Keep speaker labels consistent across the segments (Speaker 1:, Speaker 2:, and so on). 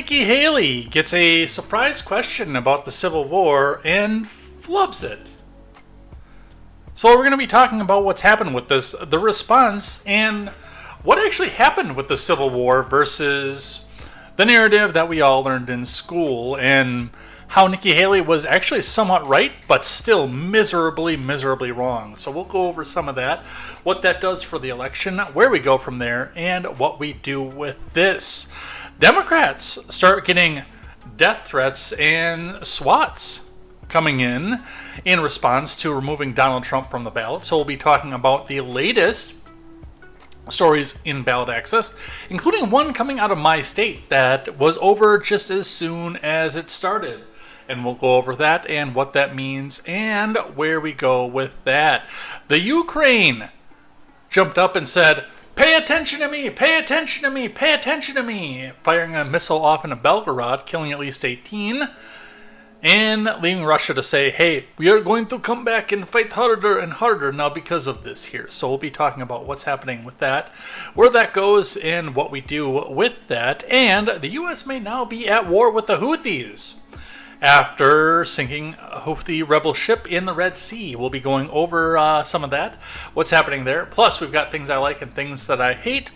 Speaker 1: Nikki Haley gets a surprise question about the Civil War and flubs it. So we're going to be talking about what's happened with this, the response, and what actually happened with the Civil War versus the narrative that we all learned in school, and how Nikki Haley was actually somewhat right, but still miserably wrong. So we'll go over some of that, what that does for the election, where we go from there, and what we do with this. Democrats start getting death threats and SWATs coming in response to removing Donald Trump from the ballot. So we'll be talking about the latest stories in ballot access, including one coming out of my state that was over just as soon as it started. And we'll go over that and what that means and where we go with that. The Ukraine jumped up and said, "Pay attention to me, pay attention to me, pay attention to me," firing a missile off into Belgorod, killing at least 18, and leaving Russia to say, hey, we are going to come back and fight harder and harder now because of this here. So we'll be talking about what's happening with that, where that goes, and what we do with that. And the U.S. may now be at war with the Houthis after sinking a Houthi rebel ship in the Red Sea. We'll be going over some of that, what's happening there. Plus, we've got things I like and things that I hate,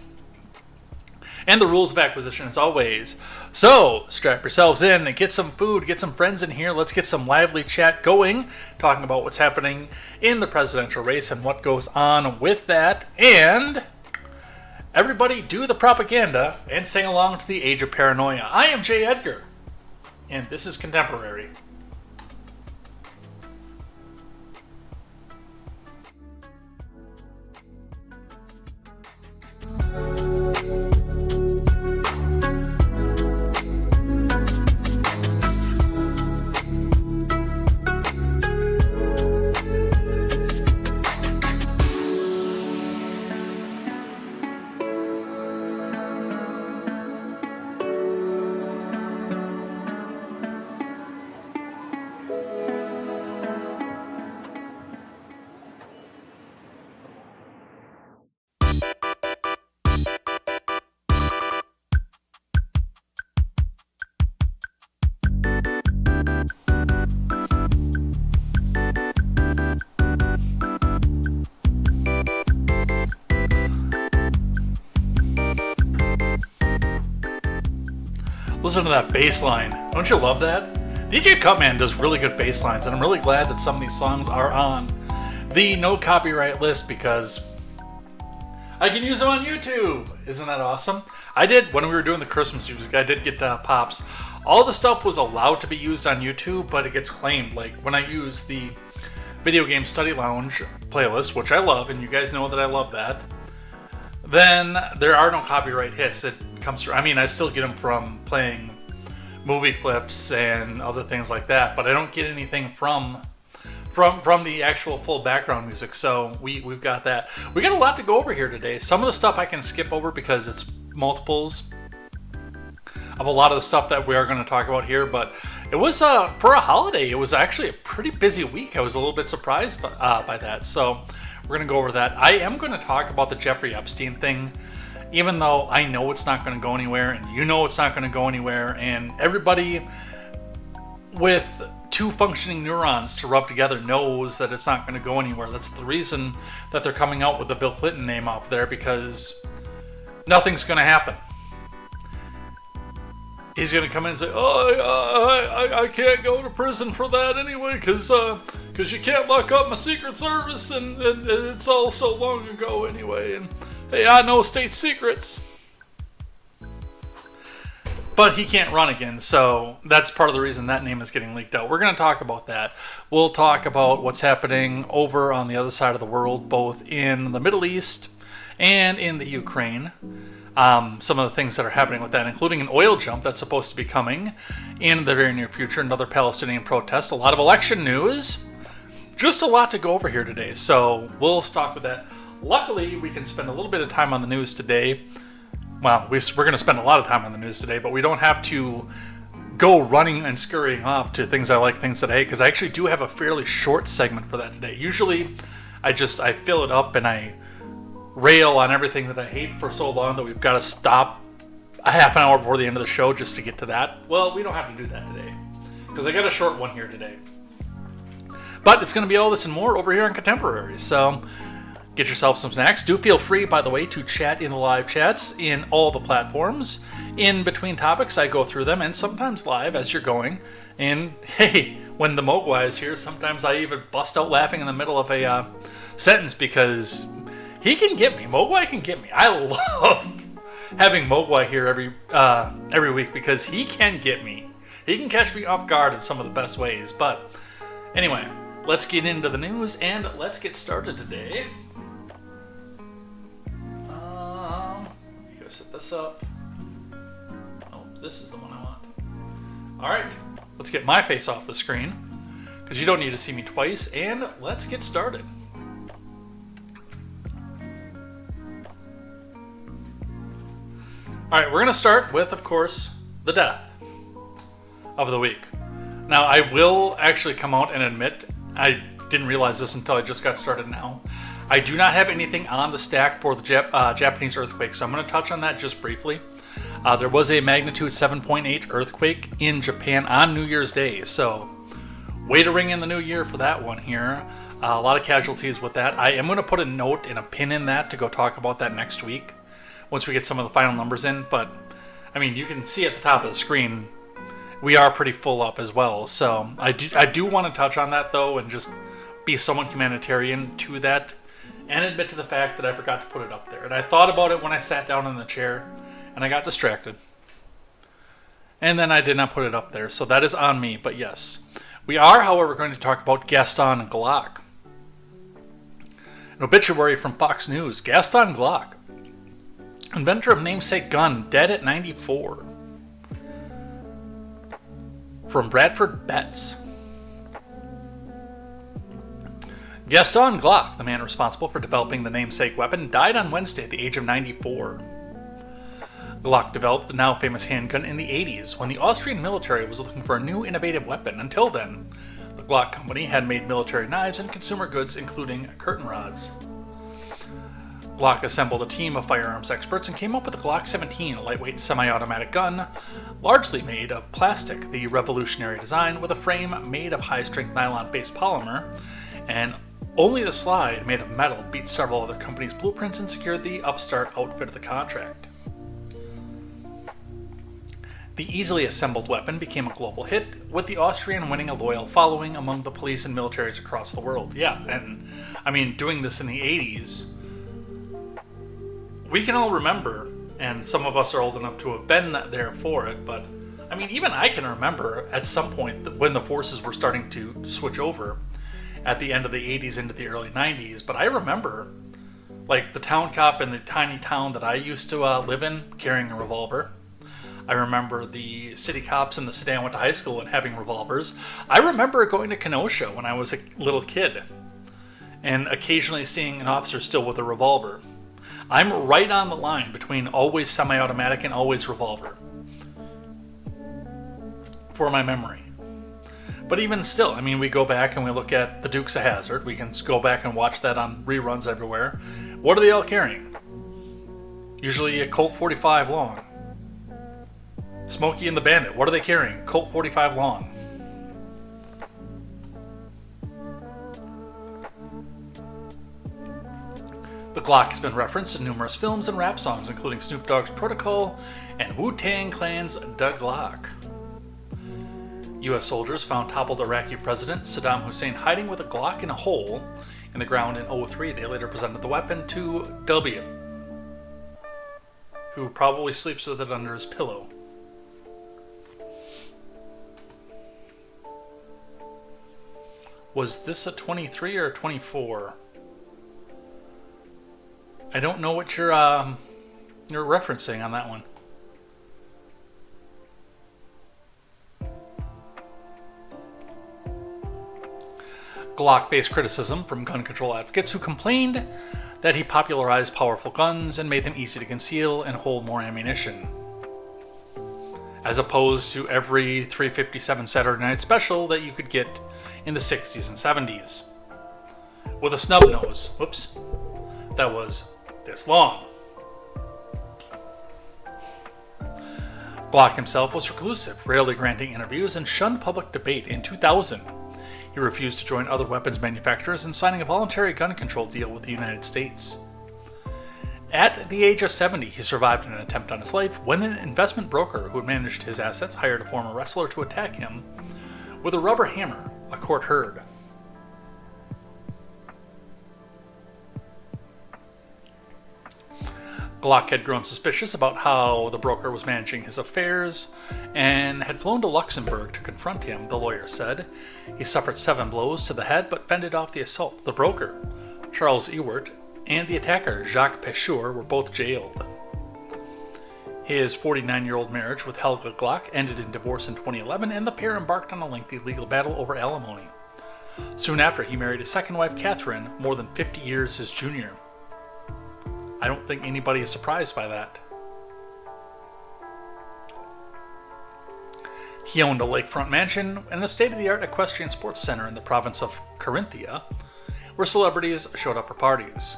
Speaker 1: and the rules of acquisition as always. So, strap yourselves in and get some food, get some friends in here. Let's get some lively chat going, talking about what's happening in the presidential race and what goes on with that. And everybody do the propaganda and sing along to the Age of Paranoia. I am Jay Edgar, and this is Contemporary. Listen to that bass line. Don't you love that? DJ Cutman does really good bass lines, and I'm really glad that some of these songs are on the no copyright list because I can use them on YouTube. Isn't that awesome? I did, when we were doing the Christmas music, I did get pops. All the stuff was allowed to be used on YouTube, but it gets claimed. Like when I use the Video Game Study Lounge playlist, which I love, and you guys know that I love that, then there are no copyright hits that comes through. I mean, I still get them from playing movie clips and other things like that, but I don't get anything from the actual full background music. So we've got that. We got a lot to go over here today. Some of the stuff I can skip over because it's multiples of a lot of the stuff that we are going to talk about here, but it was for a holiday, it was actually a pretty busy week. I was a little bit surprised by that. So we're going to go over that. I am going to talk about the Jeffrey Epstein thing, even though I know it's not going to go anywhere, and you know it's not going to go anywhere, and everybody with two functioning neurons to rub together knows that it's not going to go anywhere. That's the reason that they're coming out with the Bill Clinton name off there, because nothing's going to happen. He's going to come in and say, I can't go to prison for that anyway, because you can't lock up my Secret Service, and it's all so long ago anyway, and hey, I know state secrets. But he can't run again, so that's part of the reason that name is getting leaked out. We're going to talk about that. We'll talk about what's happening over on the other side of the world, both in the Middle East and in the Ukraine. Some of the things that are happening with that, including an oil jump that's supposed to be coming in the very near future, another Palestinian protest, a lot of election news. Just a lot to go over here today, so we'll start with that. Luckily, we can spend a little bit of time on the news today. Well, we're going to spend a lot of time on the news today, but we don't have to go running and scurrying off to things I like, things that I hate, because I actually do have a fairly short segment for that today. Usually, I fill it up and I rail on everything that I hate for so long that we've got to stop a half an hour before the end of the show just to get to that. Well, we don't have to do that today because I got a short one here today. But it's going to be all this and more over here on Contemporary. So get yourself some snacks. Do feel free, by the way, to chat in the live chats in all the platforms. In between topics, I go through them, and sometimes live as you're going. And hey, when the Mogwai is here, sometimes I even bust out laughing in the middle of a sentence because he can get me. Mogwai can get me. I love having Mogwai here every week because he can get me. He can catch me off guard in some of the best ways. But anyway, let's get into the news and let's get started today. You gotta set this up. Oh, this is the one I want. All right, let's get my face off the screen because you don't need to see me twice. And let's get started. All right, we're going to start with, of course, the death of the week. Now, I will actually come out and admit, I didn't realize this until I just got started now. I do not have anything on the stack for the Japanese earthquake, so I'm going to touch on that just briefly. There was a magnitude 7.8 earthquake in Japan on New Year's Day, so way to ring in the new year for that one here. A lot of casualties with that. I am going to put a note and a pin in that to go talk about that next week, once we get some of the final numbers in. But I mean, you can see at the top of the screen we are pretty full up as well, so I do want to touch on that though and just be somewhat humanitarian to that and admit to the fact that I forgot to put it up there. And I thought about it when I sat down in the chair and I got distracted, and then I did not put it up there, so that is on me. But yes, we are, however, going to talk about Gaston Glock. An obituary from Fox News. Gaston Glock, inventor of namesake gun, dead at 94. From Bradford Betts. Gaston Glock, the man responsible for developing the namesake weapon, died on Wednesday at the age of 94. Glock developed the now famous handgun in the 80s when the Austrian military was looking for a new innovative weapon. Until then, the Glock company had made military knives and consumer goods, including curtain rods. Glock assembled a team of firearms experts and came up with the Glock 17, a lightweight semi-automatic gun, largely made of plastic. The revolutionary design, with a frame made of high-strength nylon-based polymer, and only the slide, made of metal, beat several other companies' blueprints and secured the upstart outfit of the contract. The easily assembled weapon became a global hit, with the Austrian winning a loyal following among the police and militaries across the world. Yeah, and I mean, doing this in the 80s, we can all remember, and some of us are old enough to have been there for it, but I mean, even I can remember at some point when the forces were starting to switch over at the end of the 80s into the early 90s. But I remember, like, the town cop in the tiny town that I used to live in carrying a revolver. I remember the city cops in the city I went to high school and having revolvers. I remember going to Kenosha when I was a little kid and occasionally seeing an officer still with a revolver. I'm right on the line between always semi-automatic and always revolver for my memory. But even still, I mean, we go back and we look at the Dukes of Hazzard. We can go back and watch that on reruns everywhere. What are they all carrying? Usually a Colt 45 long. Smokey and the Bandit, what are they carrying? Colt 45 long. The Glock has been referenced in numerous films and rap songs, including Snoop Dogg's Protocol and Wu-Tang Clan's Da Glock. U.S. soldiers found toppled Iraqi President Saddam Hussein hiding with a Glock in a hole in the ground in 2003. They later presented the weapon to W, who probably sleeps with it under his pillow. Was this a 23 or a 24? I don't know what you're referencing on that one. Glock faced criticism from gun control advocates who complained that he popularized powerful guns and made them easy to conceal and hold more ammunition, as opposed to every .357 Saturday Night Special that you could get in the 60s and 70s with a snub nose. Whoops. That was this long. Glock himself was reclusive, rarely granting interviews, and shunned public debate. In 2000, he refused to join other weapons manufacturers in signing a voluntary gun control deal with the United States. At the age of 70, he survived an attempt on his life when an investment broker who had managed his assets hired a former wrestler to attack him with a rubber hammer, a court heard. Glock had grown suspicious about how the broker was managing his affairs and had flown to Luxembourg to confront him, the lawyer said. He suffered 7 blows to the head but fended off the assault. The broker, Charles Ewert, and the attacker, Jacques Pecheur, were both jailed. His 49-year-old marriage with Helga Glock ended in divorce in 2011, and the pair embarked on a lengthy legal battle over alimony. Soon after, he married his second wife, Catherine, more than 50 years his junior. I don't think anybody is surprised by that. He owned a lakefront mansion and a state-of-the-art equestrian sports center in the province of Carinthia, where celebrities showed up for parties.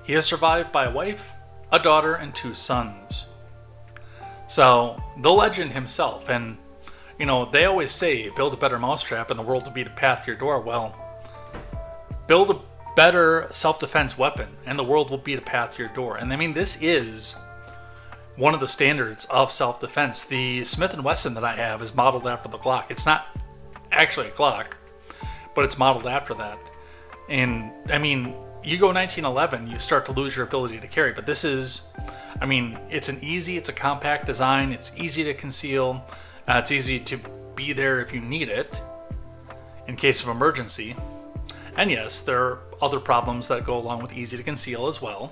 Speaker 1: He is survived by a wife, a daughter, and 2 sons. So, the legend himself, and, they always say, build a better mousetrap and the world will be the path to your door. Well, build a better self-defense weapon and the world will be the path to your door. And I mean, this is one of the standards of self-defense. The Smith & Wesson that I have is modeled after the Glock. It's not actually a Glock, but it's modeled after that. And, I mean, you go 1911, you start to lose your ability to carry. But this is, it's a compact design. It's easy to conceal. It's easy to be there if you need it in case of emergency. And yes, there are other problems that go along with easy to conceal as well.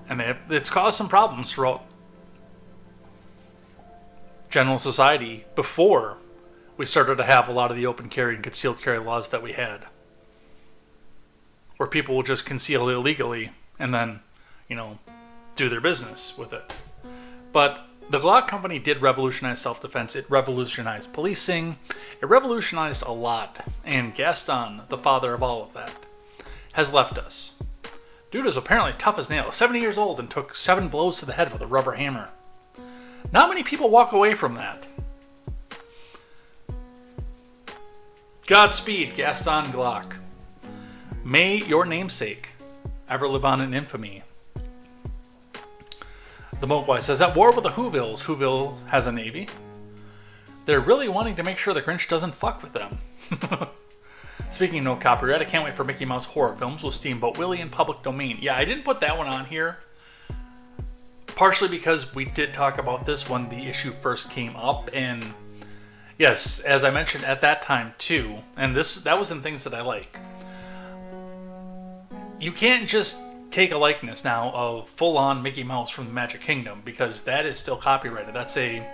Speaker 1: And it's caused some problems throughout general society before we started to have a lot of the open carry and concealed carry laws that we had, where people will just conceal illegally and then, do their business with it. But the Glock company did revolutionize self-defense. It revolutionized policing. It revolutionized a lot. And Gaston, the father of all of that, has left us. Dude is apparently tough as nails, 70 years old, and took 7 blows to the head with a rubber hammer. Not many people walk away from that. Godspeed, Gaston Glock. May your namesake ever live on in infamy. The Mogwai says, at war with the Whovilles. Whoville has a navy. They're really wanting to make sure the Grinch doesn't fuck with them. Speaking of no copyright, I can't wait for Mickey Mouse horror films with Steamboat Willie in public domain. Yeah, I didn't put that one on here. Partially because we did talk about this when the issue first came up. And yes, as I mentioned at that time too, and that was in things that I like. You can't just take a likeness now of full-on Mickey Mouse from the Magic Kingdom, because that is still copyrighted. That's a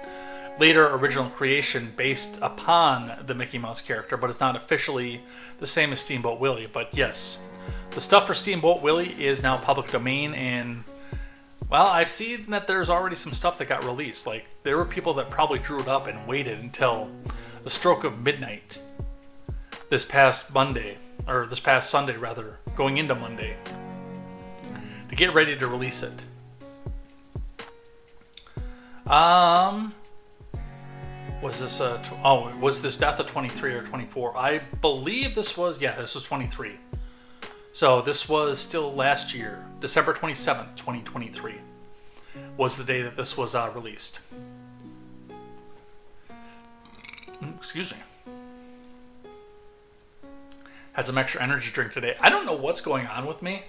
Speaker 1: later original creation based upon the Mickey Mouse character, but it's not officially the same as Steamboat Willie. But yes, the stuff for Steamboat Willie is now public domain, and well, I've seen that there's already some stuff that got released. Like, there were people that probably drew it up and waited until the stroke of midnight this past Sunday, going into Monday, to get ready to release it. Was this Death of 23 or 24? I believe this was 23. So this was still last year. December 27th, 2023 was the day that this was released. Excuse me. Had some extra energy drink today. I don't know what's going on with me.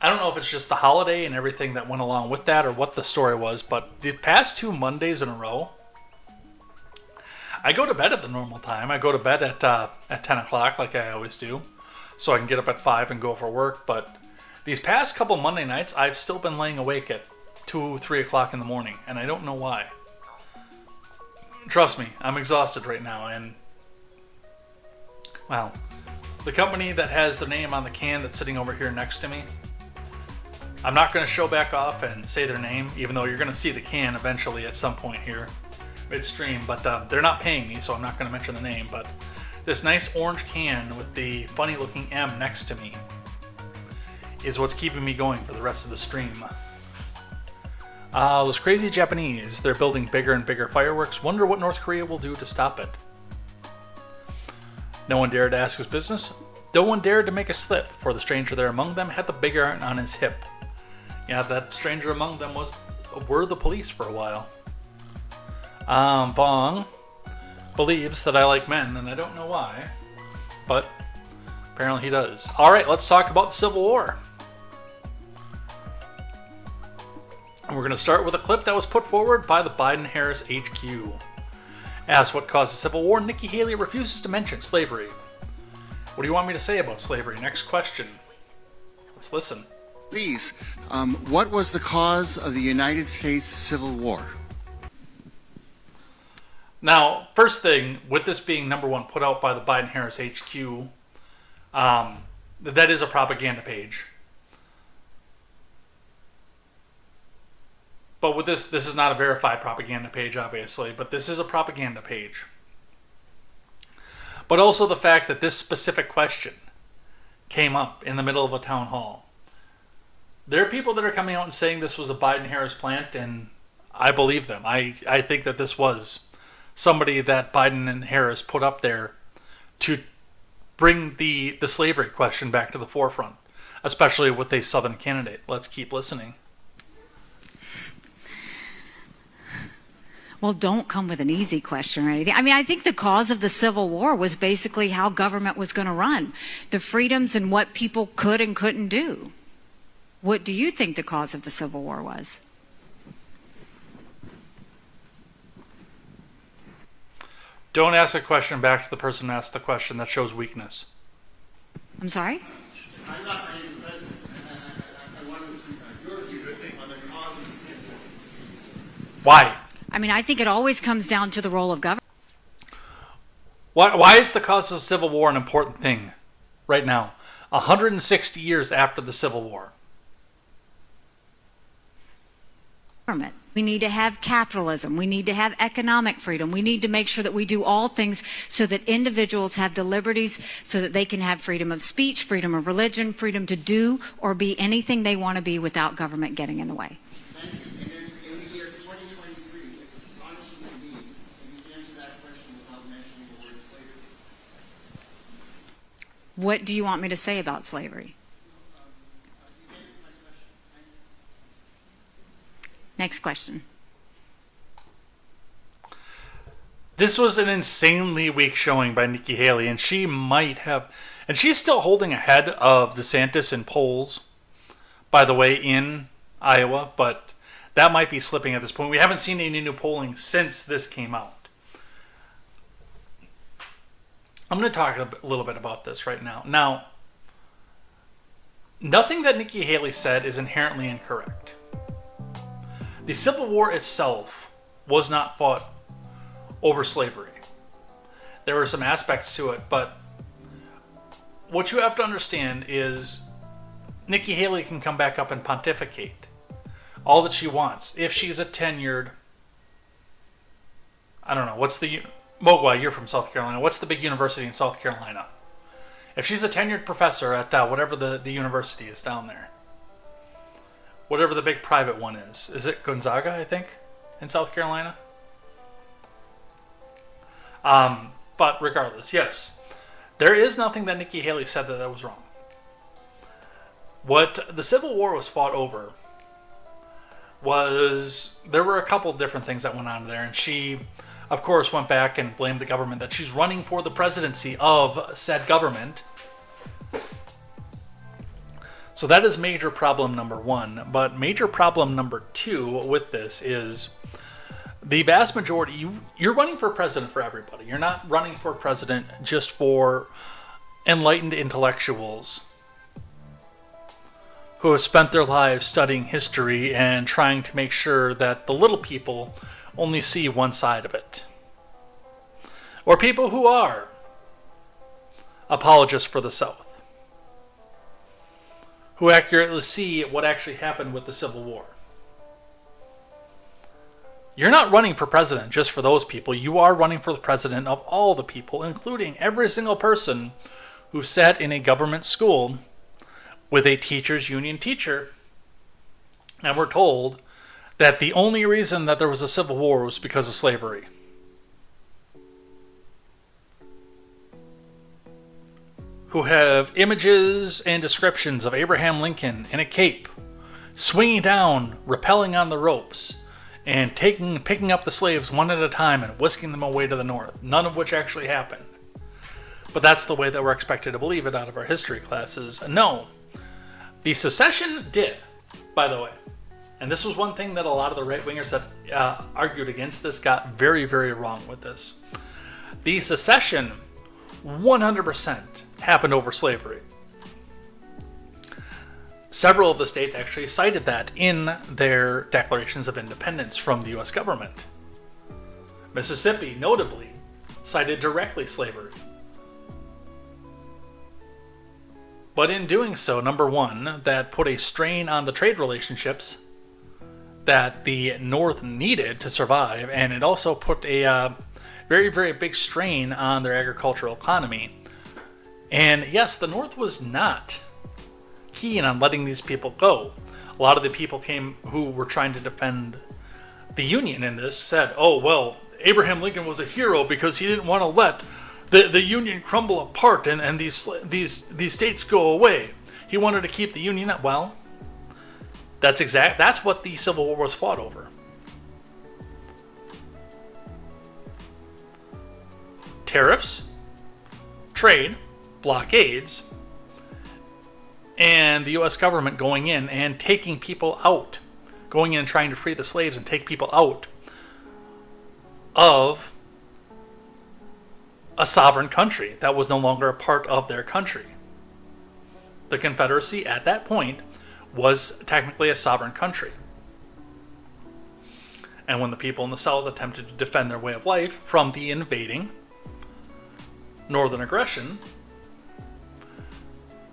Speaker 1: I don't know if it's just the holiday and everything that went along with that or what the story was, but the past 2 Mondays in a row, I go to bed at the normal time. I go to bed at 10 o'clock like I always do, so I can get up at 5 and go for work. But these past couple Monday nights, I've still been laying awake at 2, 3 o'clock in the morning, and I don't know why. Trust me, I'm exhausted right now, and well, the company that has the name on the can that's sitting over here next to me, I'm not going to show back off and say their name, even though you're going to see the can eventually at some point here midstream, but they're not paying me, so I'm not going to mention the name. But this nice orange can with the funny looking M next to me is what's keeping me going for the rest of the stream. Those crazy Japanese, they're building bigger and bigger fireworks. Wonder what North Korea will do to stop it. No one dared to ask his business. No one dared to make a slip, for the stranger there among them had the big iron on his hip. Yeah, that stranger among them were the police for a while. Bong believes that I like men, and I don't know why, but apparently he does. Alright, let's talk about the Civil War. And we're going to start with a clip that was put forward by the Biden-Harris HQ. Asked what caused the Civil War, Nikki Haley refuses to mention slavery. What do you want me to say about slavery? Next question. Let's listen.
Speaker 2: Please, what was the cause of the United States Civil War?
Speaker 1: Now, first thing, with this being number one put out by the Biden-Harris HQ, that is a propaganda page. But with this is not a verified propaganda page, obviously, but this is a propaganda page. But also the fact that this specific question came up in the middle of a town hall. There are people that are coming out and saying this was a Biden-Harris plant, and I believe them. I think that this was somebody that Biden and Harris put up there to bring the slavery question back to the forefront, especially with a Southern candidate. Let's keep listening.
Speaker 3: Well, don't come with an easy question or anything. I mean, I think the cause of the Civil War was basically how government was going to run, the freedoms and what people could and couldn't do. What do you think the cause of the Civil War was?
Speaker 1: Don't ask a question back to the person who asked the question. That shows weakness.
Speaker 3: I'm sorry?
Speaker 2: I'm not running for president. I wanted to see your view on the cause of the Civil War.
Speaker 1: Why?
Speaker 3: I mean, I think it always comes down to the role of government.
Speaker 1: Why is the cause of the Civil War an important thing right now? 160 years after the Civil War.
Speaker 3: We need to have capitalism. We need to have economic freedom. We need to make sure that we do all things so that individuals have the liberties so that they can have freedom of speech, freedom of religion, freedom to do or be anything they want to be without government getting in the way.
Speaker 2: Thank you. And then in the year 2023, it's astonishing to me that you answer that question without mentioning the word slavery.
Speaker 3: What do you want me to say about slavery?
Speaker 2: You answered my question. Thank you.
Speaker 3: Next question.
Speaker 1: This was an insanely weak showing by Nikki Haley, and she might have, and she's still holding ahead of DeSantis in polls, by the way, in Iowa, but that might be slipping at this point. We haven't seen any new polling since this came out. I'm going to talk a little bit about this right now. Now, nothing that Nikki Haley said is inherently incorrect. The Civil War itself was not fought over slavery. There were some aspects to it, but what you have to understand is Nikki Haley can come back up and pontificate all that she wants. If she's a tenured, I don't know, Mogwai, you're from South Carolina. What's the big university in South Carolina? If she's a tenured professor at whatever the university is down there, whatever the big private one is it Gonzaga, I think, in South Carolina? But regardless, yes, there is nothing that Nikki Haley said that was wrong. What the Civil War was fought over was, there were a couple of different things that went on there, and she, of course, went back and blamed the government that she's running for the presidency of said government. So that is major problem number one. But major problem number two with this is the vast majority, you're running for president for everybody. You're not running for president just for enlightened intellectuals who have spent their lives studying history and trying to make sure that the little people only see one side of it. Or people who are apologists for the South, who accurately see what actually happened with the Civil War. You're not running for president just for those people. You are running for the president of all the people, including every single person who sat in a government school with a teachers union teacher and were told that the only reason that there was a civil war was because of slavery. Who have images and descriptions of Abraham Lincoln in a cape, swinging down, rappelling on the ropes, and picking up the slaves one at a time and whisking them away to the north, none of which actually happened. But that's the way that we're expected to believe it out of our history classes. No, the secession did, by the way. And this was one thing that a lot of the right-wingers that argued against this got very, very wrong with this. The secession 100% happened over slavery. Several of the states actually cited that in their declarations of independence from the U.S. government. Mississippi, notably, cited directly slavery. But in doing so, number one, that put a strain on the trade relationships that the North needed to survive, and it also put a very, very big strain on their agricultural economy. And yes, the North was not keen on letting these people go. A lot of the people who were trying to defend the Union in this said, oh, well, Abraham Lincoln was a hero because he didn't want to let the Union crumble apart and these states go away. He wanted to keep the Union up. Well, that's what the Civil War was fought over. Tariffs, trade, blockades, and the U.S. government going in and taking people out, going in and trying to free the slaves and take people out of a sovereign country that was no longer a part of their country. The Confederacy at that point was technically a sovereign country. And when the people in the South attempted to defend their way of life from the invading Northern aggression,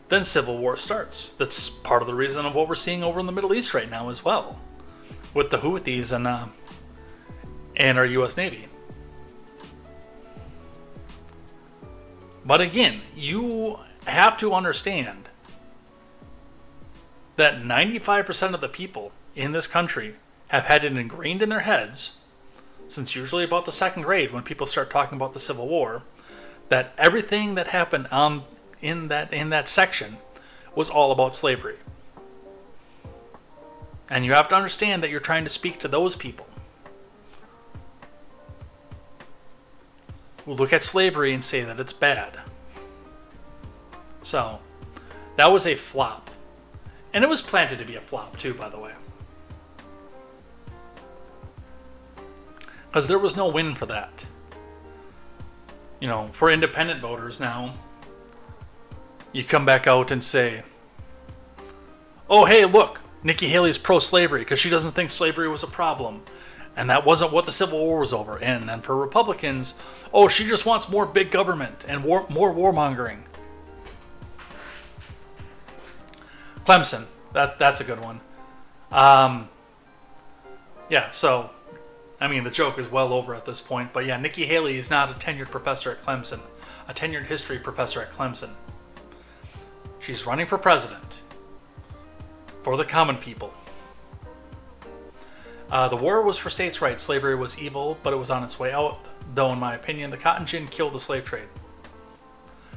Speaker 1: then civil war starts. That's part of the reason of what we're seeing over in the Middle East right now as well, with the Houthis and our U.S. Navy. But again, you have to understand that 95% of the people in this country have had it ingrained in their heads, since usually about the second grade when people start talking about the Civil War, that everything that happened in that section was all about slavery. And you have to understand that you're trying to speak to those people who look at slavery and say that it's bad. So, that was a flop. And it was planted to be a flop too, by the way. Because there was no win for that. You know, for independent voters now, you come back out and say, oh, hey, look, Nikki Haley's pro-slavery because she doesn't think slavery was a problem. And that wasn't what the Civil War was over. And then for Republicans, oh, she just wants more big government and more warmongering. Clemson, that's a good one. Yeah, so, I mean, the joke is well over at this point. But yeah, Nikki Haley is not a tenured professor at Clemson, a tenured history professor at Clemson. She's running for president for the common people. The war was for states' rights. Slavery was evil, but it was on its way out. Though, in my opinion, the cotton gin killed the slave trade.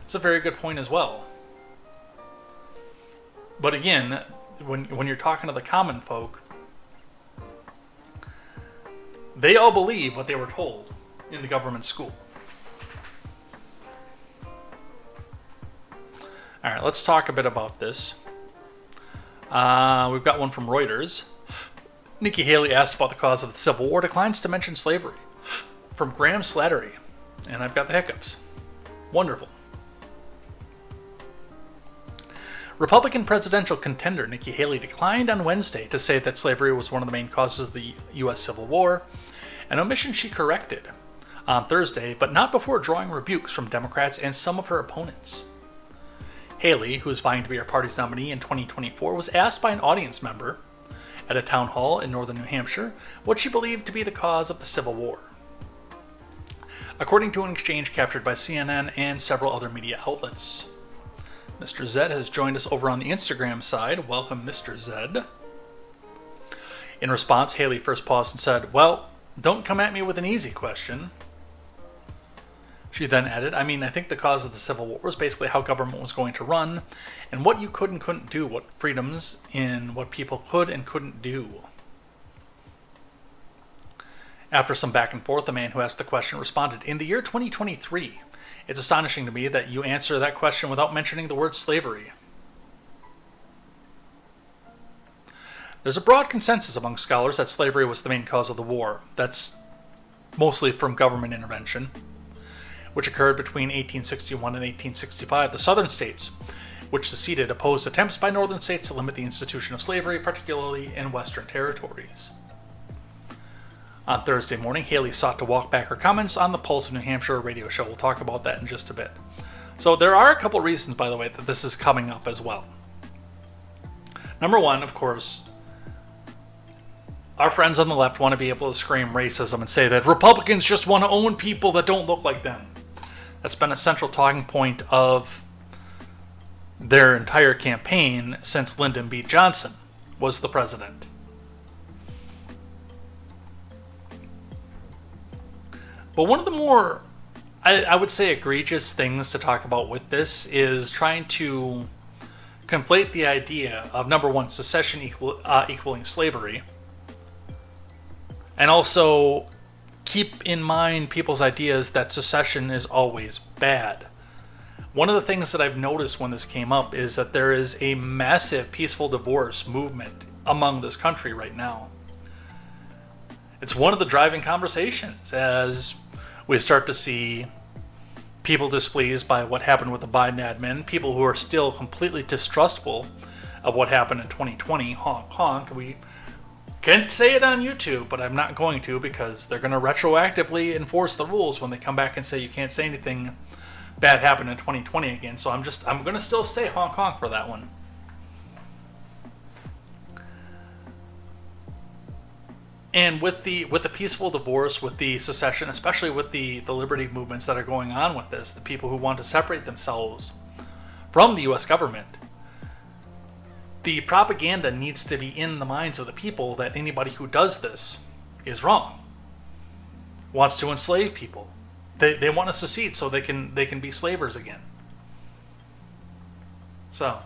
Speaker 1: It's a very good point as well. But again, when you're talking to the common folk, they all believe what they were told in the government school. All right, let's talk a bit about this. We've got one from Reuters. Nikki Haley asked about the cause of the Civil War, declines to mention slavery. From Graham Slattery. And I've got the hiccups. Wonderful. Republican presidential contender Nikki Haley declined on Wednesday to say that slavery was one of the main causes of the U.S. Civil War, an omission she corrected on Thursday, but not before drawing rebukes from Democrats and some of her opponents. Haley, who is vying to be her party's nominee in 2024, was asked by an audience member at a town hall in northern New Hampshire what she believed to be the cause of the Civil War. According to an exchange captured by CNN and several other media outlets. Mr. Zed has joined us over on the Instagram side. Welcome, Mr. Zed. In response, Haley first paused and said, "Well, don't come at me with an easy question." She then added, "I mean, I think the cause of the Civil War was basically how government was going to run and what you could and couldn't do, what freedoms and what people could and couldn't do." After some back and forth, the man who asked the question responded, "In the year 2023, it's astonishing to me that you answer that question without mentioning the word slavery." There's a broad consensus among scholars that slavery was the main cause of the war. That's mostly from government intervention, which occurred between 1861 and 1865. The southern states, which seceded, opposed attempts by northern states to limit the institution of slavery, particularly in western territories. On Thursday morning, Haley sought to walk back her comments on the Pulse of New Hampshire radio show. We'll talk about that in just a bit. So there are a couple reasons, by the way, that this is coming up as well. Number one, of course, our friends on the left want to be able to scream racism and say that Republicans just want to own people that don't look like them. That's been a central talking point of their entire campaign since Lyndon B. Johnson was the president. But one of the more, I would say, egregious things to talk about with this is trying to conflate the idea of, number one, secession equaling slavery, and also keep in mind people's ideas that secession is always bad. One of the things that I've noticed when this came up is that there is a massive peaceful divorce movement among this country right now. It's one of the driving conversations as we start to see people displeased by what happened with the Biden admin, people who are still completely distrustful of what happened in 2020, honk honk. We can't say it on YouTube, but I'm not going to, because they're going to retroactively enforce the rules when they come back and say you can't say anything bad happened in 2020 again. So I'm going to still say honk honk for that one. And with the peaceful divorce, with the secession, especially with the liberty movements that are going on with this, the people who want to separate themselves from the U.S. government, the propaganda needs to be in the minds of the people that anybody who does this is wrong, wants to enslave people. They want to secede so they can be slavers again. So,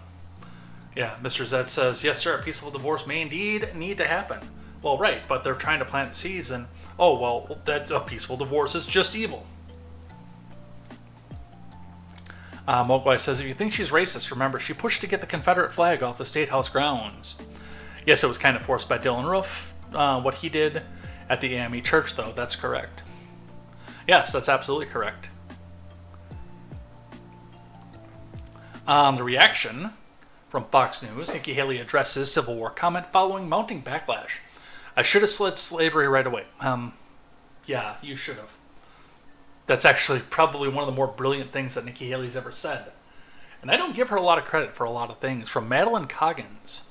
Speaker 1: yeah, Mr. Zed says, yes, sir, a peaceful divorce may indeed need to happen. Well, right, but they're trying to plant the seeds, and, oh, well, that a peaceful divorce is just evil. Mogwai says, if you think she's racist, remember, she pushed to get the Confederate flag off the State House grounds. Yes, it was kind of forced by Dylan Roof, what he did at the AME church, though. That's correct. Yes, that's absolutely correct. The reaction from Fox News, Nikki Haley addresses Civil War comment following mounting backlash. I should have slid slavery right away. Yeah, you should have. That's actually probably one of the more brilliant things that Nikki Haley's ever said. And I don't give her a lot of credit for a lot of things. From Madeline Coggins.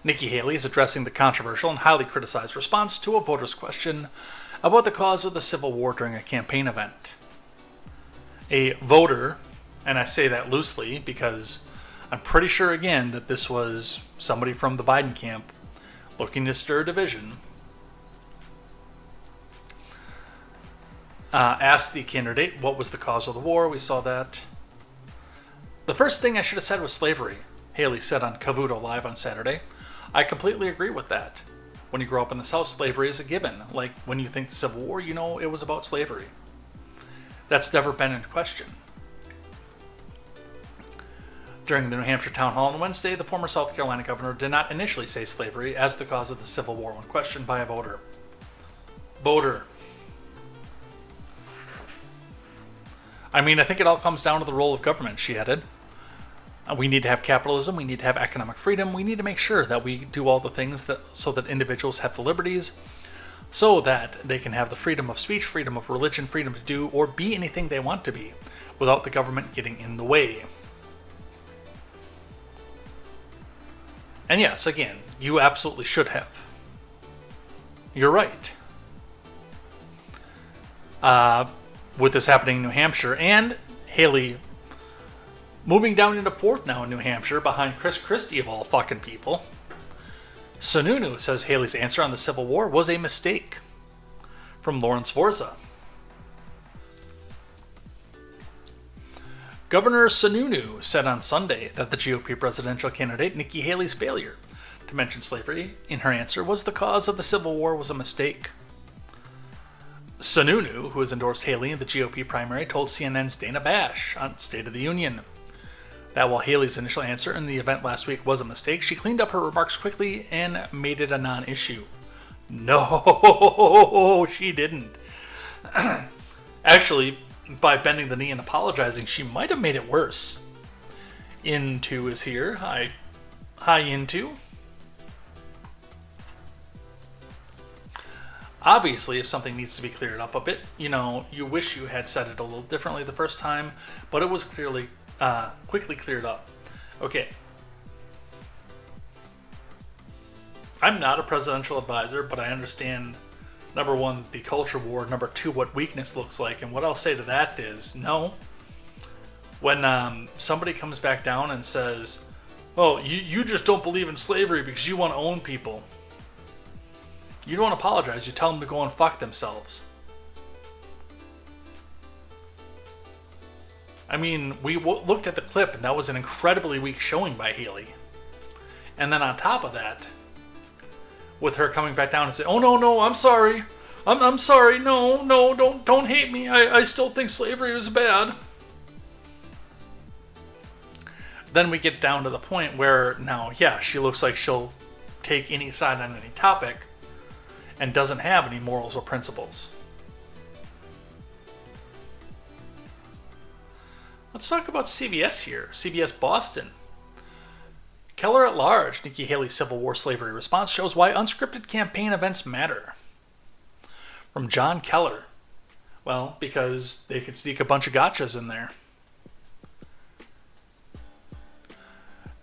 Speaker 1: Nikki Haley is addressing the controversial and highly criticized response to a voter's question about the cause of the Civil War during a campaign event. A voter, and I say that loosely because I'm pretty sure, again, that this was somebody from the Biden camp looking to stir division, asked the candidate what was the cause of the war. We saw that. The first thing I should have said was slavery, Haley said on Cavuto Live on Saturday. I completely agree with that. When you grow up in the South, slavery is a given. Like, when you think the Civil War, you know it was about slavery. That's never been in question. During the New Hampshire town hall on Wednesday, the former South Carolina governor did not initially say slavery as the cause of the Civil War when questioned by a voter. I mean, I think it all comes down to the role of government, she added. We need to have capitalism, we need to have economic freedom, we need to make sure that we do all the things so that individuals have the liberties, so that they can have the freedom of speech, freedom of religion, freedom to do or be anything they want to be, without the government getting in the way. And yes, again, you absolutely should have. You're right. With this happening in New Hampshire, and Haley Moving down into fourth now in New Hampshire, behind Chris Christie of all fucking people. Sununu says Haley's answer on the Civil War was a mistake. From Lawrence Forza. Governor Sununu said on Sunday that the GOP presidential candidate Nikki Haley's failure to mention slavery in her answer was the cause of the Civil War was a mistake. Sununu, who has endorsed Haley in the GOP primary, told CNN's Dana Bash on State of the Union that while Haley's initial answer in the event last week was a mistake, she cleaned up her remarks quickly and made it a non-issue. No, she didn't. Actually, by bending the knee and apologizing, she might have made it worse. Into is here. Hi, Into. Obviously, if something needs to be cleared up a bit, you wish you had said it a little differently the first time, but it was quickly cleared up. Okay. I'm not a presidential advisor, but I understand, number one, the culture war, number two, what weakness looks like, and what I'll say to that is, no. When somebody comes back down and says, oh, you just don't believe in slavery because you want to own people, you don't apologize, you tell them to go and fuck themselves. I mean, we looked at the clip, and that was an incredibly weak showing by Haley. And then on top of that, with her coming back down and saying, "Oh no, I'm sorry, I'm sorry, no, don't hate me. I still think slavery was bad." Then we get down to the point where now, yeah, she looks like she'll take any side on any topic, and doesn't have any morals or principles. Let's talk about CBS here. CBS Boston. Keller at Large, Nikki Haley's Civil War slavery response shows why unscripted campaign events matter. From John Keller. Well, because they could sneak a bunch of gotchas in there.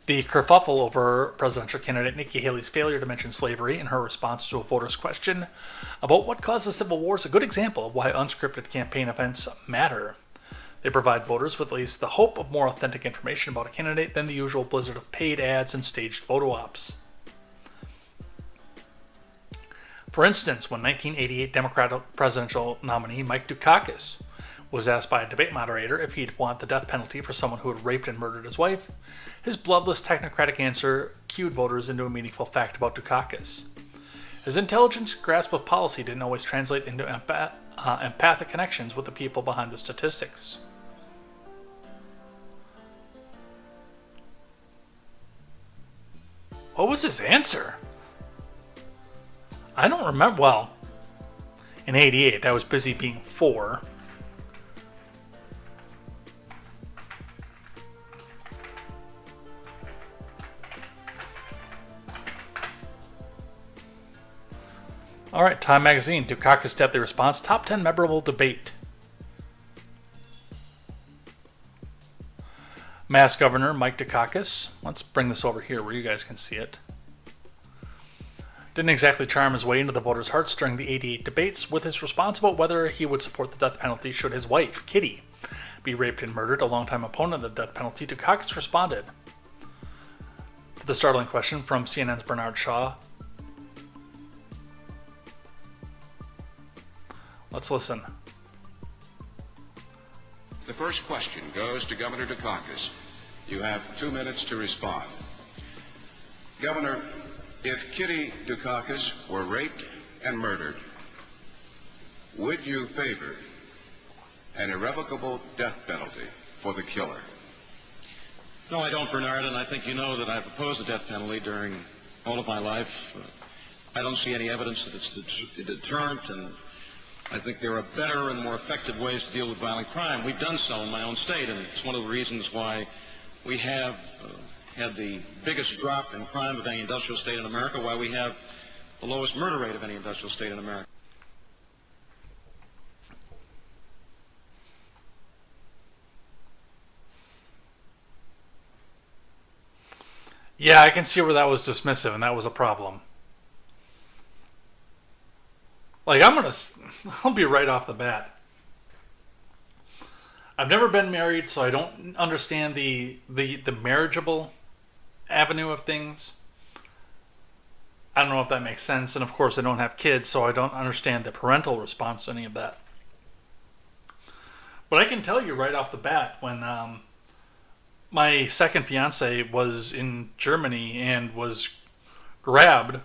Speaker 1: The kerfuffle over presidential candidate Nikki Haley's failure to mention slavery in her response to a voter's question about what caused the Civil War is a good example of why unscripted campaign events matter. They provide voters with at least the hope of more authentic information about a candidate than the usual blizzard of paid ads and staged photo ops. For instance, when 1988 Democratic presidential nominee Mike Dukakis was asked by a debate moderator if he'd want the death penalty for someone who had raped and murdered his wife, his bloodless technocratic answer cued voters into a meaningful fact about Dukakis. His intelligence grasp of policy didn't always translate into empathic connections with the people behind the statistics. What was his answer? I don't remember. Well, in 88, I was busy being 4. All right, Time Magazine, Dukakis' deadly response, top 10 memorable debate. Mass Governor Mike Dukakis. Let's bring this over here where you guys can see it. Didn't exactly charm his way into the voters' hearts during the 88 debates with his response about whether he would support the death penalty should his wife, Kitty, be raped and murdered. A longtime opponent of the death penalty, Dukakis responded to the startling question from CNN's Bernard Shaw. Let's listen.
Speaker 4: The first question goes to Governor Dukakis. You have 2 minutes to respond. Governor, if Kitty Dukakis were raped and murdered, would you favor an irrevocable death penalty for the killer?
Speaker 5: No, I don't, Bernard, and I think you know that I've opposed the death penalty during all of my life. I don't see any evidence that it's a deterrent, and I think there are better and more effective ways to deal with violent crime. We've done so in my own state, and it's one of the reasons why we have had the biggest drop in crime of any industrial state in America, why we have the lowest murder rate of any industrial state in America.
Speaker 1: Yeah, I can see where that was dismissive, and that was a problem. Like, I'll be right off the bat. I've never been married, so I don't understand the marriageable avenue of things. I don't know if that makes sense, and of course I don't have kids, so I don't understand the parental response to any of that. But I can tell you right off the bat, when my second fiance was in Germany and was grabbed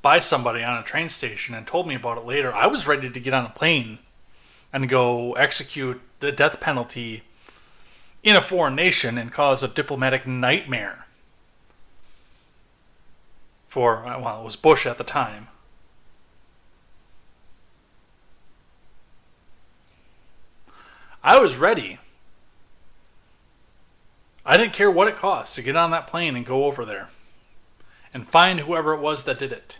Speaker 1: by somebody on a train station and told me about it later, I was ready to get on a plane and go execute the death penalty in a foreign nation and cause a diplomatic nightmare for, well, it was Bush at the time. I was ready. I didn't care what it cost to get on that plane and go over there and find whoever it was that did it.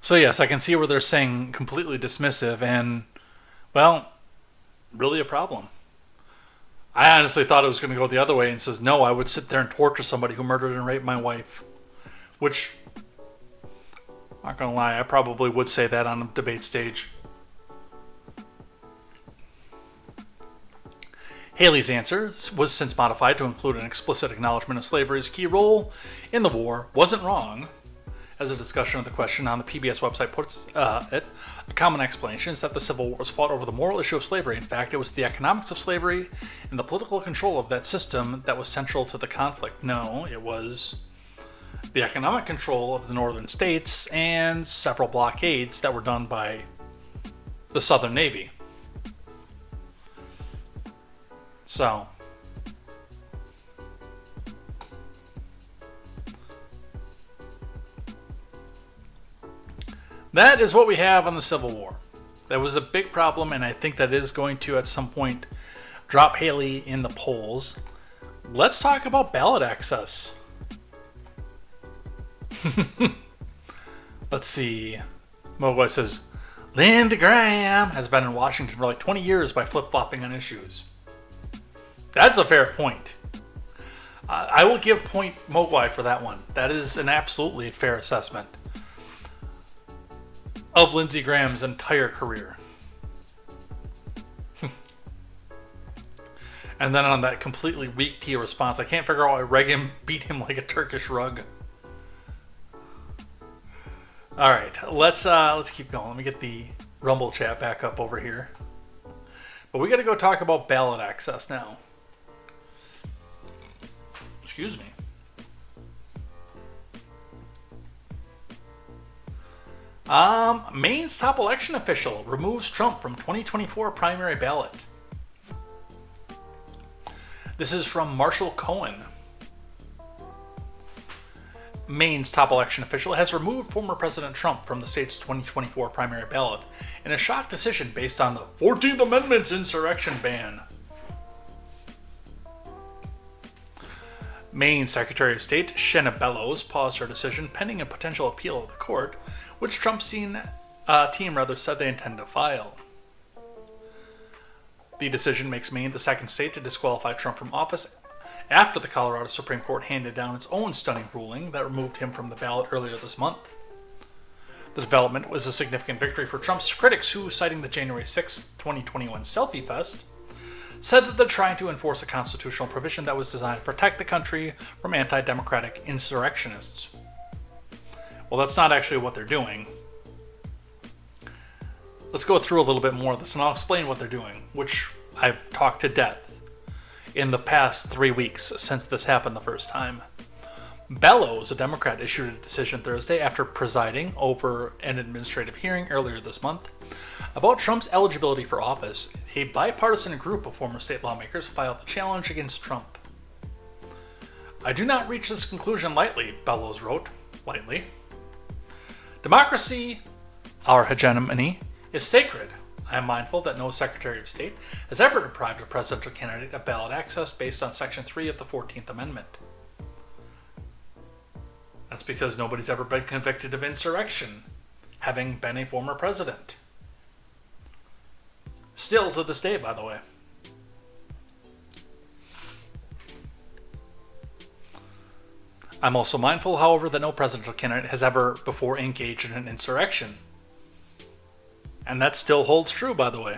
Speaker 1: So yes, I can see where they're saying completely dismissive and, well, really a problem. I honestly thought it was going to go the other way and says, no, I would sit there and torture somebody who murdered and raped my wife. Which, not going to lie, I probably would say that on a debate stage. Haley's answer was since modified to include an explicit acknowledgement of slavery's key role in the war. Wasn't wrong. As a discussion of the question on the PBS website puts it, a common explanation is that the Civil War was fought over the moral issue of slavery. In fact, it was the economics of slavery and the political control of that system that was central to the conflict. No, it was the economic control of the northern states and several blockades that were done by the Southern Navy. So, that is what we have on the Civil War. That was a big problem, and I think that is going to, at some point, drop Haley in the polls. Let's talk about ballot access. Let's see. Mogwai says, Linda Graham has been in Washington for like 20 years by flip-flopping on issues. That's a fair point. I will give point Mogwai for that one. That is an absolutely fair assessment of Lindsey Graham's entire career. And then on that completely weak tea response, I can't figure out why Reagan beat him like a Turkish rug. All right, let's keep going. Let me get the Rumble chat back up over here. But we got to go talk about ballot access now. Excuse me. Maine's top election official removes Trump from 2024 primary ballot. This is from Marshall Cohen. Maine's top election official has removed former President Trump from the state's 2024 primary ballot in a shock decision based on the 14th Amendment's insurrection ban. Maine Secretary of State Shenna Bellows paused her decision pending a potential appeal of the court, which Trump's team said they intend to file. The decision makes Maine the second state to disqualify Trump from office after the Colorado Supreme Court handed down its own stunning ruling that removed him from the ballot earlier this month. The development was a significant victory for Trump's critics who, citing the January 6, 2021 Selfie Fest, said that they're trying to enforce a constitutional provision that was designed to protect the country from anti-democratic insurrectionists. Well, that's not actually what they're doing. Let's go through a little bit more of this, and I'll explain what they're doing, which I've talked to death in the past 3 weeks since this happened the first time. Bellows, a Democrat, issued a decision Thursday after presiding over an administrative hearing earlier this month about Trump's eligibility for office. A bipartisan group of former state lawmakers filed a challenge against Trump. I do not reach this conclusion lightly, Bellows wrote. Lightly. Democracy, our hegemony, is sacred. I am mindful that no Secretary of State has ever deprived a presidential candidate of ballot access based on Section 3 of the 14th Amendment. That's because nobody's ever been convicted of insurrection, having been a former president. Still to this day, by the way. I'm also mindful, however, that no presidential candidate has ever before engaged in an insurrection. And that still holds true, by the way.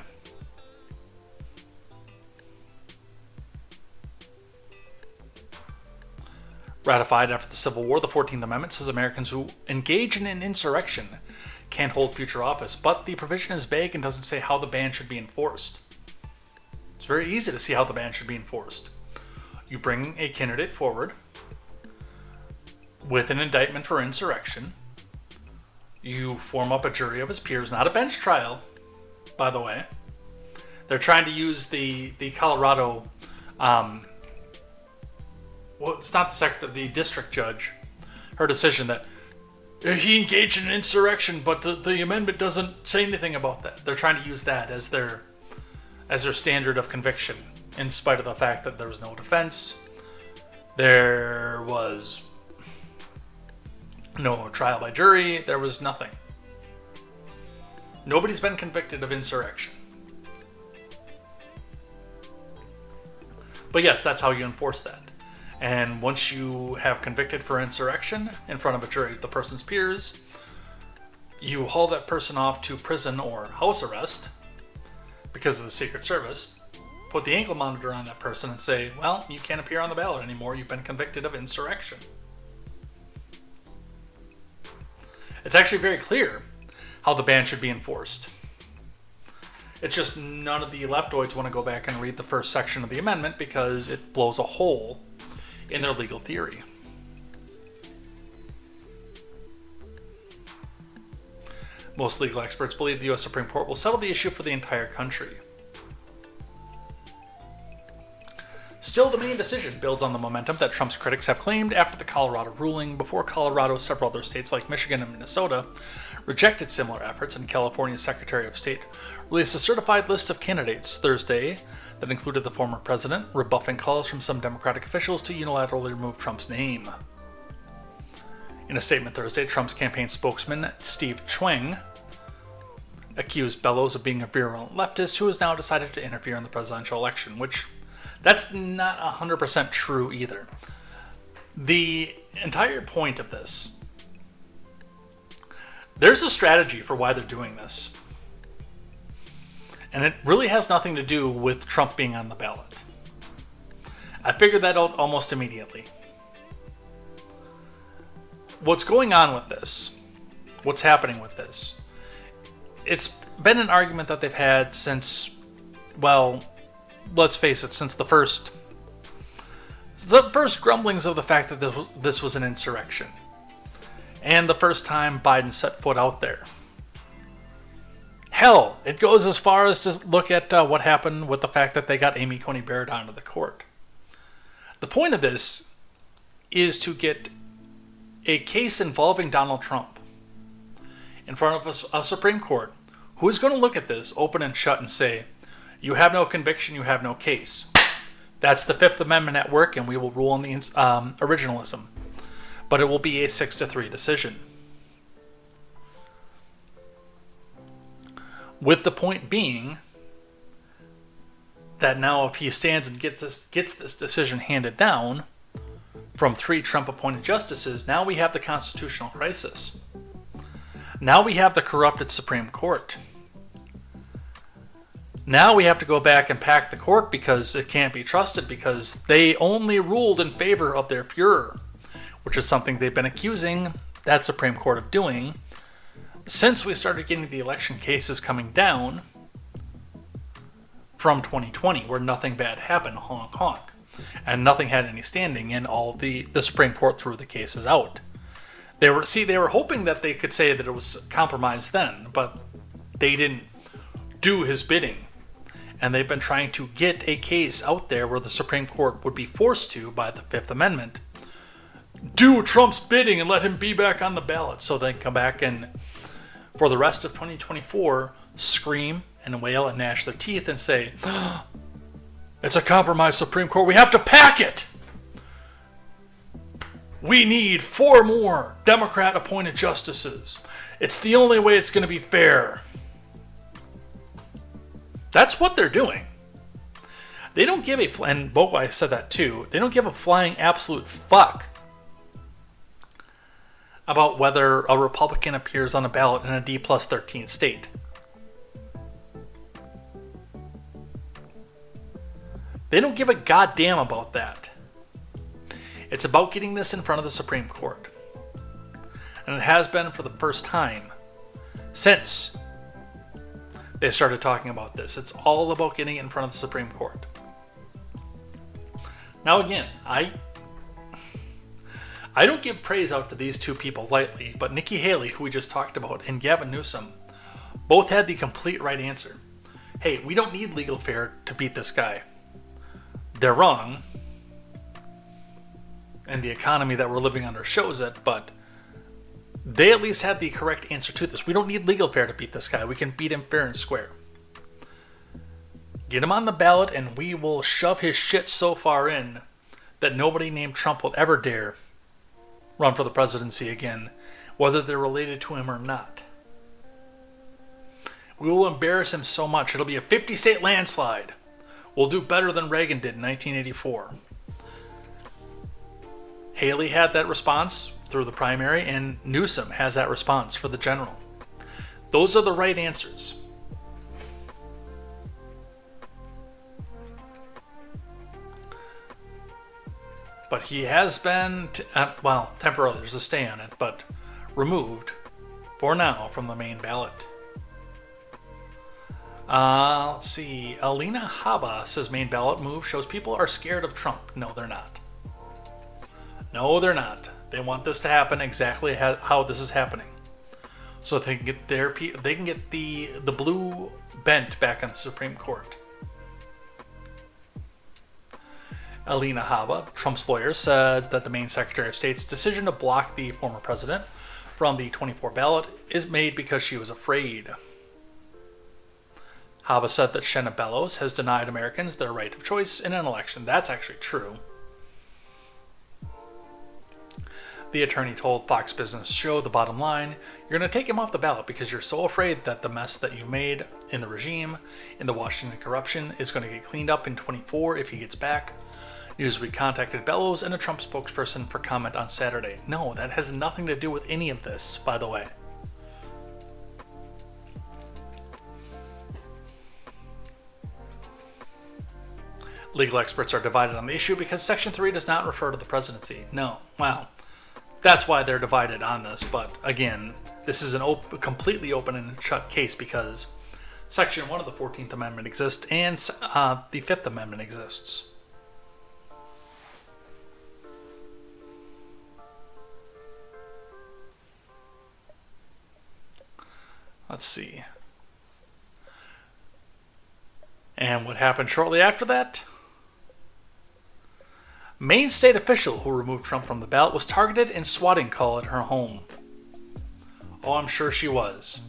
Speaker 1: Ratified after the Civil War, the 14th Amendment says Americans who engage in an insurrection can't hold future office, but the provision is vague and doesn't say how the ban should be enforced. It's very easy to see how the ban should be enforced. You bring a candidate forward with an indictment for insurrection. You form up a jury of his peers, not a bench trial, by the way. They're trying to use the Colorado, well, it's not the district judge, her decision that he engaged in an insurrection, but the amendment doesn't say anything about that. They're trying to use that as their standard of conviction, in spite of the fact that there was no defense. There was no trial by jury. There was nothing. Nobody's been convicted of insurrection. But yes, that's how you enforce that. And once you have convicted for insurrection in front of a jury of the person's peers, you haul that person off to prison or house arrest because of the Secret Service, put the ankle monitor on that person and say, well, you can't appear on the ballot anymore. You've been convicted of insurrection. It's actually very clear how the ban should be enforced. It's just none of the leftoids want to go back and read the first section of the amendment because it blows a hole in their legal theory. Most legal experts believe the U.S. Supreme Court will settle the issue for the entire country. Still, the main decision builds on the momentum that Trump's critics have claimed after the Colorado ruling. Before Colorado, several other states like Michigan and Minnesota rejected similar efforts, and California's Secretary of State released a certified list of candidates Thursday that included the former president, rebuffing calls from some Democratic officials to unilaterally remove Trump's name. In a statement Thursday, Trump's campaign spokesman, Steve Chweng, accused Bellows of being a virulent leftist who has now decided to interfere in the presidential election, which that's not 100% true either. The entire point of this, there's a strategy for why they're doing this. And it really has nothing to do with Trump being on the ballot. I figured that out almost immediately. What's going on with this? What's happening with this? It's been an argument that they've had since, well, let's face it, since the first grumblings of the fact that this was an insurrection. And the first time Biden set foot out there. Hell, it goes as far as to look at what happened with the fact that they got Amy Coney Barrett onto the court. The point of this is to get a case involving Donald Trump in front of a Supreme Court who is going to look at this open and shut and say, you have no conviction, you have no case. That's the Fifth Amendment at work, and we will rule on the originalism. But it will be a 6-3 decision. With the point being that now if he stands and gets this decision handed down from 3 Trump-appointed justices, now we have the constitutional crisis. Now we have the corrupted Supreme Court. Now we have to go back and pack the court because it can't be trusted because they only ruled in favor of their Führer, which is something they've been accusing that Supreme Court of doing since we started getting the election cases coming down from 2020, where nothing bad happened, honk honk, and nothing had any standing, and all the Supreme Court threw the cases out. They were hoping that they could say that it was compromised then, but they didn't do his bidding. And they've been trying to get a case out there where the Supreme Court would be forced to, by the Fifth Amendment, do Trump's bidding and let him be back on the ballot so they can come back and, for the rest of 2024, scream and wail and gnash their teeth and say, it's a compromised Supreme Court, we have to pack it! We need 4 more Democrat-appointed justices. It's the only way it's going to be fair. That's what they're doing. They don't give a, and Bogo said that too, they don't give a flying absolute fuck about whether a Republican appears on a ballot in a D+13 state. They don't give a goddamn about that. It's about getting this in front of the Supreme Court. And it has been for the first time since they started talking about this. It's all about getting it in front of the Supreme Court. Now again, I don't give praise out to these two people lightly, but Nikki Haley, who we just talked about, and Gavin Newsom both had the complete right answer. Hey, we don't need legal fare to beat this guy. They're wrong, and the economy that we're living under shows it, but they at least had the correct answer to this. We don't need legal fare to beat this guy. We can beat him fair and square. Get him on the ballot, and we will shove his shit so far in that nobody named Trump will ever dare run for the presidency again, whether they're related to him or not. We will embarrass him so much. It'll be a 50-state landslide. We'll do better than Reagan did in 1984. Haley had that response through the primary, and Newsom has that response for the general. Those are the right answers. But he has been, temporarily, there's a stay on it, but removed for now from the main ballot. Let's see. Alina Haba says main ballot move shows people are scared of Trump. No, they're not. No, they're not. They want this to happen exactly how this is happening, so they can get the blue bent back on the Supreme Court. Alina Haba, Trump's lawyer, said that the Maine Secretary of State's decision to block the former president from the 24 ballot is made because she was afraid. Haba said that Shenna Bellows has denied Americans their right of choice in an election. That's actually true. The attorney told Fox Business Show the bottom line, you're going to take him off the ballot because you're so afraid that the mess that you made in the regime, in the Washington corruption, is going to get cleaned up in 24 if he gets back. Newsweek contacted Bellows and a Trump spokesperson for comment on Saturday. No, that has nothing to do with any of this, by the way. Legal experts are divided on the issue because Section 3 does not refer to the presidency. No, well, that's why they're divided on this. But again, this is a completely open and shut case because Section 1 of the 14th Amendment exists and the 5th Amendment exists. Let's see. And what happened shortly after that? Maine state official who removed Trump from the ballot was targeted in swatting call at her home. Oh, I'm sure she was.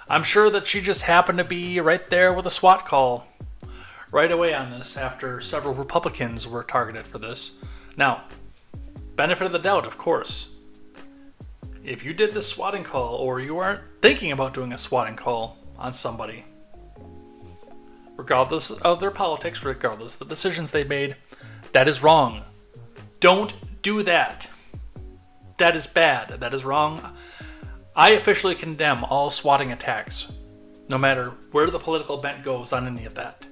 Speaker 1: I'm sure that she just happened to be right there with a SWAT call right away on this after several Republicans were targeted for this. Now, benefit of the doubt, of course. If you did the swatting call or you aren't thinking about doing a swatting call on somebody, regardless of their politics, regardless of the decisions they made, that is wrong. Don't do that. That is bad. That is wrong. I officially condemn all swatting attacks, no matter where the political bent goes on any of that.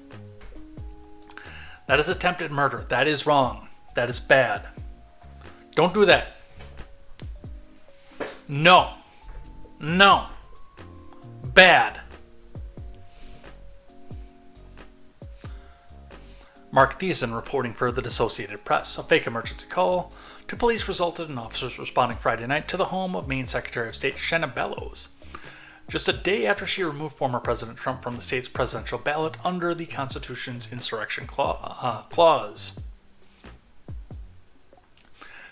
Speaker 1: That is attempted murder. That is wrong. That is bad. Don't do that. No. No. Bad. Mark Thiessen reporting for the Associated Press. A fake emergency call to police resulted in officers responding Friday night to the home of Maine Secretary of State Shenna Bellows, just a day after she removed former President Trump from the state's presidential ballot under the Constitution's insurrection clause.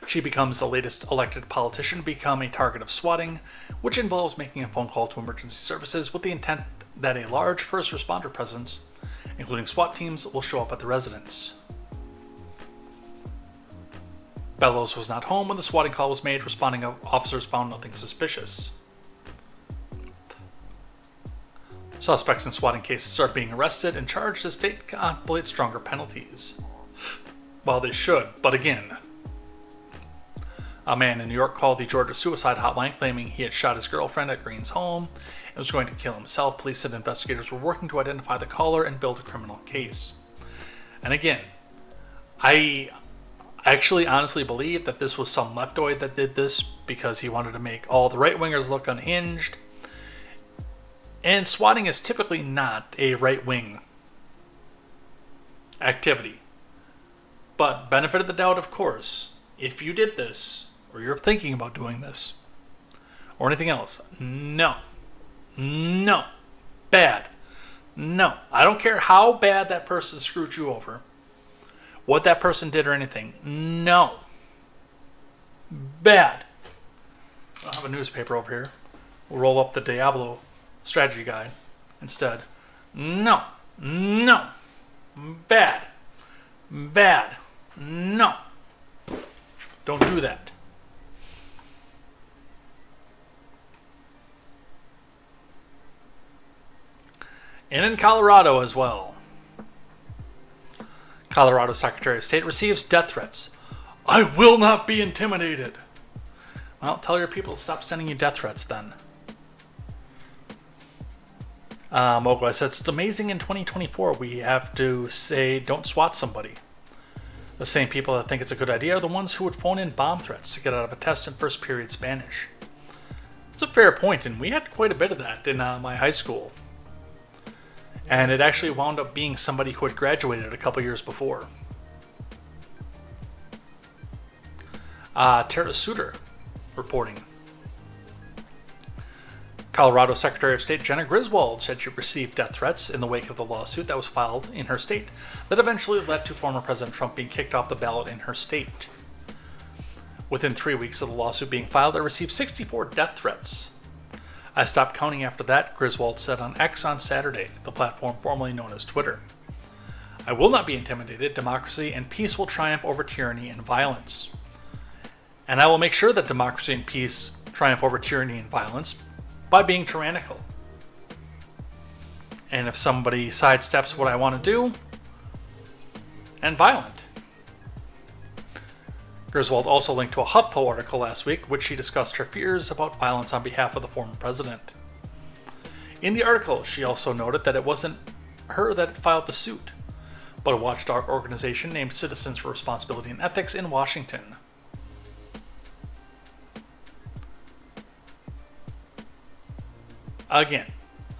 Speaker 1: She becomes the latest elected politician to become a target of swatting, which involves making a phone call to emergency services with the intent that a large first responder presence, including SWAT teams, will show up at the residence. Bellows was not home when the swatting call was made. Responding officers found nothing suspicious. Suspects in swatting cases are being arrested and charged as state contemplates stronger penalties. Well, they should, but again, A man in New York called the Georgia suicide hotline claiming he had shot his girlfriend at Green's home and was going to kill himself. Police said investigators were working to identify the caller and build a criminal case. And again, I actually honestly believe that this was some leftoid that did this because he wanted to make all the right-wingers look unhinged. And swatting is typically not a right-wing activity. But benefit of the doubt, of course, if you did this, or you're thinking about doing this, or anything else, no. No. Bad. No. I don't care how bad that person screwed you over, what that person did or anything. No. Bad. I'll have a newspaper over here. We'll roll up the Diablo strategy guide instead. No. No. Bad. Bad. No. Don't do that. And in Colorado as well. Colorado Secretary of State receives death threats. I will not be intimidated. Well, tell your people to stop sending you death threats then. Mogul said, it's amazing in 2024 we have to say don't swat somebody. The same people that think it's a good idea are the ones who would phone in bomb threats to get out of a test in first period Spanish. It's a fair point, and we had quite a bit of that in my high school. And it actually wound up being somebody who had graduated a couple years before. Tara Suter reporting. Colorado Secretary of State Jenna Griswold said she received death threats in the wake of the lawsuit that was filed in her state that eventually led to former President Trump being kicked off the ballot in her state. Within 3 weeks of the lawsuit being filed, I received 64 death threats. I stopped counting after that, Griswold said on X on Saturday, the platform formerly known as Twitter. I will not be intimidated. Democracy and peace will triumph over tyranny and violence. And I will make sure that democracy and peace triumph over tyranny and violence by being tyrannical. And if somebody sidesteps what I want to do, and violent. Griswold also linked to a HuffPo article last week, which she discussed her fears about violence on behalf of the former president. In the article, she also noted that it wasn't her that filed the suit, but a watchdog organization named Citizens for Responsibility and Ethics in Washington. Again,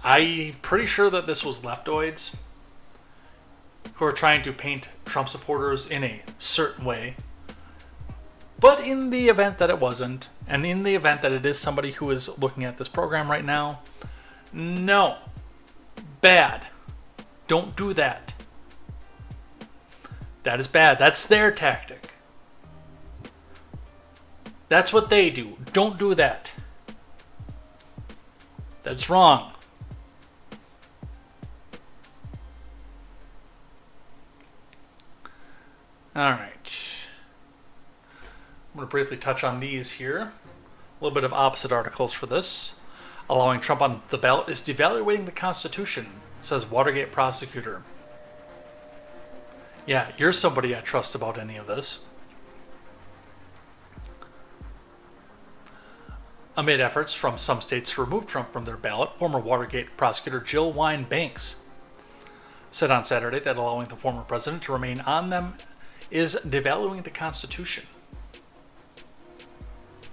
Speaker 1: I'm pretty sure that this was leftoids who are trying to paint Trump supporters in a certain way. But in the event that it wasn't, and in the event that it is somebody who is looking at this program right now, no. Bad. Don't do that. That is bad. That's their tactic. That's what they do. Don't do that. That's wrong. All right. I'm going to briefly touch on these here. A little bit of opposite articles for this. Allowing Trump on the ballot is devaluating the Constitution, says Watergate prosecutor. Yeah, you're somebody I trust about any of this. Amid efforts from some states to remove Trump from their ballot, former Watergate prosecutor Jill Wine Banks said on Saturday that allowing the former president to remain on them is devaluing the Constitution.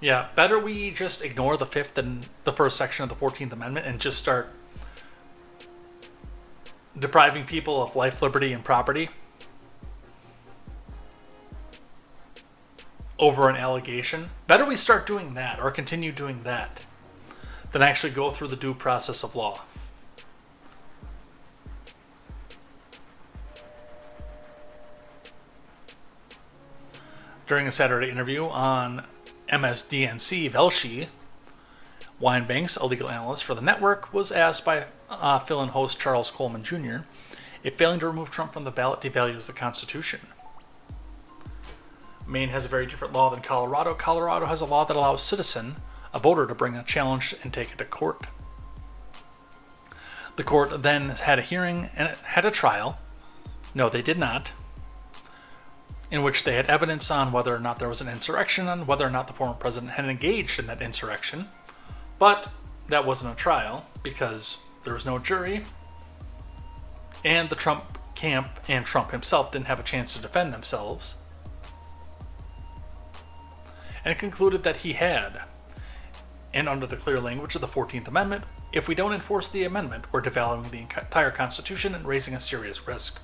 Speaker 1: Yeah, better we just ignore the fifth and the first section of the 14th Amendment and just start depriving people of life, liberty, and property over an allegation. Better we start doing that or continue doing that than actually go through the due process of law. During a Saturday interview on MSDNC Velshi, Winebanks, a legal analyst for the network, was asked by fill-in host Charles Coleman Jr. if failing to remove Trump from the ballot devalues the Constitution. Maine has a very different law than Colorado. Colorado has a law that allows a voter, to bring a challenge and take it to court. The court then had a hearing and had a trial. No, they did not. in which they had evidence on whether or not there was an insurrection and whether or not the former president had engaged in that insurrection. But that wasn't a trial because there was no jury, and the Trump camp and Trump himself didn't have a chance to defend themselves. And it concluded that he had. And under the clear language of the 14th Amendment, if we don't enforce the amendment, we're devaluing the entire Constitution and raising a serious risk.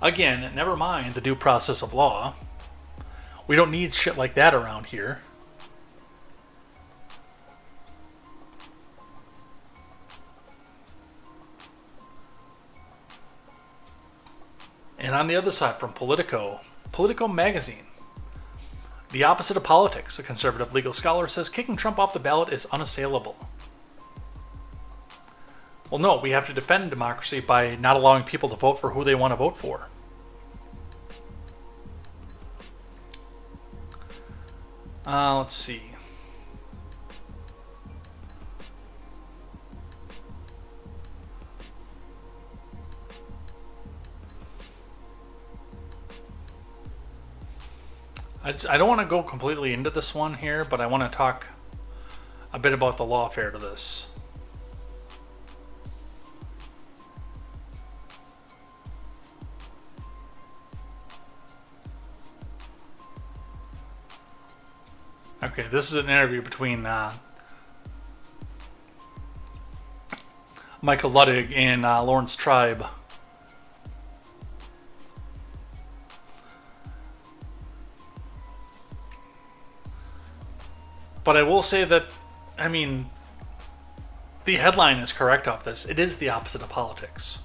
Speaker 1: Again, never mind the due process of law. We don't need shit like that around here. And on the other side, from Politico magazine, the opposite of politics, a conservative legal scholar says kicking Trump off the ballot is unassailable. Well, no, we have to defend democracy by not allowing people to vote for who they want to vote for. Let's see. I don't want to go completely into this one here, but I want to talk a bit about the lawfare to this. Okay, this is an interview between Michael Ludwig and Lawrence Tribe. But I will say that, I mean, the headline is correct off this. It is the opposite of politics.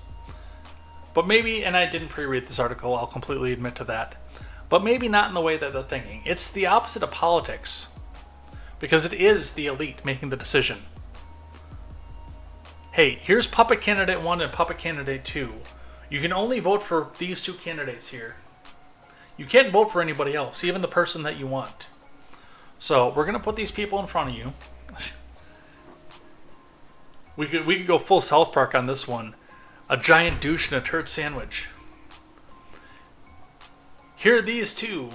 Speaker 1: But maybe, and I didn't pre-read this article, I'll completely admit to that. But maybe not in the way that they're thinking. It's the opposite of politics. Because it is the elite making the decision. Hey, here's puppet candidate 1 and puppet candidate 2. You can only vote for these two candidates here. You can't vote for anybody else, even the person that you want. So we're going to put these people in front of you. We could go full South Park on this one. A giant douche and a turd sandwich. Here are these two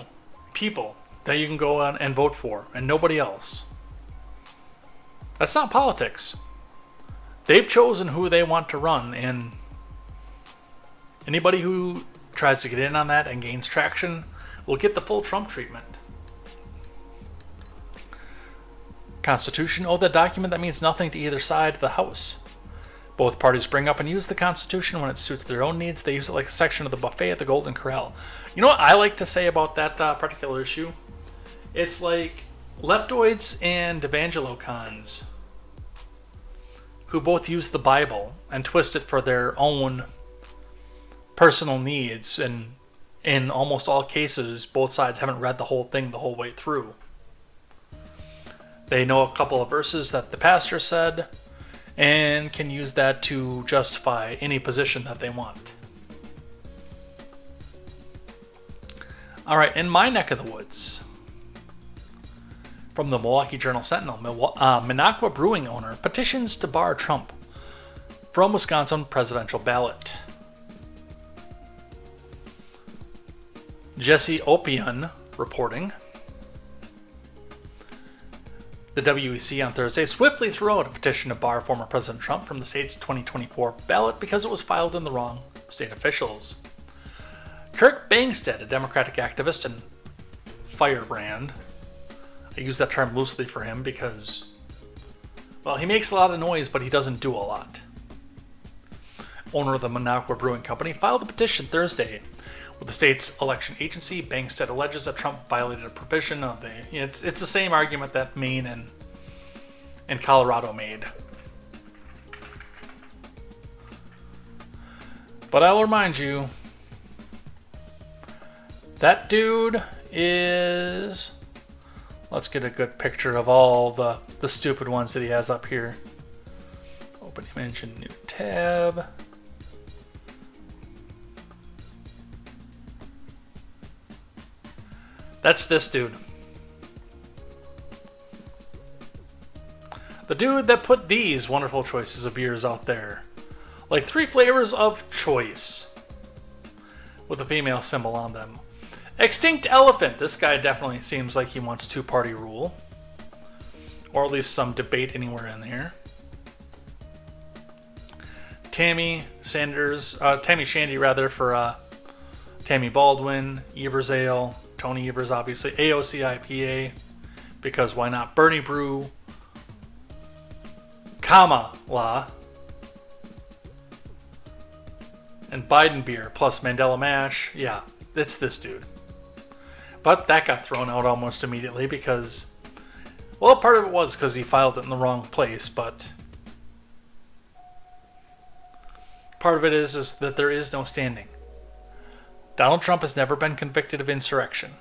Speaker 1: people that you can go on and vote for, and nobody else. That's not politics. They've chosen who they want to run, and anybody who tries to get in on that and gains traction will get the full Trump treatment. Constitution, oh, the document that means nothing to either side of the House. Both parties bring up and use the Constitution when it suits their own needs. They use it like a section of the buffet at the Golden Corral. You know what I like to say about that particular issue? It's like leftoids and evangelocons who both use the Bible and twist it for their own personal needs. And in almost all cases, both sides haven't read the whole thing the whole way through. They know a couple of verses that the pastor said and can use that to justify any position that they want. All right, in my neck of the woods, from the Milwaukee Journal-Sentinel, Minocqua Brewing owner petitions to bar Trump from Wisconsin presidential ballot. Jesse Opion reporting. The WEC on Thursday swiftly threw out a petition to bar former President Trump from the state's 2024 ballot because it was filed in the wrong state officials. Kirk Bangstead, a Democratic activist and firebrand, I use that term loosely for him because, well, he makes a lot of noise, but he doesn't do a lot. Owner of the Minocqua Brewing Company filed a petition Thursday with the state's election agency. Bangstead alleges that Trump violated a provision of the... It's the same argument that Maine and Colorado made. But I'll remind you, that dude is... Let's get a good picture of all the stupid ones that he has up here. Open image and new tab. That's this dude. The dude that put these wonderful choices of beers out there. Like 3 flavors of choice. With a female symbol on them. Extinct Elephant. This guy definitely seems like he wants two-party rule. Or at least some debate anywhere in there. Tammy Shandy rather, for Tammy Baldwin, Eversale, Tony Evers obviously, AOCIPA, because why not? Bernie Brew, Kamala, and Biden beer plus Mandela Mash. Yeah, it's this dude. But that got thrown out almost immediately because, well, part of it was because he filed it in the wrong place, but part of it is that there is no standing. Donald Trump has never been convicted of insurrection.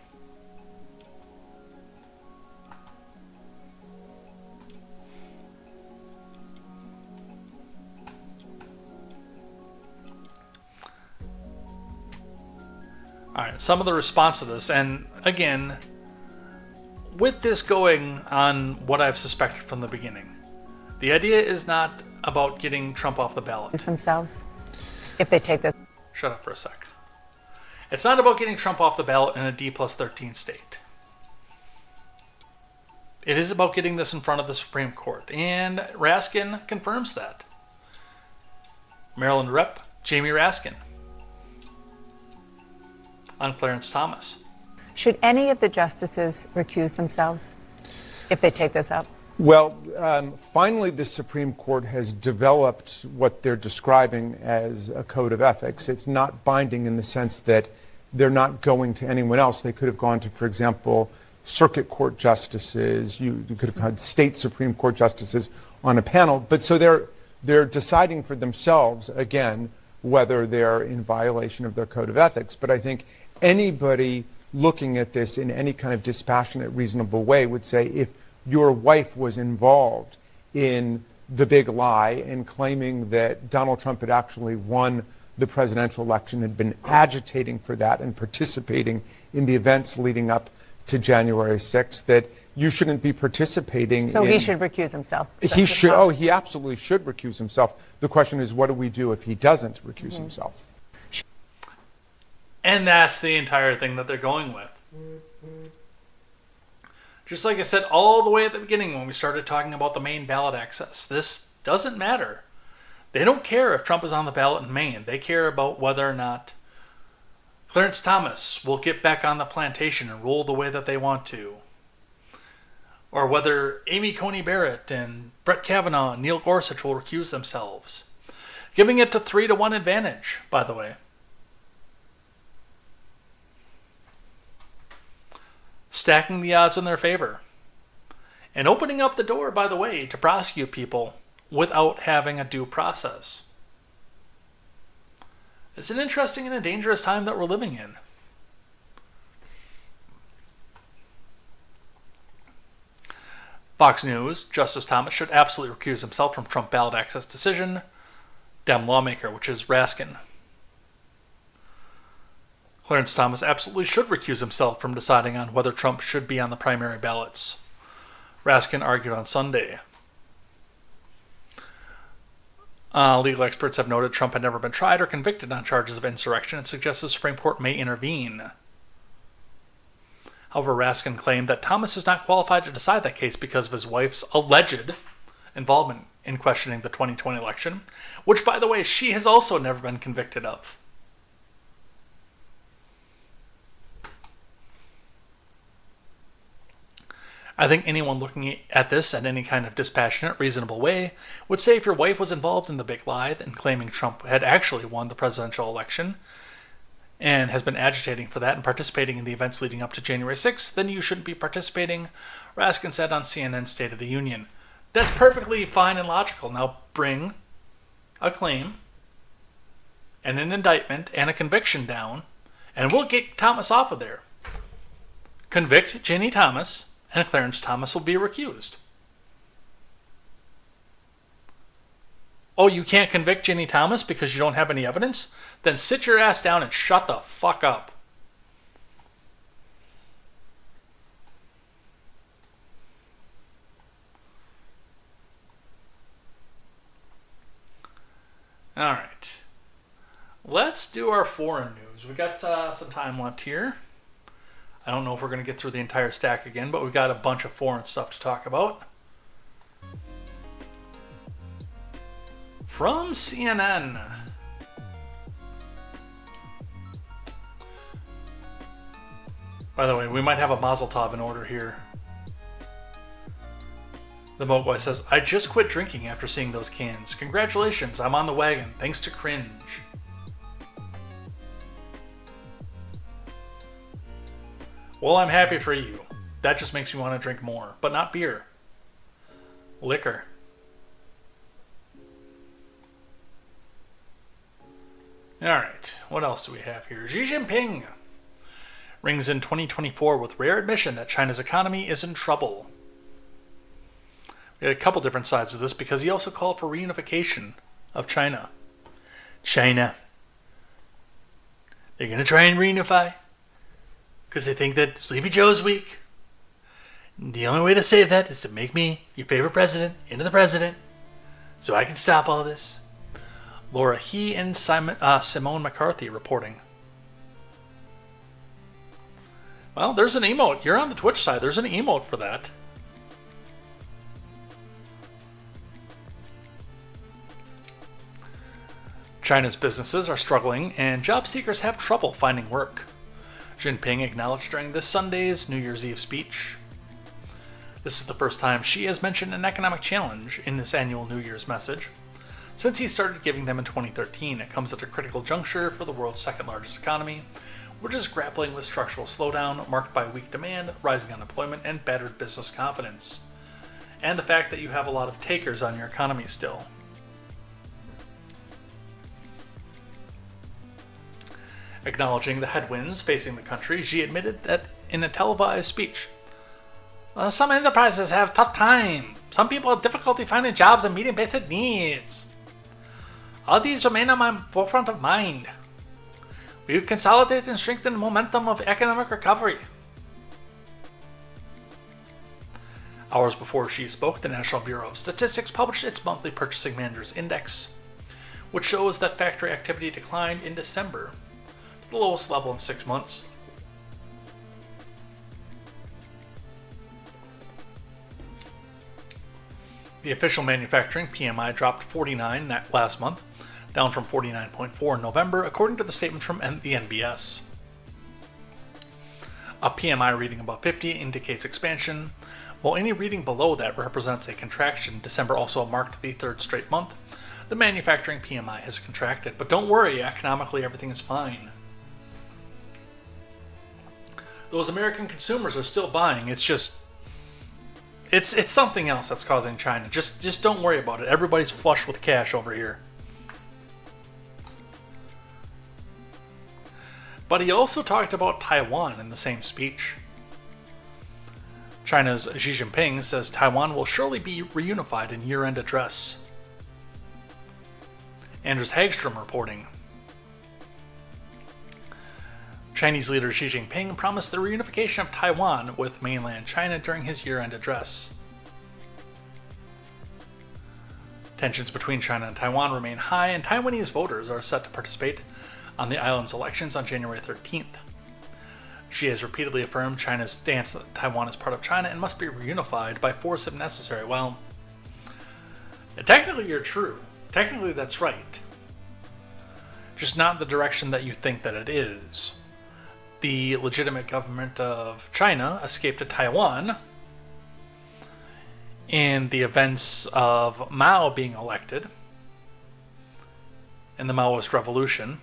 Speaker 1: Alright, some of the response to this, and again, with this going on what I've suspected from the beginning, the idea is not about getting Trump off the ballot.
Speaker 6: Themselves, if they take this.
Speaker 1: Shut up for a sec. It's not about getting Trump off the ballot in a D+13 state. It is about getting this in front of the Supreme Court, and Raskin confirms that. Maryland Rep. Jamie Raskin on Clarence Thomas.
Speaker 6: Should any of the justices recuse themselves if they take this up?
Speaker 7: Well, finally, the Supreme Court has developed what they're describing as a code of ethics. It's not binding in the sense that they're not going to anyone else. They could have gone to, for example, circuit court justices. You could have had state Supreme Court justices on a panel. But so they're deciding for themselves, again, whether they're in violation of their code of ethics. But I think anybody looking at this in any kind of dispassionate, reasonable way would say, if your wife was involved in the big lie and claiming that Donald Trump had actually won the presidential election, had been agitating for that and participating in the events leading up to January 6th, that you shouldn't be participating.
Speaker 6: So he should recuse himself.
Speaker 7: He should. Oh, he absolutely should recuse himself. The question is, what do we do if he doesn't recuse himself?
Speaker 1: And that's the entire thing that they're going with. Just like I said all the way at the beginning when we started talking about the Maine ballot access, this doesn't matter. They don't care if Trump is on the ballot in Maine. They care about whether or not Clarence Thomas will get back on the plantation and rule the way that they want to. Or whether Amy Coney Barrett and Brett Kavanaugh and Neil Gorsuch will recuse themselves. Giving it to 3-1 advantage, by the way. Stacking the odds in their favor. And opening up the door, by the way, to prosecute people without having a due process. It's an interesting and a dangerous time that we're living in. Fox News, Justice Thomas should absolutely recuse himself from Trump ballot access decision. Dem lawmaker, which is Raskin. Clarence Thomas absolutely should recuse himself from deciding on whether Trump should be on the primary ballots. Raskin argued on Sunday. Legal experts have noted Trump had never been tried or convicted on charges of insurrection and suggests the Supreme Court may intervene. However, Raskin claimed that Thomas is not qualified to decide that case because of his wife's alleged involvement in questioning the 2020 election, which, by the way, she has also never been convicted of. I think anyone looking at this in any kind of dispassionate, reasonable way would say if your wife was involved in the big lie and claiming Trump had actually won the presidential election and has been agitating for that and participating in the events leading up to January 6th, then you shouldn't be participating, Raskin said on CNN's State of the Union. That's perfectly fine and logical. Now bring a claim and an indictment and a conviction down, and we'll get Thomas off of there. Convict Ginny Thomas, and Clarence Thomas will be recused. Oh, you can't convict Ginny Thomas because you don't have any evidence? Then sit your ass down and shut the fuck up. All right. Let's do our foreign news. We got some time left here. I don't know if we're going to get through the entire stack again, but we've got a bunch of foreign stuff to talk about. From CNN. By the way, we might have a Mazel Tov in order here. The Mogwai says, I just quit drinking after seeing those cans. Congratulations, I'm on the wagon, thanks to cringe. Well, I'm happy for you. That just makes me want to drink more, but not beer. Liquor. Alright, what else do we have here? Xi Jinping rings in 2024 with rare admission that China's economy is in trouble. We had a couple different sides of this because he also called for reunification of China. China. They're going to try and reunify because they think that Sleepy Joe's weak. The only way to save that is to make me your favorite president into the president so I can stop all this. Laura He and Simone McCarthy reporting. Well, there's an emote. You're on the Twitch side. There's an emote for that. China's businesses are struggling and job seekers have trouble finding work. Jinping acknowledged during this Sunday's New Year's Eve speech. This is the first time Xi has mentioned an economic challenge in this annual New Year's message. Since he started giving them in 2013, it comes at a critical juncture for the world's second largest economy, which is grappling with structural slowdown marked by weak demand, rising unemployment, and battered business confidence. And the fact that you have a lot of takers on your economy still. Acknowledging the headwinds facing the country, Xi admitted that in a televised speech, some enterprises have tough time. Some people have difficulty finding jobs and meeting basic needs. All these remain on my forefront of mind. We consolidate and strengthen the momentum of economic recovery. Hours before Xi spoke, the National Bureau of Statistics published its monthly Purchasing Managers Index, which shows that factory activity declined in December, the lowest level in 6 months. The official manufacturing PMI dropped 49 last month, down from 49.4 in November, according to the statement from the NBS. A PMI reading above 50 indicates expansion, while any reading below that represents a contraction. December also marked the third straight month the manufacturing PMI has contracted. But don't worry, economically everything is fine. Those American consumers are still buying. It's just, it's something else that's causing China. Just don't worry about it. Everybody's flush with cash over here. But he also talked about Taiwan in the same speech. China's Xi Jinping says Taiwan will surely be reunified in year-end address. Anders Hagstrom reporting. Chinese leader Xi Jinping promised the reunification of Taiwan with mainland China during his year-end address. Tensions between China and Taiwan remain high, and Taiwanese voters are set to participate on the island's elections on January 13th. Xi has repeatedly affirmed China's stance that Taiwan is part of China and must be reunified by force if necessary. Well, technically you're true. Technically that's right. Just not the direction that you think that it is. The legitimate government of China escaped to Taiwan in the events of Mao being elected in the Maoist Revolution.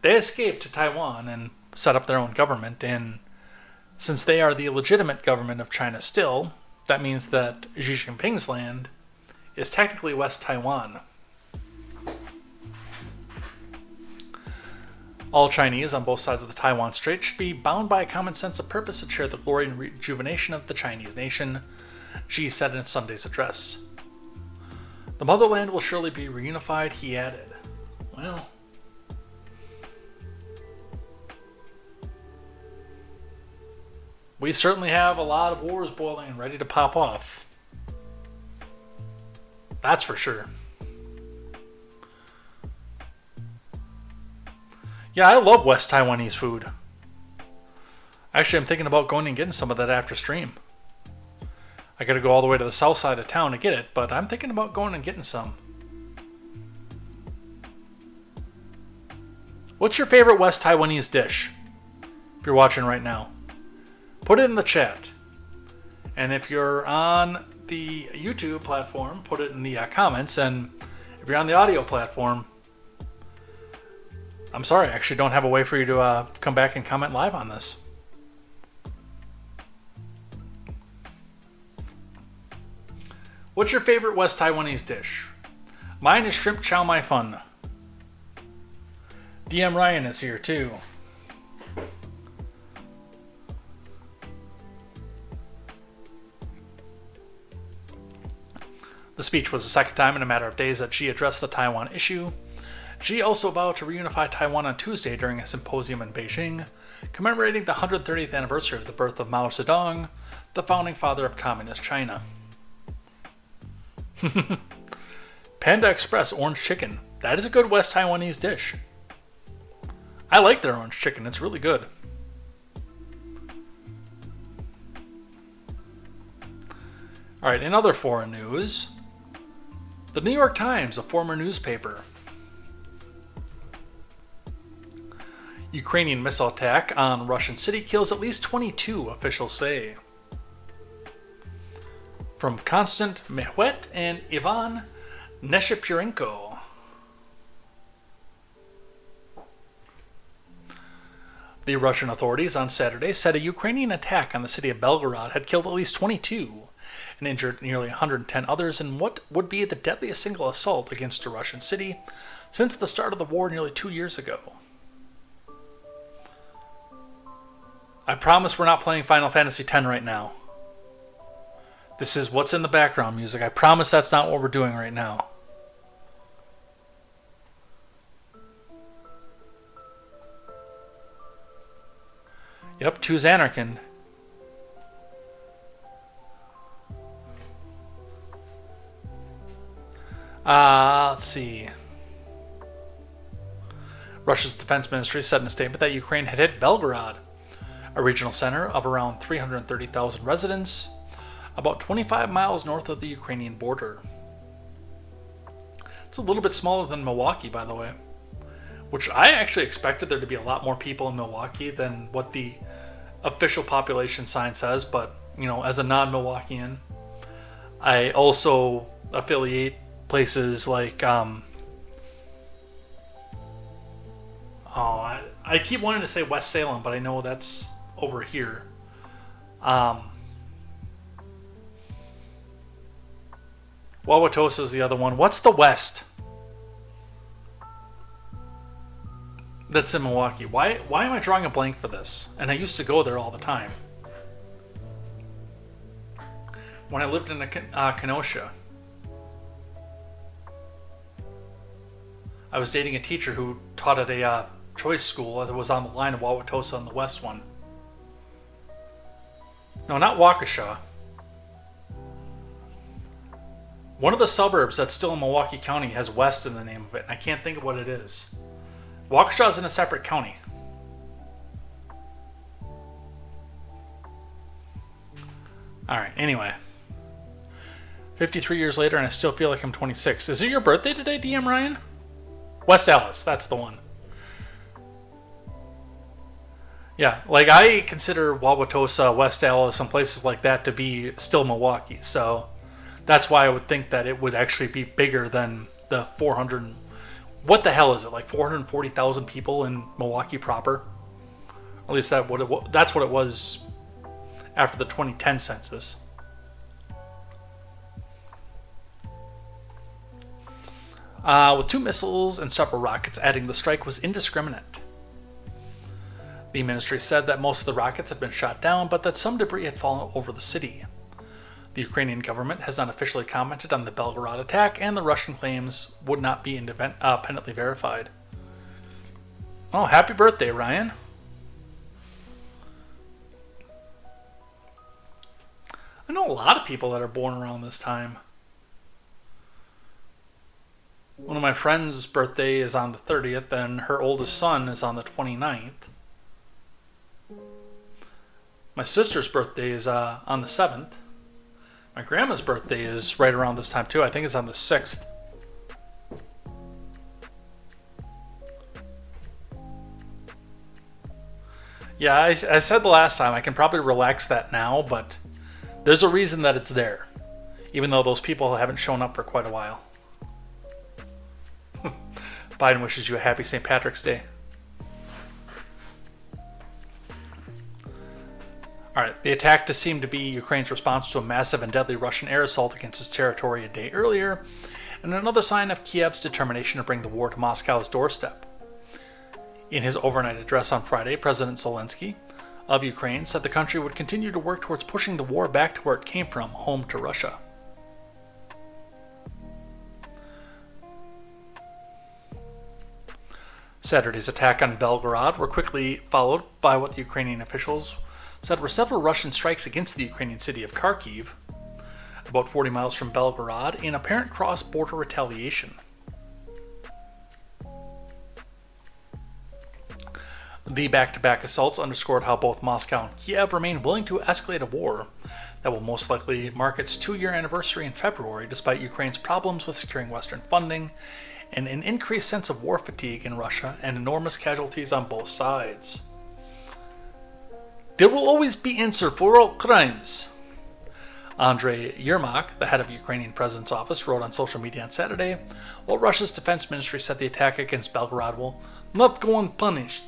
Speaker 1: They escaped to Taiwan and set up their own government, and since they are the legitimate government of China still, that means that Xi Jinping's land is technically West Taiwan. All Chinese on both sides of the Taiwan Strait should be bound by a common sense of purpose to share the glory and rejuvenation of the Chinese nation, Xi said in Sunday's address. The motherland will surely be reunified, he added. Well, we certainly have a lot of wars boiling and ready to pop off. That's for sure. Yeah, I love West Taiwanese food. Actually, I'm thinking about going and getting some of that after stream. I gotta go all the way to the south side of town to get it, but I'm thinking about going and getting some. What's your favorite West Taiwanese dish? If you're watching right now, put it in the chat. And if you're on the YouTube platform, put it in the comments. And if you're on the audio platform, I'm sorry, I actually don't have a way for you to come back and comment live on this. What's your favorite West Taiwanese dish? Mine is shrimp chow mai fun. DM Ryan is here too. The speech was the second time in a matter of days that Xi addressed the Taiwan issue. Xi also vowed to reunify Taiwan on Tuesday during a symposium in Beijing, commemorating the 130th anniversary of the birth of Mao Zedong, the founding father of Communist China. Panda Express orange chicken. That is a good West Taiwanese dish. I like their orange chicken. It's really good. Alright, in other foreign news, the New York Times, a former newspaper. Ukrainian missile attack on Russian city kills at least 22, officials say. From Constant Mehwet and Ivan Neshipurenko. The Russian authorities on Saturday said a Ukrainian attack on the city of Belgorod had killed at least 22 and injured nearly 110 others in what would be the deadliest single assault against a Russian city since the start of the war nearly 2 years ago. I promise we're not playing Final Fantasy X right now. This is what's in the background music. I promise that's not what we're doing right now. Yep, choose Anarchin. Let's see. Russia's defense ministry said in a statement that Ukraine had hit Belgorod, a regional center of around 330,000 residents, about 25 miles north of the Ukrainian border. It's a little bit smaller than Milwaukee, by the way, which I actually expected there to be a lot more people in Milwaukee than what the official population sign says, but, you know, as a non-Milwaukeean, I also affiliate places like, I keep wanting to say West Salem, but I know that's over here. Wauwatosa is the other one. What's the West? That's in Milwaukee. Why am I drawing a blank for this? And I used to go there all the time. When I lived in Kenosha, I was dating a teacher who taught at a choice school that was on the line of Wauwatosa and the West one. No, not Waukesha. One of the suburbs that's still in Milwaukee County has West in the name of it, and I can't think of what it is. Waukesha is in a separate county. Alright, anyway. 53 years later, and I still feel like I'm 26. Is it your birthday today, DM Ryan? West Allis, that's the one. Yeah, like I consider Wauwatosa, West Allis, and places like that to be still Milwaukee, so that's why I would think that it would actually be bigger than the 400. What the hell is it? Like 440,000 people in Milwaukee proper? At least that's what it was after the 2010 census. With 2 missiles and several rockets adding, the strike was indiscriminate. The ministry said that most of the rockets had been shot down, but that some debris had fallen over the city. The Ukrainian government has not officially commented on the Belgorod attack, and the Russian claims would not be independently verified. Oh, happy birthday, Ryan. I know a lot of people that are born around this time. One of my friend's birthday is on the 30th, and her oldest son is on the 29th. My sister's birthday is on the 7th. My grandma's birthday is right around this time too. I think it's on the 6th. Yeah, I said the last time, I can probably relax that now, but there's a reason that it's there. Even though those people haven't shown up for quite a while. Biden wishes you a happy St. Patrick's Day. Alright, the attack does seem to be Ukraine's response to a massive and deadly Russian air assault against its territory a day earlier, and another sign of Kiev's determination to bring the war to Moscow's doorstep. In his overnight address on Friday, President Zelensky of Ukraine said the country would continue to work towards pushing the war back to where it came from, home to Russia. Saturday's attack on Belgorod were quickly followed by what the Ukrainian officials said were several Russian strikes against the Ukrainian city of Kharkiv, about 40 miles from Belgorod, in apparent cross-border retaliation. The back-to-back assaults underscored how both Moscow and Kiev remain willing to escalate a war that will most likely mark its 2-year anniversary in February, despite Ukraine's problems with securing Western funding and an increased sense of war fatigue in Russia and enormous casualties on both sides. There will always be answer for all crimes. Andrei Yermak, the head of Ukrainian President's office, wrote on social media on Saturday, while Russia's defense ministry said the attack against Belgorod will not go unpunished.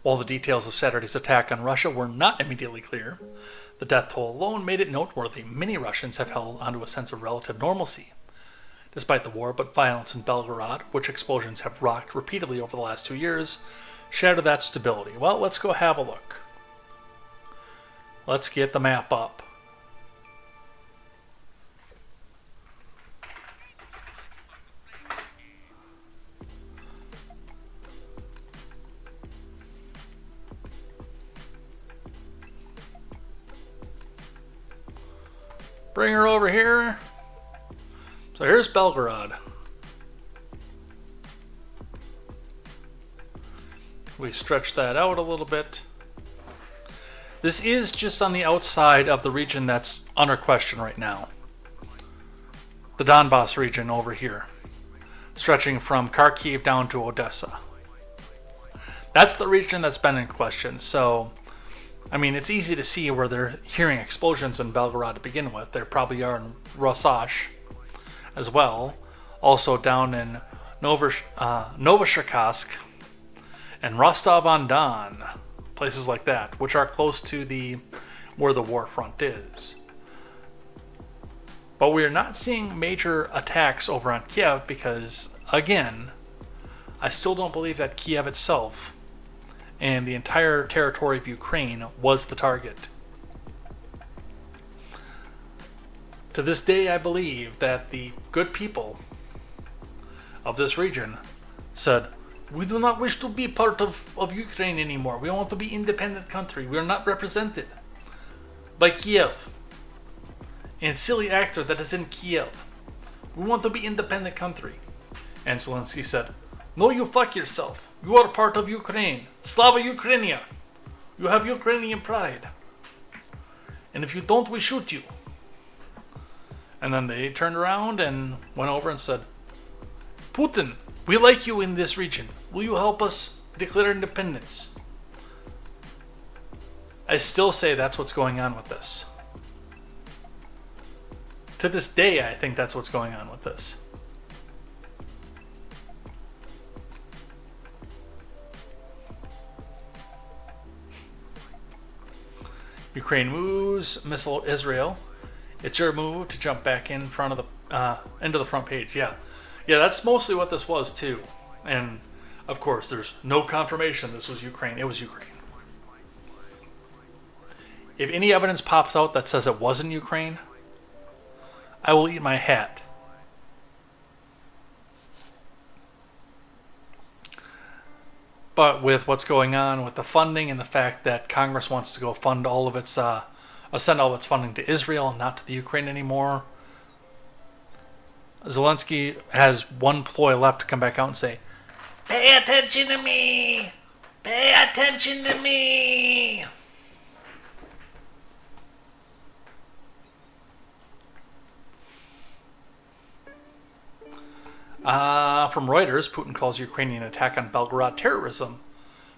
Speaker 1: While the details of Saturday's attack on Russia were not immediately clear, the death toll alone made it noteworthy many Russians have held onto a sense of relative normalcy. Despite the war, but violence in Belgorod, which explosions have rocked repeatedly over the last 2 years, shattered that stability. Well, let's go have a look. Let's get the map up. Bring her over here. So here's Belgorod. We stretch that out a little bit. This is just on the outside of the region that's under question right now. The Donbass region over here, stretching from Kharkiv down to Odessa. That's the region that's been in question. So, I mean, it's easy to see where they're hearing explosions in Belgorod to begin with. There probably are in Rosach as well. Also down in Novosibirsk and Rostov-on-Don, places like that, which are close to where the war front is. But we are not seeing major attacks over on Kiev because, again, I still don't believe that Kiev itself and the entire territory of Ukraine was the target. To this day, I believe that the good people of this region said, we do not wish to be part of Ukraine anymore. We want to be an independent country. We are not represented by Kiev and silly actor that is in Kiev. We want to be independent country. And Zelensky said, no, you fuck yourself. You are part of Ukraine. Slava Ukrainia. You have Ukrainian pride. And if you don't, we shoot you. And then they turned around and went over and said, Putin, we like you in this region. Will you help us declare independence? I still say that's what's going on with this. To this day, I think that's what's going on with this. Ukraine moves, missile Israel. It's your move to jump back in front of the into the front page. Yeah, that's mostly what this was too. And of course, there's no confirmation this was Ukraine. It was Ukraine. If any evidence pops out that says it wasn't Ukraine, I will eat my hat. But with what's going on with the funding and the fact that Congress wants to go fund all of its, send all of its funding to Israel and not to the Ukraine anymore, Zelensky has one ploy left to come back out and say, pay attention to me! Pay attention to me! From Reuters, Putin calls Ukrainian attack on Belgorod terrorism,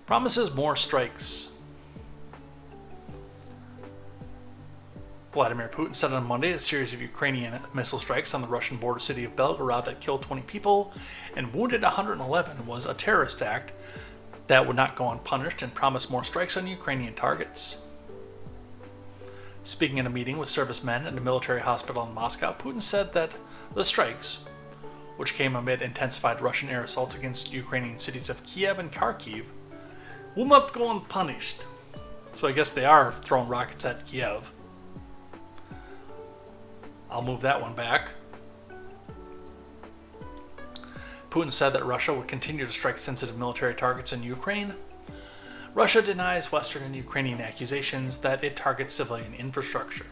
Speaker 1: promises more strikes. Vladimir Putin said on Monday a series of Ukrainian missile strikes on the Russian border city of Belgorod that killed 20 people and wounded 111 was a terrorist act that would not go unpunished, and promised more strikes on Ukrainian targets. Speaking in a meeting with servicemen at a military hospital in Moscow, Putin said that the strikes, which came amid intensified Russian air assaults against Ukrainian cities of Kiev and Kharkiv, will not go unpunished. So I guess they are throwing rockets at Kiev. I'll move that one back. Putin said that Russia would continue to strike sensitive military targets in Ukraine. Russia denies Western and Ukrainian accusations that it targets civilian infrastructure.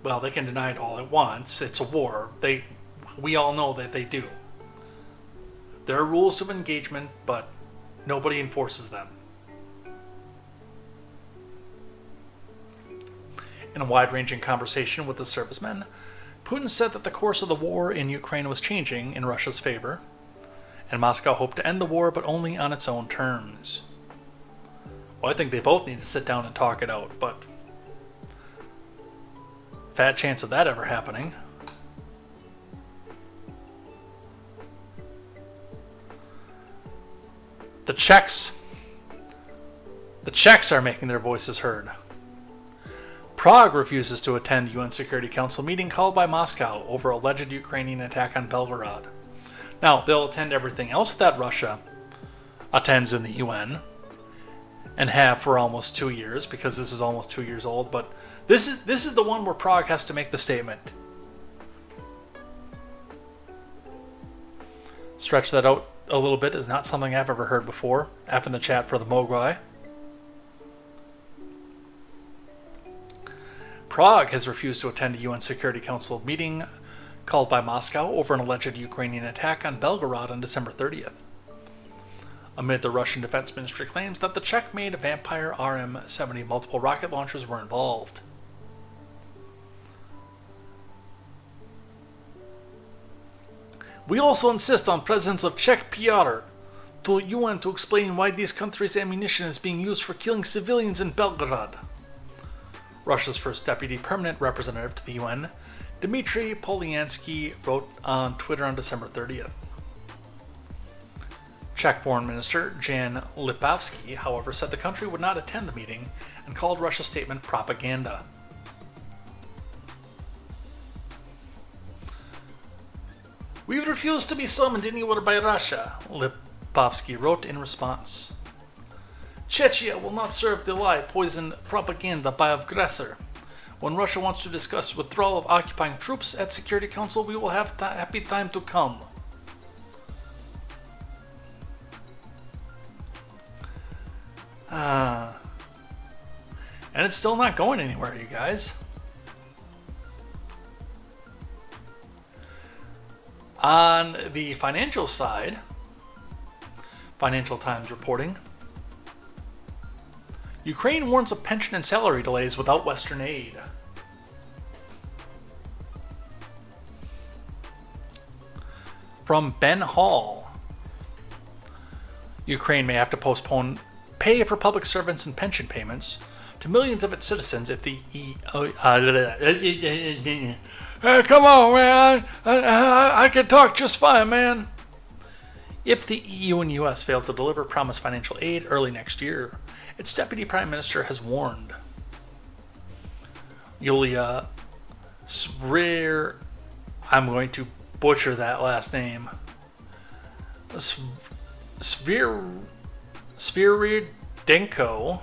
Speaker 1: Well, they can deny it all at once. It's a war. We all know that they do. There are rules of engagement, but nobody enforces them. In a wide-ranging conversation with the servicemen, Putin said that the course of the war in Ukraine was changing in Russia's favor, and Moscow hoped to end the war, but only on its own terms. Well, I think they both need to sit down and talk it out, but fat chance of that ever happening. The Czechs are making their voices heard. Prague refuses to attend UN Security Council meeting called by Moscow over alleged Ukrainian attack on Belgorod. Now, they'll attend everything else that Russia attends in the UN, and have for almost 2 years, because this is almost 2 years old, but this is the one where Prague has to make the statement. Stretch that out a little bit is not something I've ever heard before. F in the chat for the Mogwai. Prague has refused to attend a UN Security Council meeting called by Moscow over an alleged Ukrainian attack on Belgorod on December 30th. Amid the Russian Defense Ministry claims that the Czech-made Vampire RM-70 multiple rocket launchers were involved. We also insist on presence of Czech PR to UN to explain why these countries' ammunition is being used for killing civilians in Belgorod. Russia's first deputy permanent representative to the UN, Dmitry Polyansky, wrote on Twitter on December 30th. Czech Foreign Minister Jan Lipavsky, however, said the country would not attend the meeting and called Russia's statement propaganda. We refuse to be summoned anywhere by Russia, Lipavsky wrote in response. Chechnya will not serve the lie, poison, propaganda by aggressor. When Russia wants to discuss withdrawal of occupying troops at Security Council, we will have happy time to come. And it's still not going anywhere, you guys. On the financial side, Financial Times reporting, Ukraine warns of pension and salary delays without Western aid. From Ben Hall, Ukraine may have to postpone pay for public servants and pension payments to millions of its citizens if the come on, man. I can talk just fine, man. If the EU and US fail to deliver promised financial aid early next year, its deputy prime minister has warned. Yulia Svir, I'm going to butcher that last name. Sviridenko.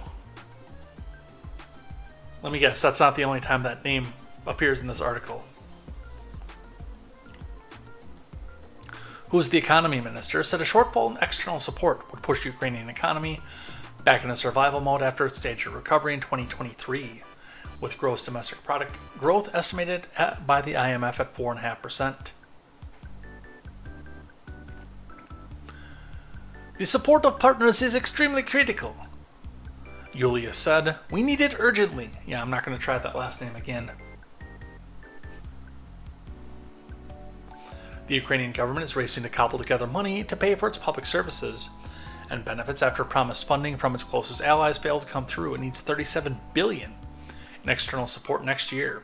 Speaker 1: Let me guess, that's not the only time that name appears in this article. Who's the economy minister, said a shortfall in external support would push the Ukrainian economy back into survival mode after its stage of recovery in 2023, with gross domestic product growth estimated by the IMF at 4.5%. The support of partners is extremely critical. Yulia said, "We need it urgently." Yeah, I'm not going to try that last name again. The Ukrainian government is racing to cobble together money to pay for its public services and benefits after promised funding from its closest allies failed to come through. It needs $37 billion in external support next year.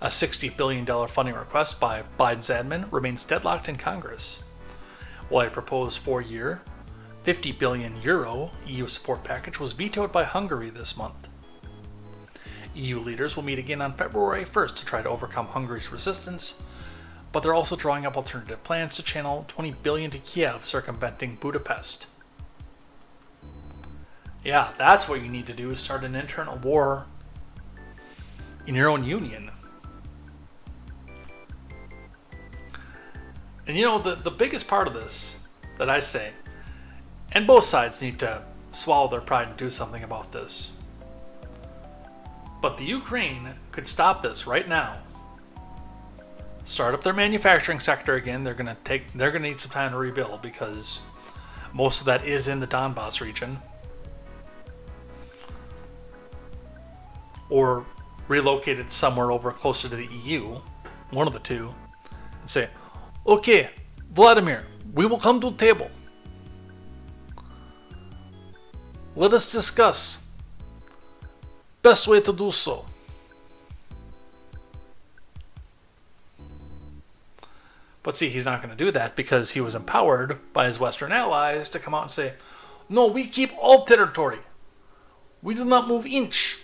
Speaker 1: A $60 billion funding request by Biden's admin remains deadlocked in Congress, while a proposed 4-year, €50 billion EU support package was vetoed by Hungary this month. EU leaders will meet again on February 1st to try to overcome Hungary's resistance, but they're also drawing up alternative plans to channel $20 billion to Kiev, circumventing Budapest. Yeah, that's what you need to do, is start an internal war in your own union. And you know, the biggest part of this that I say, and both sides need to swallow their pride and do something about this, but the Ukraine could stop this right now. Start up their manufacturing sector again. They're gonna need some time to rebuild because most of that is in the Donbass region. Or relocated somewhere over closer to the EU, one of the two, and say, "Okay, Vladimir, we will come to the table. Let us discuss best way to do so." But see, he's not going to do that because he was empowered by his Western allies to come out and say, "No, we keep all territory. We do not move inch."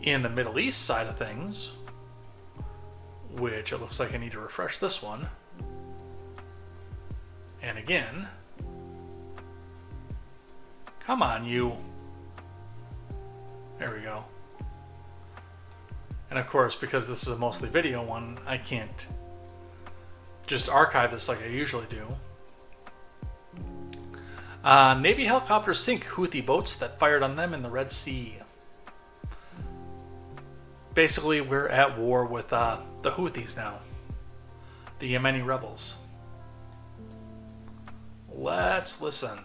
Speaker 1: In the Middle East side of things, which it looks like I need to refresh this one. And again, come on, you. There we go. And of course, because this is a mostly video one, I can't just archive this like I usually do. Navy helicopters sink Houthi boats that fired on them in the Red Sea. Basically, we're at war with the Houthis now, the Yemeni rebels. Let's listen.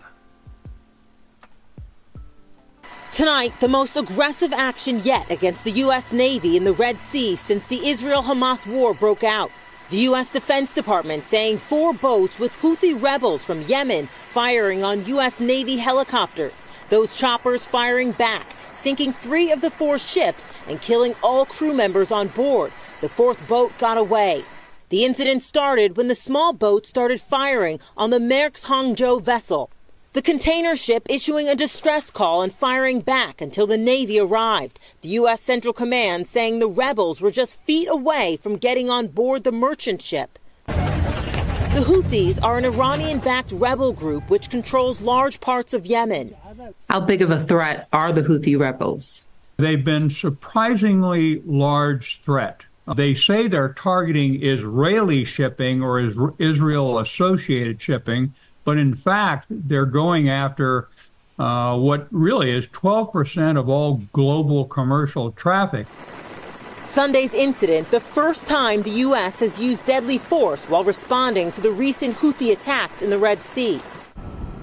Speaker 8: Tonight, the most aggressive action yet against the U.S. Navy in the Red Sea since the Israel-Hamas war broke out. The U.S. Defense Department saying 4 boats with Houthi rebels from Yemen firing on U.S. Navy helicopters. Those choppers firing back, sinking 3 of the 4 ships and killing all crew members on board. The 4th boat got away. The incident started when the small boat started firing on the Maersk's Hangzhou vessel. The container ship issuing a distress call and firing back until the Navy arrived. The U.S. Central Command saying the rebels were just feet away from getting on board the merchant ship. The Houthis are an Iranian-backed rebel group which controls large parts of Yemen.
Speaker 9: How big of a threat are the Houthi rebels?
Speaker 10: They've been surprisingly large threat. They say they're targeting Israeli shipping or Israel-associated shipping, but in fact, they're going after what really is 12% of all global commercial traffic.
Speaker 8: Sunday's incident, the first time the U.S. has used deadly force while responding to the recent Houthi attacks in the Red Sea.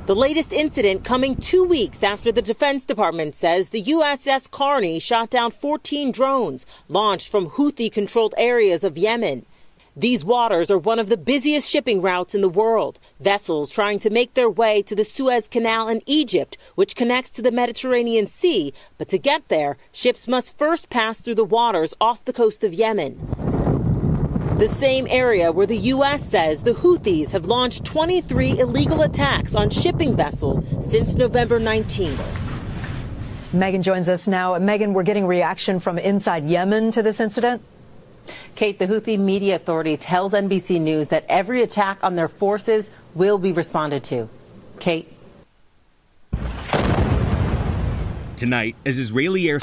Speaker 8: The latest incident coming 2 weeks after the Defense Department says the USS Carney shot down 14 drones launched from Houthi-controlled areas of Yemen. These waters are one of the busiest shipping routes in the world. Vessels trying to make their way to the Suez Canal in Egypt, which connects to the Mediterranean Sea. But to get there, ships must first pass through the waters off the coast of Yemen. The same area where the U.S. says the Houthis have launched 23 illegal attacks on shipping vessels since November 19th.
Speaker 11: Megan joins us now. Megan, we're getting reaction from inside Yemen to this incident.
Speaker 8: Kate, the Houthi media authority tells NBC News that every attack on their forces will be responded to. Kate.
Speaker 12: Tonight, as Israeli air...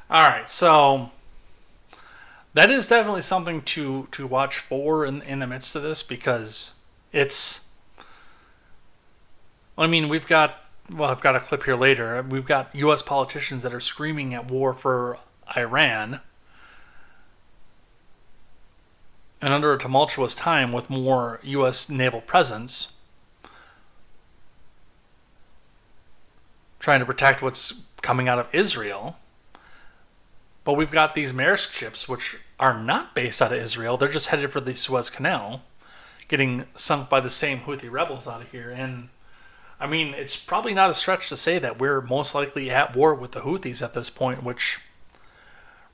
Speaker 1: All right, so that is definitely something to watch for in the midst of this, because it's, I mean, I've got a clip here later. We've got U.S. politicians that are screaming at war for Iran. And under a tumultuous time with more U.S. naval presence, trying to protect what's coming out of Israel. But we've got these Maersk ships, which are not based out of Israel. They're just headed for the Suez Canal, getting sunk by the same Houthi rebels out of here. And, I mean, it's probably not a stretch to say that we're most likely at war with the Houthis at this point, which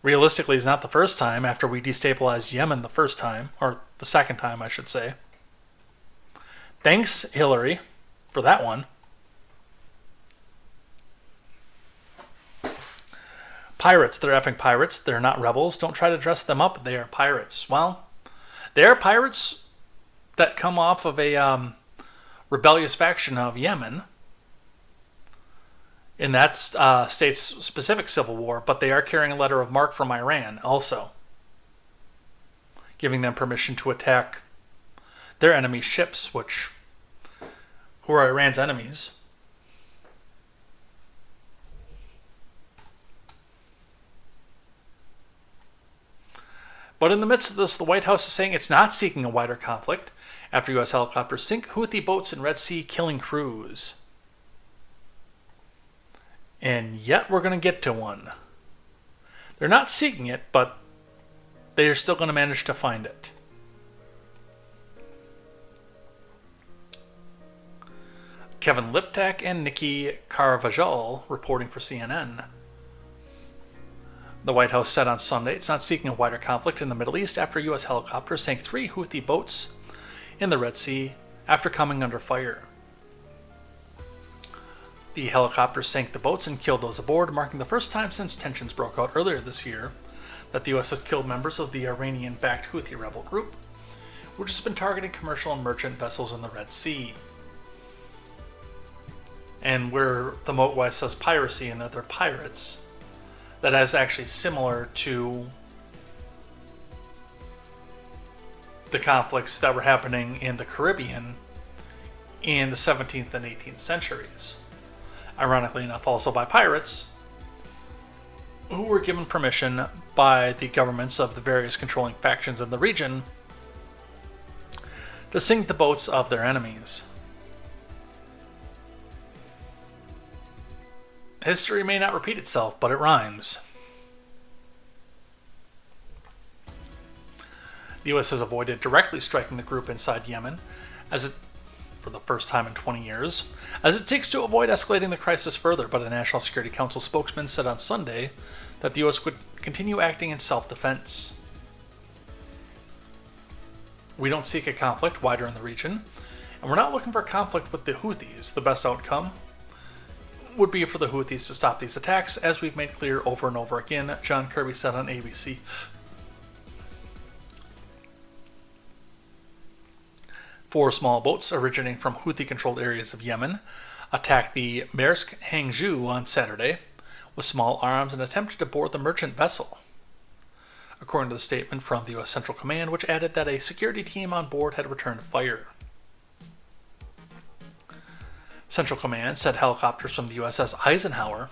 Speaker 1: realistically is not the first time after we destabilized Yemen the first time, or the second time, I should say. Thanks, Hillary, for that one. Pirates, they're effing pirates. They're not rebels. Don't try to dress them up. They are pirates. Well, they are pirates that come off of a rebellious faction of Yemen in that state's specific civil war, but they are carrying a letter of marque from Iran also, giving them permission to attack their enemy ships, who are Iran's enemies. But in the midst of this, the White House is saying it's not seeking a wider conflict after U.S. helicopters sink Houthi boats in Red Sea, killing crews. And yet we're going to get to one. They're not seeking it, but they are still going to manage to find it. Kevin Liptak and Nikki Carvajal reporting for CNN. The White House said on Sunday it's not seeking a wider conflict in the Middle East after U.S. helicopters sank 3 Houthi boats in the Red Sea after coming under fire. The helicopters sank the boats and killed those aboard, marking the first time since tensions broke out earlier this year that the U.S. has killed members of the Iranian-backed Houthi rebel group, which has been targeting commercial and merchant vessels in the Red Sea. And where the Mogwai says piracy and that they're pirates, that is actually similar to the conflicts that were happening in the Caribbean in the 17th and 18th centuries. Ironically enough, also by pirates who were given permission by the governments of the various controlling factions in the region to sink the boats of their enemies. History may not repeat itself, but it rhymes. The U.S. has avoided directly striking the group inside Yemen, for the first time in 20 years, as it seeks to avoid escalating the crisis further, but a National Security Council spokesman said on Sunday that the U.S. would continue acting in self-defense. We don't seek a conflict wider in the region, and we're not looking for a conflict with the Houthis. The best outcome would be for the Houthis to stop these attacks, as we've made clear over and over again, John Kirby said on ABC. Four small boats originating from Houthi-controlled areas of Yemen attacked the Maersk Hangzhou on Saturday with small arms and attempted to board the merchant vessel, according to the statement from the U.S. Central Command, which added that a security team on board had returned fire. Central Command said helicopters from the USS Eisenhower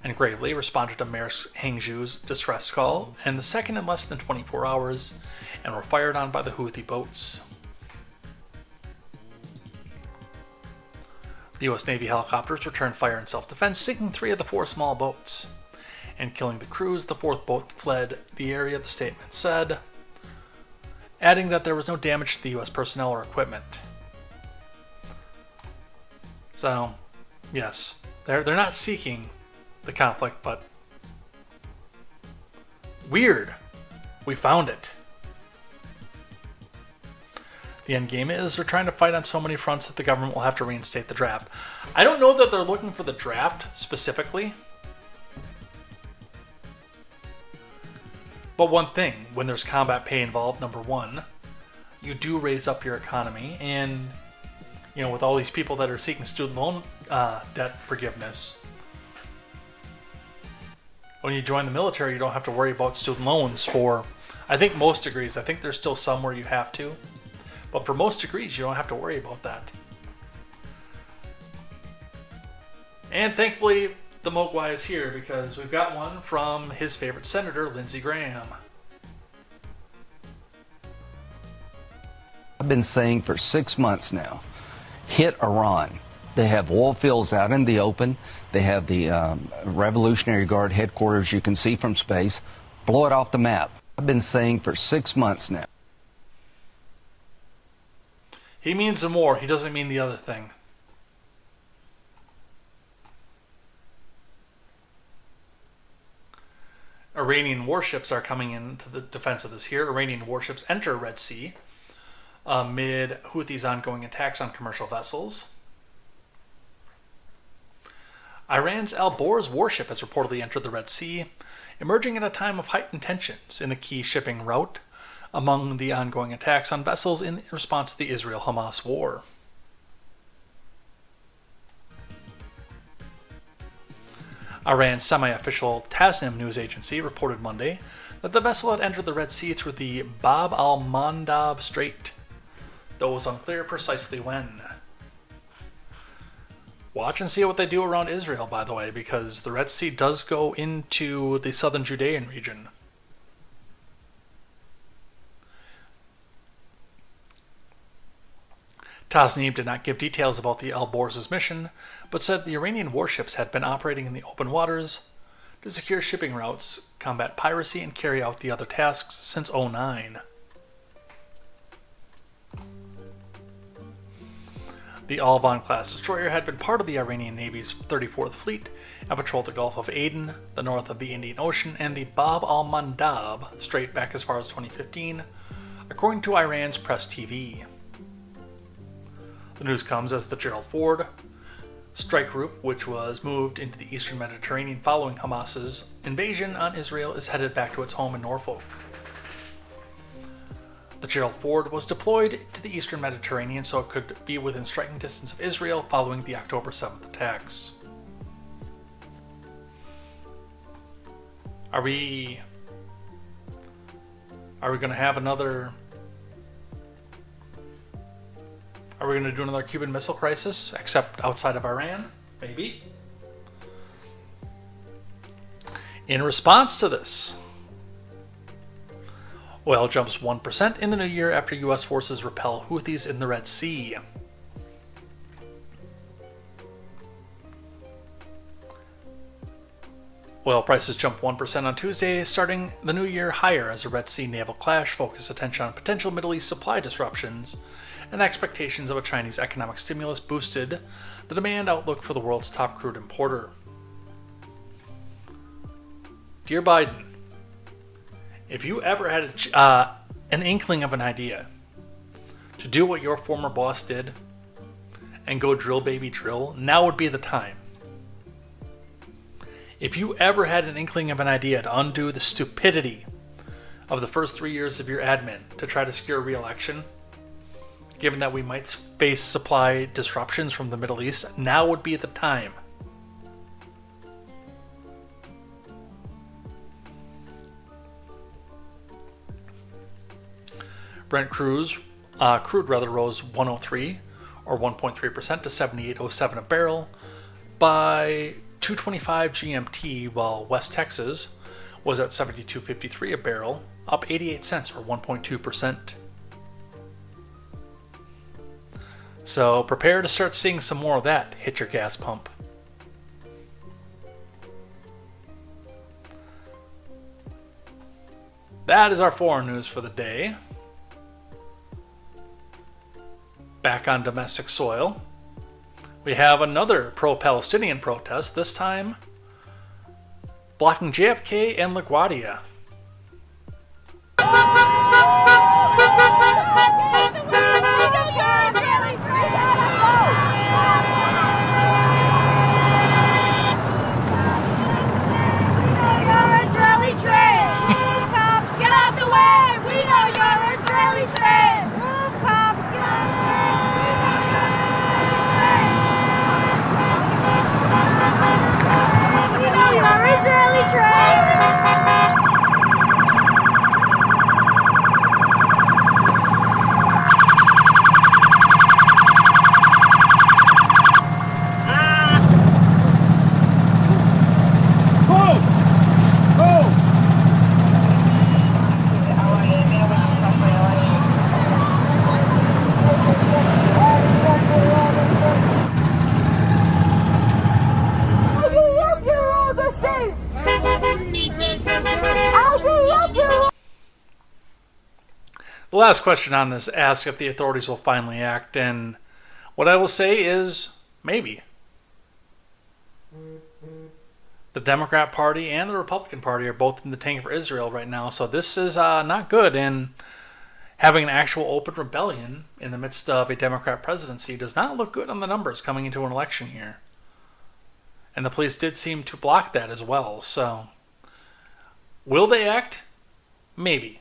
Speaker 1: and Gravely responded to Maersk Hangzhou's distress call, and the second in less than 24 hours, and were fired on by the Houthi boats. The U.S. Navy helicopters returned fire in self-defense, sinking 3 of the 4 small boats and killing the crews. The 4th boat fled the area, the statement said, adding that there was no damage to the U.S. personnel or equipment. So, yes, they're not seeking the conflict, but weird. We found it. The end game is they're trying to fight on so many fronts that the government will have to reinstate the draft. I don't know that they're looking for the draft specifically. But one thing, when there's combat pay involved, number one, you do raise up your economy, and with all these people that are seeking student loan debt forgiveness, when you join the military, you don't have to worry about student loans for, I think, most degrees. I think there's still some where you have to, but for most degrees, you don't have to worry about that. And thankfully, the Mogwai is here because we've got one from his favorite senator, Lindsey Graham.
Speaker 13: I've been saying for 6 months now, hit Iran. They have oil fields out in the open. They have the Revolutionary Guard headquarters you can see from space. Blow it off the map. I've been saying for 6 months now.
Speaker 1: He means the more. He doesn't mean the other thing. Iranian warships are coming into the defense of this here. Iranian warships enter Red Sea amid Houthis' ongoing attacks on commercial vessels. Iran's Al Borz warship has reportedly entered the Red Sea, emerging at a time of heightened tensions in a key shipping route among the ongoing attacks on vessels in response to the Israel-Hamas war. Iran's semi-official Tasnim news agency reported Monday that the vessel had entered the Red Sea through the Bab al-Mandab Strait, though it was unclear precisely when. Watch and see what they do around Israel, by the way, because the Red Sea does go into the southern Judean region. Tasnim did not give details about the Al Borz's mission, but said the Iranian warships had been operating in the open waters to secure shipping routes, combat piracy, and carry out the other tasks since 2009. The Alvan-class destroyer had been part of the Iranian Navy's 34th Fleet and patrolled the Gulf of Aden, the north of the Indian Ocean, and the Bab al-Mandab Strait back as far as 2015, according to Iran's Press TV. The news comes as the Gerald Ford strike group, which was moved into the eastern Mediterranean following Hamas's invasion on Israel, is headed back to its home in Norfolk. The Gerald Ford was deployed to the eastern Mediterranean so it could be within striking distance of Israel following the October 7th attacks. Are we going to have another... Are we going to do another Cuban Missile Crisis, except outside of Iran? Maybe. In response to this, oil jumps 1% in the new year after U.S. forces repel Houthis in the Red Sea. Oil prices jumped 1% on Tuesday, starting the new year higher as a Red Sea naval clash focused attention on potential Middle East supply disruptions, and expectations of a Chinese economic stimulus boosted the demand outlook for the world's top crude importer. Dear Biden, if you ever had an inkling of an idea to do what your former boss did and go drill baby drill, now would be the time. If you ever had an inkling of an idea to undo the stupidity of the first 3 years of your admin to try to secure re-election, given that we might face supply disruptions from the Middle East, now would be the time. Brent crude rose 103 or 1.3% to 78.07 a barrel by 2:25 GMT, while West Texas was at 72.53 a barrel, up 88 cents or 1.2%. So prepare to start seeing some more of that hit your gas pump. That is our foreign news for the day. Back on domestic soil, we have another pro-Palestinian protest, this time blocking JFK and LaGuardia. The last question on this asks if the authorities will finally act, and what I will say is maybe. The Democrat Party and the Republican Party are both in the tank for Israel right now, so this is not good, and having an actual open rebellion in the midst of a Democrat presidency does not look good on the numbers coming into an election year. And the police did seem to block that as well, so will they act? Maybe.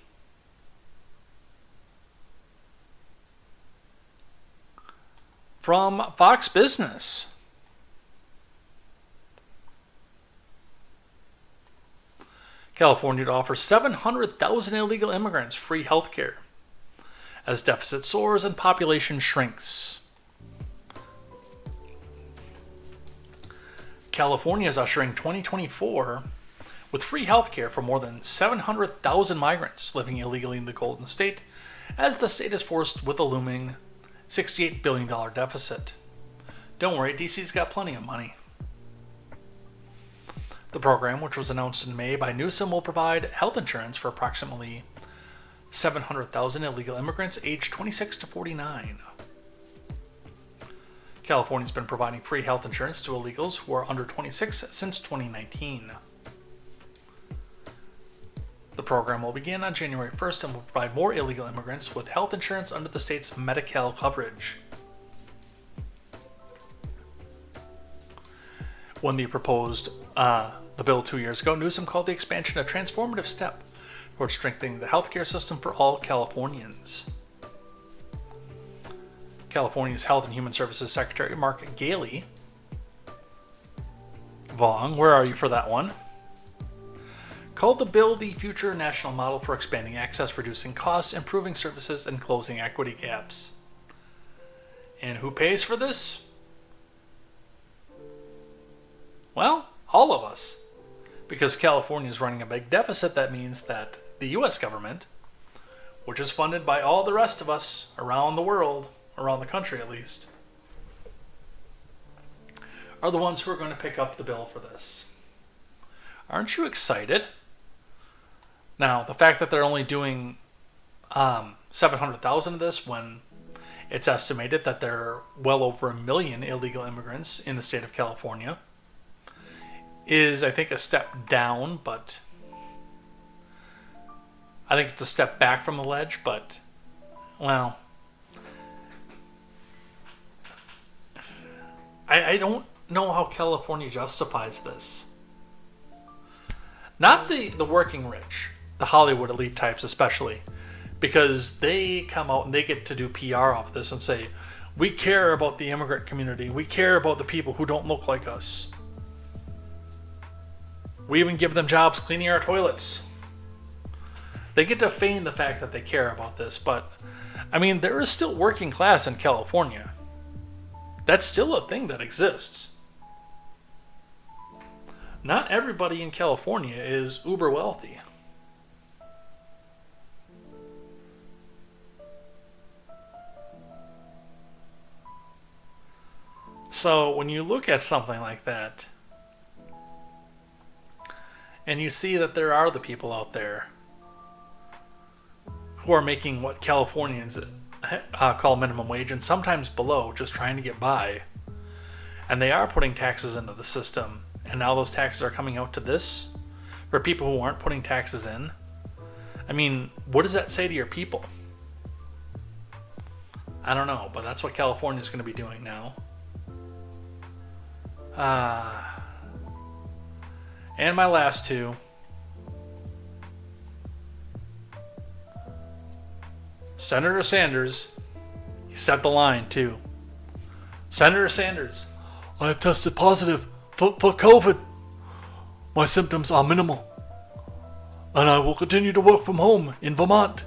Speaker 1: From Fox Business. California to offer 700,000 illegal immigrants free health care as deficit soars and population shrinks. California is ushering 2024 with free health care for more than 700,000 migrants living illegally in the Golden State, as the state is forced with a looming $68 billion deficit. Don't worry, DC's got plenty of money. The program, which was announced in May by Newsom, will provide health insurance for approximately 700,000 illegal immigrants aged 26 to 49. California's been providing free health insurance to illegals who are under 26 since 2019. The program will begin on January 1st and will provide more illegal immigrants with health insurance under the state's Medi-Cal coverage. When they proposed the bill 2 years ago, Newsom called the expansion a transformative step towards strengthening the healthcare system for all Californians. California's Health and Human Services Secretary Mark Galey, Vaughn, where are you for that one? Called the bill the future national model for expanding access, reducing costs, improving services, and closing equity gaps. And who pays for this? Well, all of us. Because California is running a big deficit, that means that the U.S. government, which is funded by all the rest of us around the world, around the country at least, are the ones who are going to pick up the bill for this. Aren't you excited? Now, the fact that they're only doing 700,000 of this when it's estimated that there are well over 1 million illegal immigrants in the state of California is, I think, a step down, but I think it's a step back from the ledge, but, well, I don't know how California justifies this. Not the working rich, the Hollywood elite types especially, because they come out and they get to do PR off this and say, we care about the immigrant community, we care about the people who don't look like us. We even give them jobs cleaning our toilets. They get to feign the fact that they care about this, but, I mean, there is still working class in California. That's still a thing that exists. Not everybody in California is uber wealthy. So when you look at something like that, and you see that there are the people out there who are making what Californians call minimum wage and sometimes below, just trying to get by, and they are putting taxes into the system, and now those taxes are coming out to this for people who aren't putting taxes in. I mean, what does that say to your people? I don't know, but that's what California is going to be doing now. And my last two. Senator Sanders, he set the line too. Senator Sanders, I have tested positive for COVID. My symptoms are minimal. And I will continue to work from home in Vermont,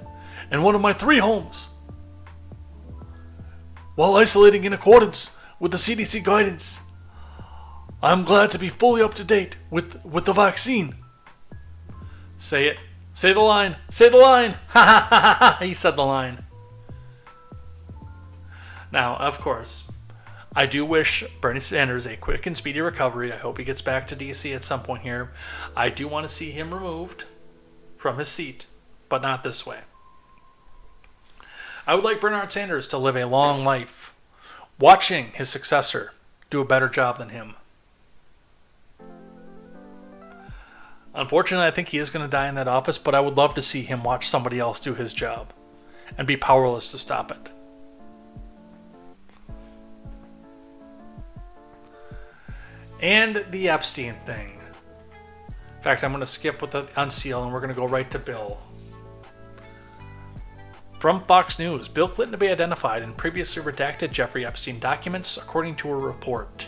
Speaker 1: in one of my 3 homes, while isolating in accordance with the CDC guidance. I'm glad to be fully up to date with the vaccine. Say it. Say the line. Say the line. Ha ha ha ha. He said the line. Now, of course, I do wish Bernie Sanders a quick and speedy recovery. I hope he gets back to DC at some point here. I do want to see him removed from his seat, but not this way. I would like Bernard Sanders to live a long life, watching his successor do a better job than him. Unfortunately, I think he is going to die in that office, but I would love to see him watch somebody else do his job and be powerless to stop it. And the Epstein thing. In fact, I'm going to skip with the unseal and we're going to go right to Bill. From Fox News, Bill Clinton to be identified in previously redacted Jeffrey Epstein documents, according to a report.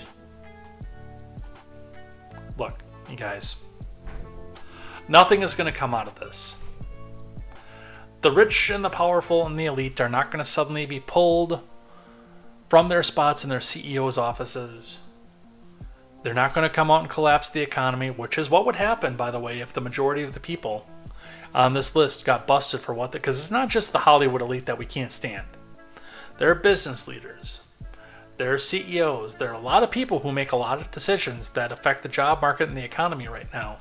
Speaker 1: Look, you guys, nothing is going to come out of this. The rich and the powerful and the elite are not going to suddenly be pulled from their spots in their CEO's offices. They're not going to come out and collapse the economy, which is what would happen, by the way, if the majority of the people on this list got busted for what, because it's not just the Hollywood elite that we can't stand. There are business leaders. There are CEOs. There are a lot of people who make a lot of decisions that affect the job market and the economy right now.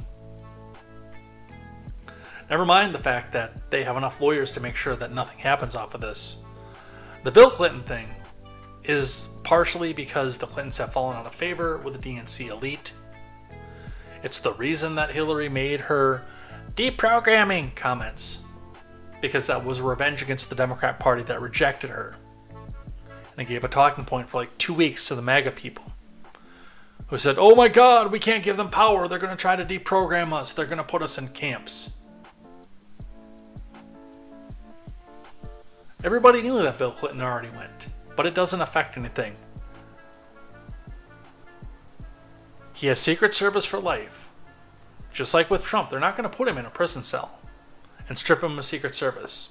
Speaker 1: Never mind the fact that they have enough lawyers to make sure that nothing happens off of this. The Bill Clinton thing is partially because the Clintons have fallen out of favor with the DNC elite. It's the reason that Hillary made her deprogramming comments, because that was revenge against the Democrat Party that rejected her. And it gave a talking point for like 2 weeks to the MAGA people who said, oh my God, we can't give them power. They're going to try to deprogram us. They're going to put us in camps. Everybody knew that Bill Clinton already went, but it doesn't affect anything. He has Secret Service for life. Just like with Trump, they're not going to put him in a prison cell and strip him of Secret Service.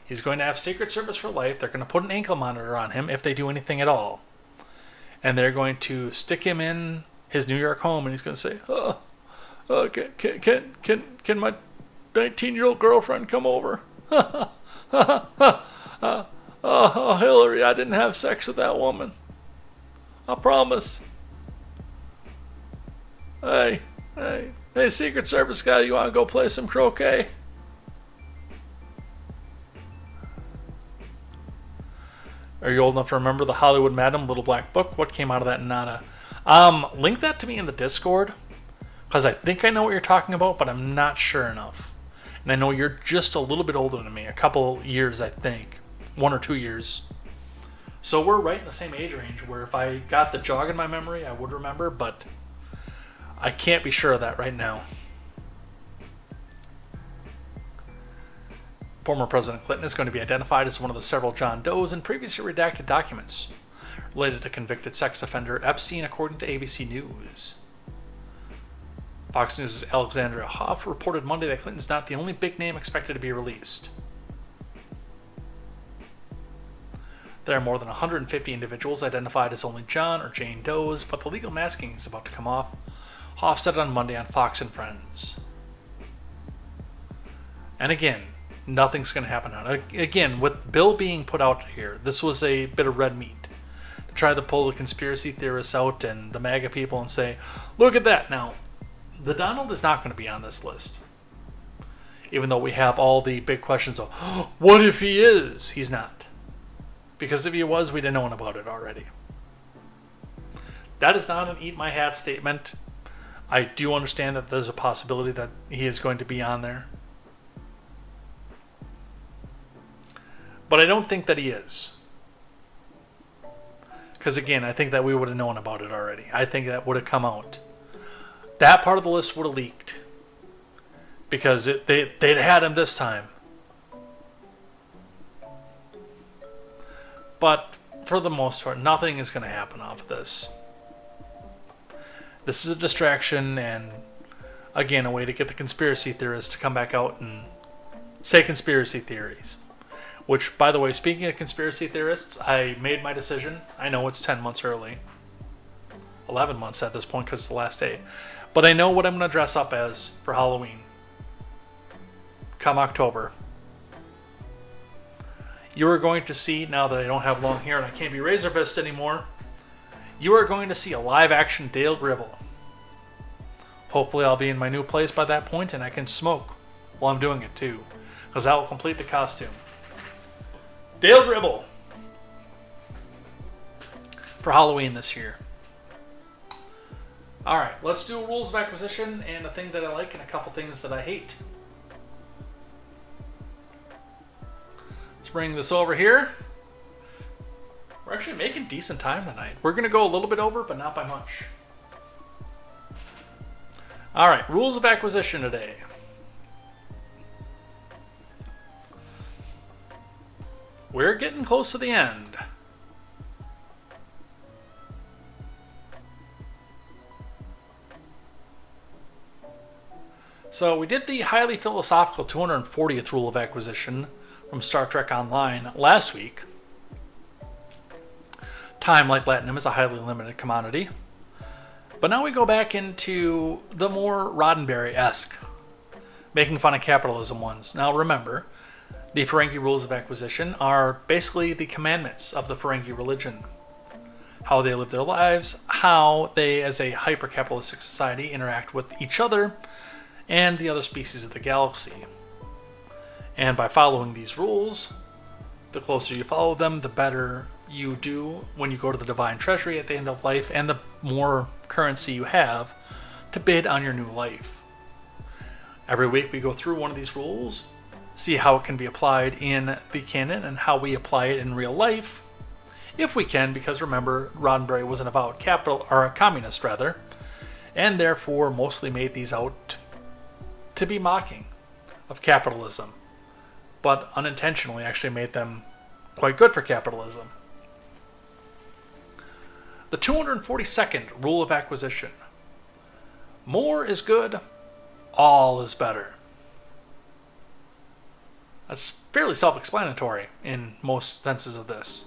Speaker 1: He's going to have Secret Service for life. They're going to put an ankle monitor on him if they do anything at all. And they're going to stick him in his New York home, and he's going to say, can my 19-year-old girlfriend come over? Oh, Hillary, I didn't have sex with that woman. I promise. Hey, Secret Service guy, you want to go play some croquet? Are you old enough to remember the Hollywood Madam Little Black Book? What came out of that? Nada. Link that to me in the Discord, because I think I know what you're talking about, but I'm not sure enough. And I know you're just a little bit older than me, a couple years, I think. 1 or 2 years. So we're right in the same age range where if I got the jog in my memory, I would remember, but I can't be sure of that right now. Former President Clinton is going to be identified as one of the several John Does in previously redacted documents related to convicted sex offender Epstein, according to ABC News. Fox News' Alexandria Hoff reported Monday that Clinton's not the only big name expected to be released. There are more than 150 individuals identified as only John or Jane Does, but the legal masking is about to come off. Hoff said it on Monday on Fox and Friends. And again, nothing's going to happen now. Again, with Bill being put out here, this was a bit of red meat. To try to pull the conspiracy theorists out and the MAGA people and say, look at that. Now, the Donald is not going to be on this list. Even though we have all the big questions of, what if he is? He's not. Because if he was, we'd have known about it already. That is not an eat my hat statement. I do understand that there's a possibility that he is going to be on there. But I don't think that he is. Because again, I think that we would have known about it already. I think that would have come out. That part of the list would have leaked. Because they'd had him this time. But for the most part, nothing is going to happen off of this. This is a distraction and, again, a way to get the conspiracy theorists to come back out and say conspiracy theories. Which, by the way, speaking of conspiracy theorists, I made my decision. I know it's 10 months early. 11 months at this point because it's the last day. But I know what I'm going to dress up as for Halloween. Come October. You are going to see, now that I don't have long hair and I can't be Razor Fist anymore, you are going to see a live-action Dale Gribble. Hopefully I'll be in my new place by that point and I can smoke while I'm doing it too, because that will complete the costume. Dale Gribble for Halloween this year. Alright, let's do rules of acquisition and a thing that I like and a couple things that I hate. Let's bring this over here. We're actually making decent time tonight. We're going to go a little bit over, but not by much. Alright, rules of acquisition today. We're getting close to the end. So we did the highly philosophical 240th rule of acquisition from Star Trek Online last week. Time, like platinum, is a highly limited commodity. But now we go back into the more Roddenberry-esque, making fun of capitalism ones. Now remember, the Ferengi rules of acquisition are basically the commandments of the Ferengi religion. How they live their lives, how they, as a hyper-capitalistic society, interact with each other and the other species of the galaxy. And by following these rules, the closer you follow them, the better you do when you go to the Divine Treasury at the end of life, and the more currency you have to bid on your new life. Every week we go through one of these rules, see how it can be applied in the canon and how we apply it in real life, if we can, because remember, Roddenberry was an avowed communist, and therefore mostly made these out to be mocking of capitalism, but unintentionally actually made them quite good for capitalism. The 242nd rule of acquisition. More is good, all is better. That's fairly self-explanatory in most senses of this.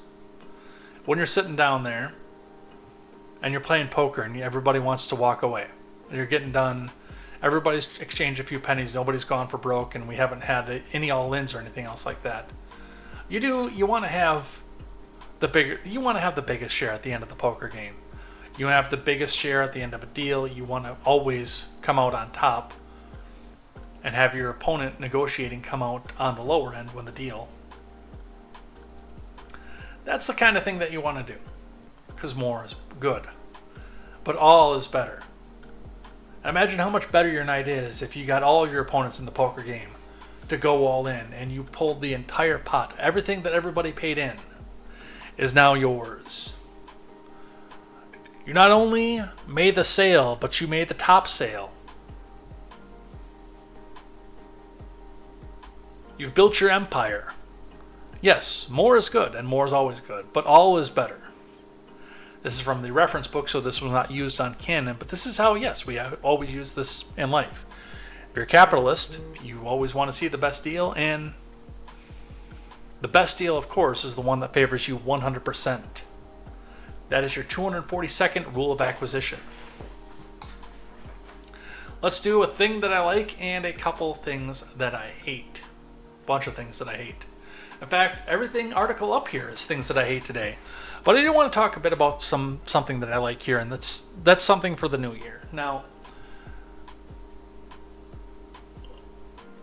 Speaker 1: When you're sitting down there and you're playing poker and everybody wants to walk away, and you're getting done, everybody's exchanged a few pennies, nobody's gone for broke, and we haven't had any all-ins or anything else like that. You want to have the biggest share at the end of the poker game. You have the biggest share at the end of a deal. You want to always come out on top and have your opponent negotiating come out on the lower end when the deal. That's the kind of thing that you want to do, because more is good, but all is better. Imagine how much better your night is if you got all of your opponents in the poker game to go all in and you pulled the entire pot. Everything that everybody paid in is now yours. You not only made the sale, but you made the top sale. You've built your empire. Yes, more is good, and more is always good, but all is better. This is from the reference book, so this was not used on canon, but this is how, yes, we always use this in life. If you're a capitalist, you always want to see the best deal, and the best deal, of course, is the one that favors you 100%. That is your 242nd rule of acquisition. Let's do a thing that I like and a couple things that I hate. Bunch of things that I hate. In fact, everything article up here is things that I hate today. But I do want to talk a bit about something that I like here, and that's something for the new year. Now,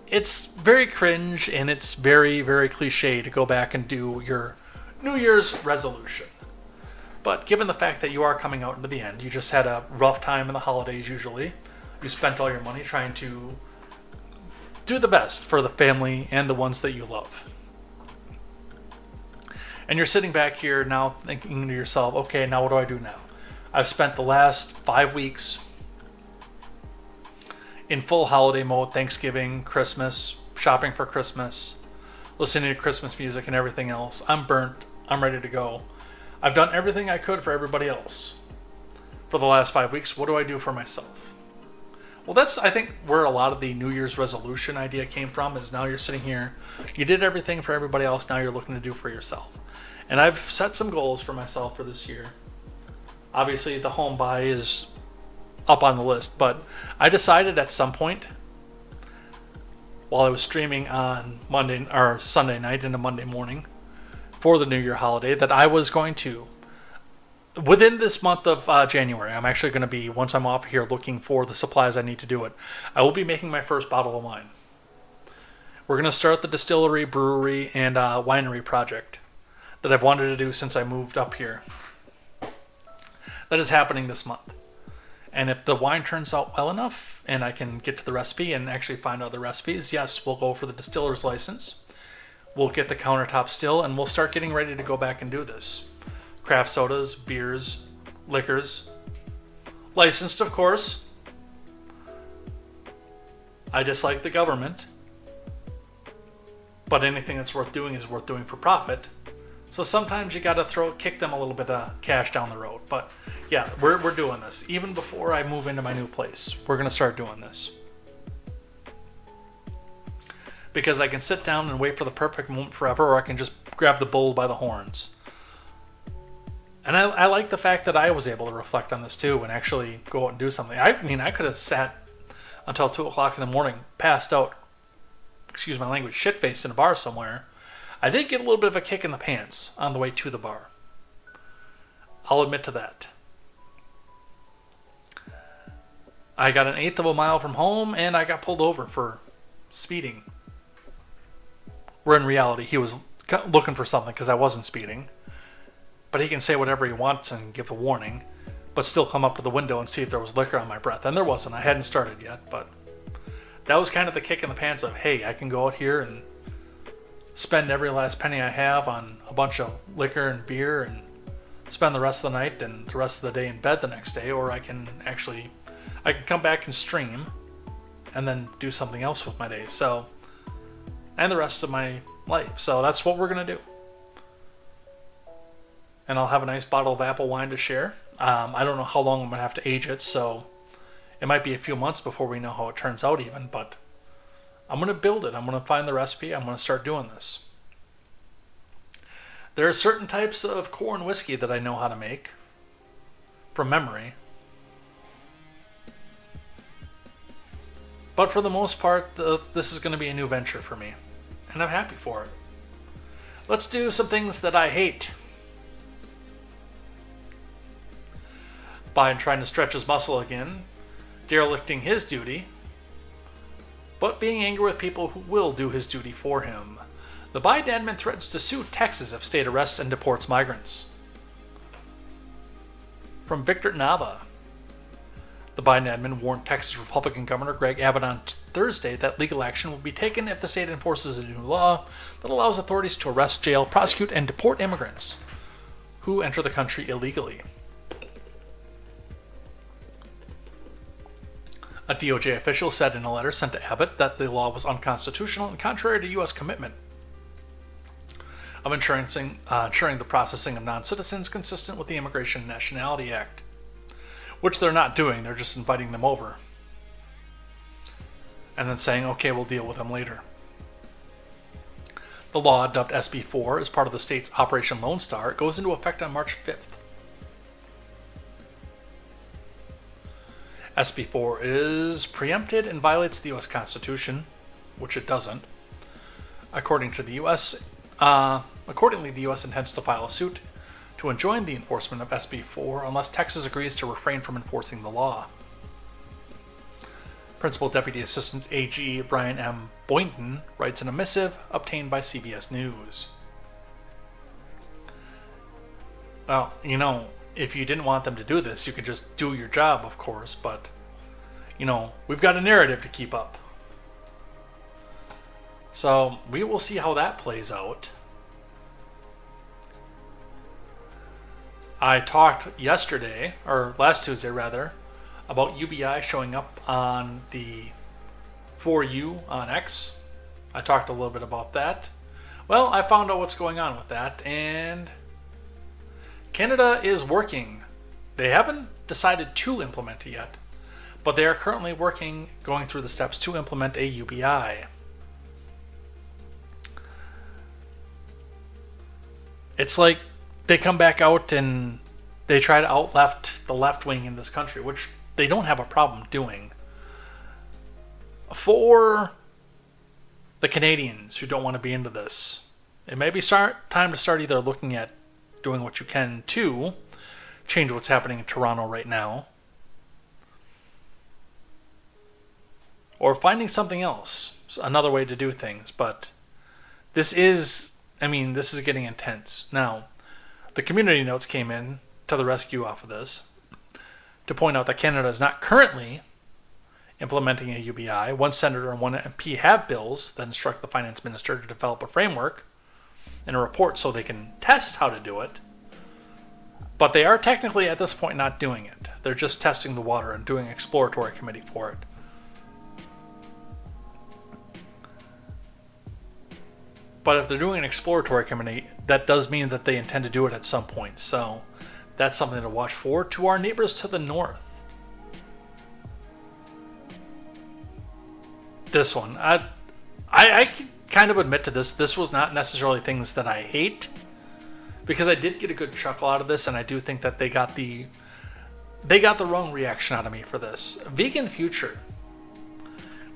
Speaker 1: it's very cringe and it's very, very cliche to go back and do your New Year's resolution. But given the fact that you are coming out into the end, you just had a rough time in the holidays usually. You spent all your money trying to do the best for the family and the ones that you love. And you're sitting back here now thinking to yourself, okay, now what do I do now? I've spent the last 5 weeks in full holiday mode, Thanksgiving, Christmas, shopping for Christmas, listening to Christmas music and everything else. I'm burnt. I'm ready to go. I've done everything I could for everybody else for the last 5 weeks. What do I do for myself? Well, that's, I think, where a lot of the New Year's resolution idea came from, is now you're sitting here, you did everything for everybody else, now you're looking to do for yourself. And I've set some goals for myself for this year. Obviously, the home buy is up on the list, but I decided at some point, while I was streaming on Monday or Sunday night into Monday morning for the New Year holiday, that I was going to, within this month of January, I'm actually going to be, once I'm off here looking for the supplies I need to do it, I will be making my first bottle of wine. We're going to start the distillery, brewery, and winery project that I've wanted to do since I moved up here. That is happening this month. And if the wine turns out well enough and I can get to the recipe and actually find other recipes, yes, we'll go for the distiller's license. We'll get the countertop still, and we'll start getting ready to go back and do this. Craft sodas, beers, liquors. Licensed, of course. I dislike the government. But anything that's worth doing is worth doing for profit. So sometimes you gotta kick them a little bit of cash down the road. But yeah, we're doing this. Even before I move into my new place, we're gonna start doing this. Because I can sit down and wait for the perfect moment forever, or I can just grab the bull by the horns. And I like the fact that I was able to reflect on this too and actually go out and do something. I mean, I could have sat until 2 o'clock in the morning, passed out, excuse my language, shit-faced in a bar somewhere. I did get a little bit of a kick in the pants on the way to the bar. I'll admit to that. I got an eighth of a mile from home and I got pulled over for speeding. Where in reality he was looking for something because I wasn't speeding. But he can say whatever he wants and give a warning, but still come up to the window and see if there was liquor on my breath. And there wasn't. I hadn't started yet, but that was kind of the kick in the pants of, hey, I can go out here and spend every last penny I have on a bunch of liquor and beer and spend the rest of the night and the rest of the day in bed the next day, or I can come back and stream and then do something else with my day. So, and the rest of my life. So that's what we're going to do. And I'll have a nice bottle of apple wine to share. I don't know how long I'm going to have to age it, so it might be a few months before we know how it turns out even, but I'm going to build it. I'm going to find the recipe. I'm going to start doing this. There are certain types of corn whiskey that I know how to make from memory. But for the most part, this is going to be a new venture for me, and I'm happy for it. Let's do some things that I hate. Biden trying to stretch his muscle again, derelicting his duty, but being angry with people who will do his duty for him. The Biden admin threatens to sue Texas if state arrests and deports migrants. From Victor Nava. The Biden admin warned Texas Republican Governor Greg Abbott on Thursday that legal action will be taken if the state enforces a new law that allows authorities to arrest, jail, prosecute, and deport immigrants who enter the country illegally. A DOJ official said in a letter sent to Abbott that the law was unconstitutional and contrary to U.S. commitment of ensuring the processing of non-citizens consistent with the Immigration and Nationality Act, which they're not doing. They're just inviting them over and then saying, okay, we'll deal with them later. The law, dubbed SB 4, as part of the state's Operation Lone Star, goes into effect on March 5th. SB 4 is preempted and violates the U.S. Constitution, which it doesn't. Accordingly, the U.S. intends to file a suit to enjoin the enforcement of SB 4 unless Texas agrees to refrain from enforcing the law. Principal Deputy Assistant AG Brian M. Boynton writes in a missive obtained by CBS News. Well, if you didn't want them to do this, you could just do your job, of course, but, we've got a narrative to keep up. So, we will see how that plays out. I talked yesterday, or last Tuesday rather, about UBI showing up on the For You on X. I talked a little bit about that. Well, I found out what's going on with that, and Canada is working. They haven't decided to implement it yet, but they are currently going through the steps to implement a UBI. It's like they come back out and they try to out-left the left wing in this country, which they don't have a problem doing. For the Canadians who don't want to be into this, it may be time to start either looking at doing what you can to change what's happening in Toronto right now, or finding something else, another way to do things. But this is I mean, this is getting intense. Now, the community notes came in to the rescue off of this to point out that Canada is not currently implementing a UBI. One senator and one MP have bills that instruct the finance minister to develop a framework and a report so they can test how to do it. But they are technically at this point not doing it. They're just testing the water and doing an exploratory committee for it. But if they're doing an exploratory committee, that does mean that they intend to do it at some point. So that's something to watch for. To our neighbors to the north. This one. I can kind of admit to this. This was not necessarily things that I hate. Because I did get a good chuckle out of this, and I do think that they got the wrong reaction out of me for this. Vegan Future.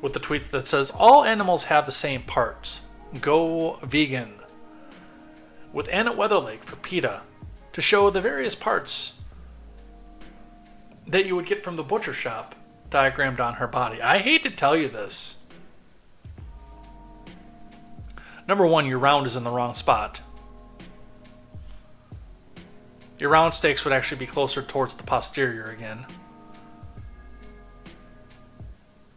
Speaker 1: With the tweet that says, all animals have the same parts. Go vegan. With Anna Weatherlake for PETA to show the various parts that you would get from the butcher shop diagrammed on her body. I hate to tell you this. Number one, your round is in the wrong spot. Your round steaks would actually be closer towards the posterior again.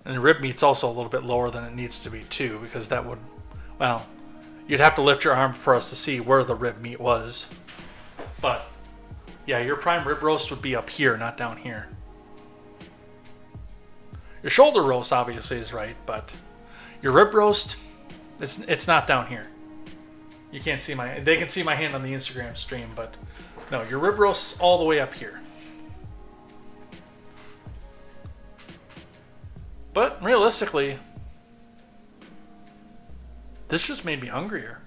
Speaker 1: And the rib meat's also a little bit lower than it needs to be too, because that would, well, you'd have to lift your arm for us to see where the rib meat was. But yeah, your prime rib roast would be up here, not down here. Your shoulder roast obviously is right, but your rib roast, it's not down here. You can't see they can see my hand on the Instagram stream, but no, your rib roast's all the way up here. But realistically, this just made me hungrier.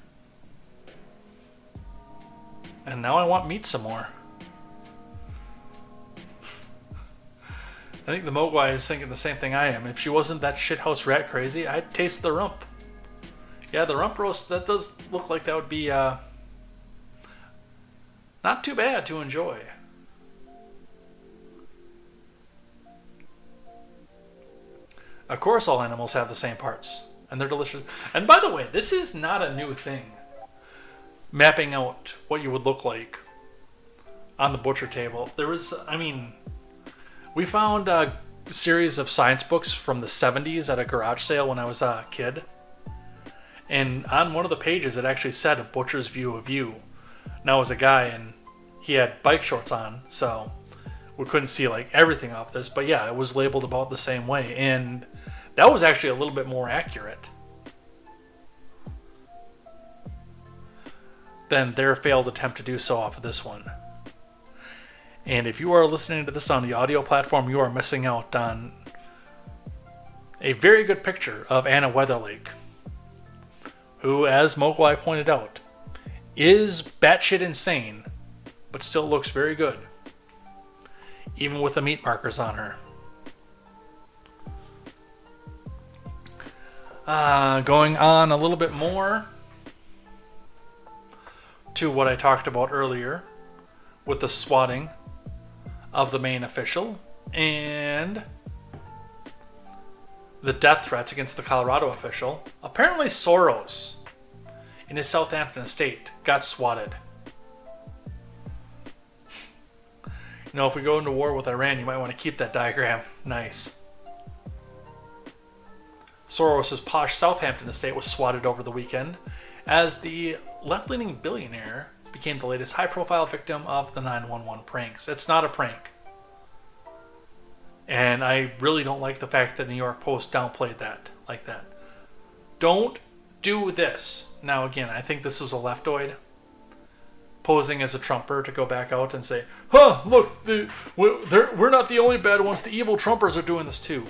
Speaker 1: And now I want meat some more. I think the Mogwai is thinking the same thing I am. If she wasn't that shithouse rat crazy, I'd taste the rump. Yeah, the rump roast, that does look like that would be not too bad to enjoy. Of course all animals have the same parts, and they're delicious. And by the way, this is not a new thing. Mapping out what you would look like on the butcher table. There was, I mean, we found a series of science books from the 70s at a garage sale when I was a kid. And on one of the pages it actually said a butcher's view of you. Now, I was a guy and he had bike shorts on, so we couldn't see like everything off this. But yeah, it was labeled about the same way, and that was actually a little bit more accurate than their failed attempt to do so off of this one. And if you are listening to this on the audio platform, you are missing out on a very good picture of Anna Weatherlake, who, as Mogwai pointed out, is batshit insane, but still looks very good, even with the meat markers on her. Going on a little bit more to what I talked about earlier with the swatting of the main official and the death threats against the Colorado official. Apparently Soros in his Southampton estate got swatted. You know, if we go into war with Iran, you might want to keep that diagram. Nice. Soros' posh Southampton estate was swatted over the weekend as the left-leaning billionaire became the latest high-profile victim of the 911 pranks. It's not a prank. And I really don't like the fact that New York Post downplayed that like that. Don't do this. Now again, I think this was a leftoid posing as a Trumper to go back out and say, huh, look, we're not the only bad ones. The evil Trumpers are doing this too.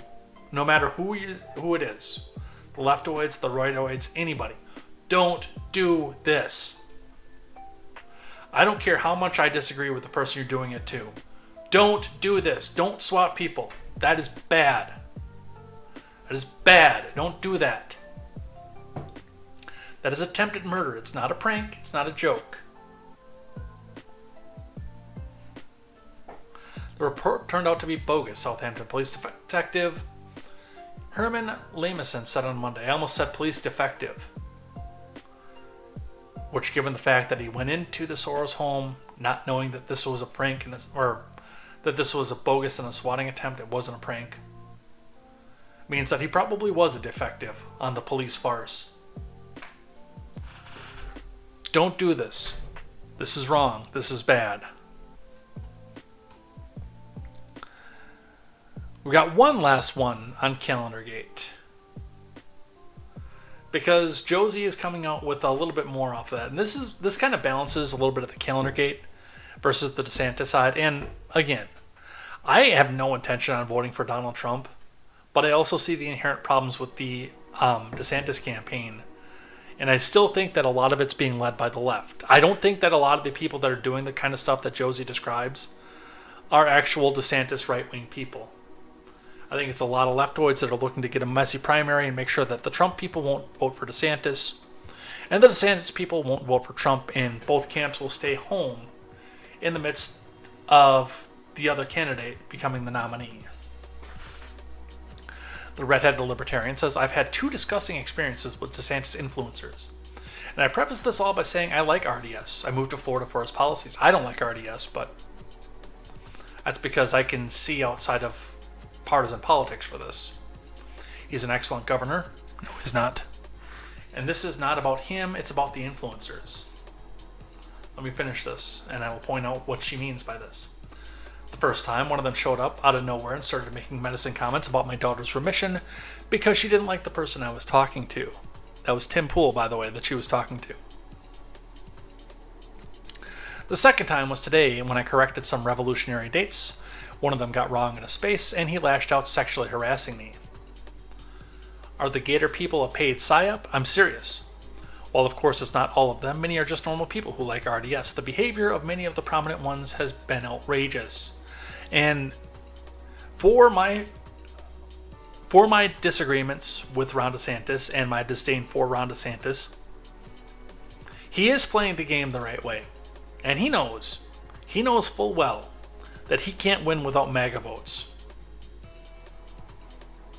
Speaker 1: No matter who it is. The leftoids, the rightoids, anybody. Don't do this. I don't care how much I disagree with the person you're doing it to. Don't do this. Don't swat people. That is bad. That is bad. Don't do that. That is attempted murder. It's not a prank. It's not a joke. The report turned out to be bogus, Southampton police detective Herman Lamison said on Monday. I almost said police defective. which, given the fact that he went into the Soros home not knowing that this was a prank or that this was a bogus and a swatting attempt, it wasn't a prank, means that he probably was a defective on the police farce. Don't do this. This is wrong. This is bad. We got one last one on Calendargate, because Josie is coming out with a little bit more off of that, and this kind of balances a little bit of the Calendargate versus the DeSantis side. And again, I have no intention on voting for Donald Trump, but I also see the inherent problems with the DeSantis campaign, and I still think that a lot of it's being led by the left. I don't think that a lot of the people that are doing the kind of stuff that Josie describes are actual DeSantis right-wing people. I think it's a lot of leftoids that are looking to get a messy primary and make sure that the Trump people won't vote for DeSantis, and the DeSantis people won't vote for Trump, and both camps will stay home in the midst of the other candidate becoming the nominee. The redheaded libertarian says, I've had 2 disgusting experiences with DeSantis influencers. And I preface this all by saying I like RDS. I moved to Florida for his policies. I don't like RDS, but that's because I can see outside of partisan politics for this. He's an excellent governor. No, he's not. And this is not about him, it's about the influencers. Let me finish this, and I will point out what she means by this. The first time, one of them showed up out of nowhere and started making medicine comments about my daughter's remission because she didn't like the person I was talking to. That was Tim Pool, by the way, that she was talking to. The second time was today when I corrected some revolutionary dates. One of them got wrong in a space, and he lashed out, sexually harassing me. Are the Gator people a paid psyop? I'm serious. While of course it's not all of them, many are just normal people who like RDS. The behavior of many of the prominent ones has been outrageous. And for my disagreements with Ron DeSantis and my disdain for Ron DeSantis, he is playing the game the right way. And he knows full well that he can't win without MAGA votes.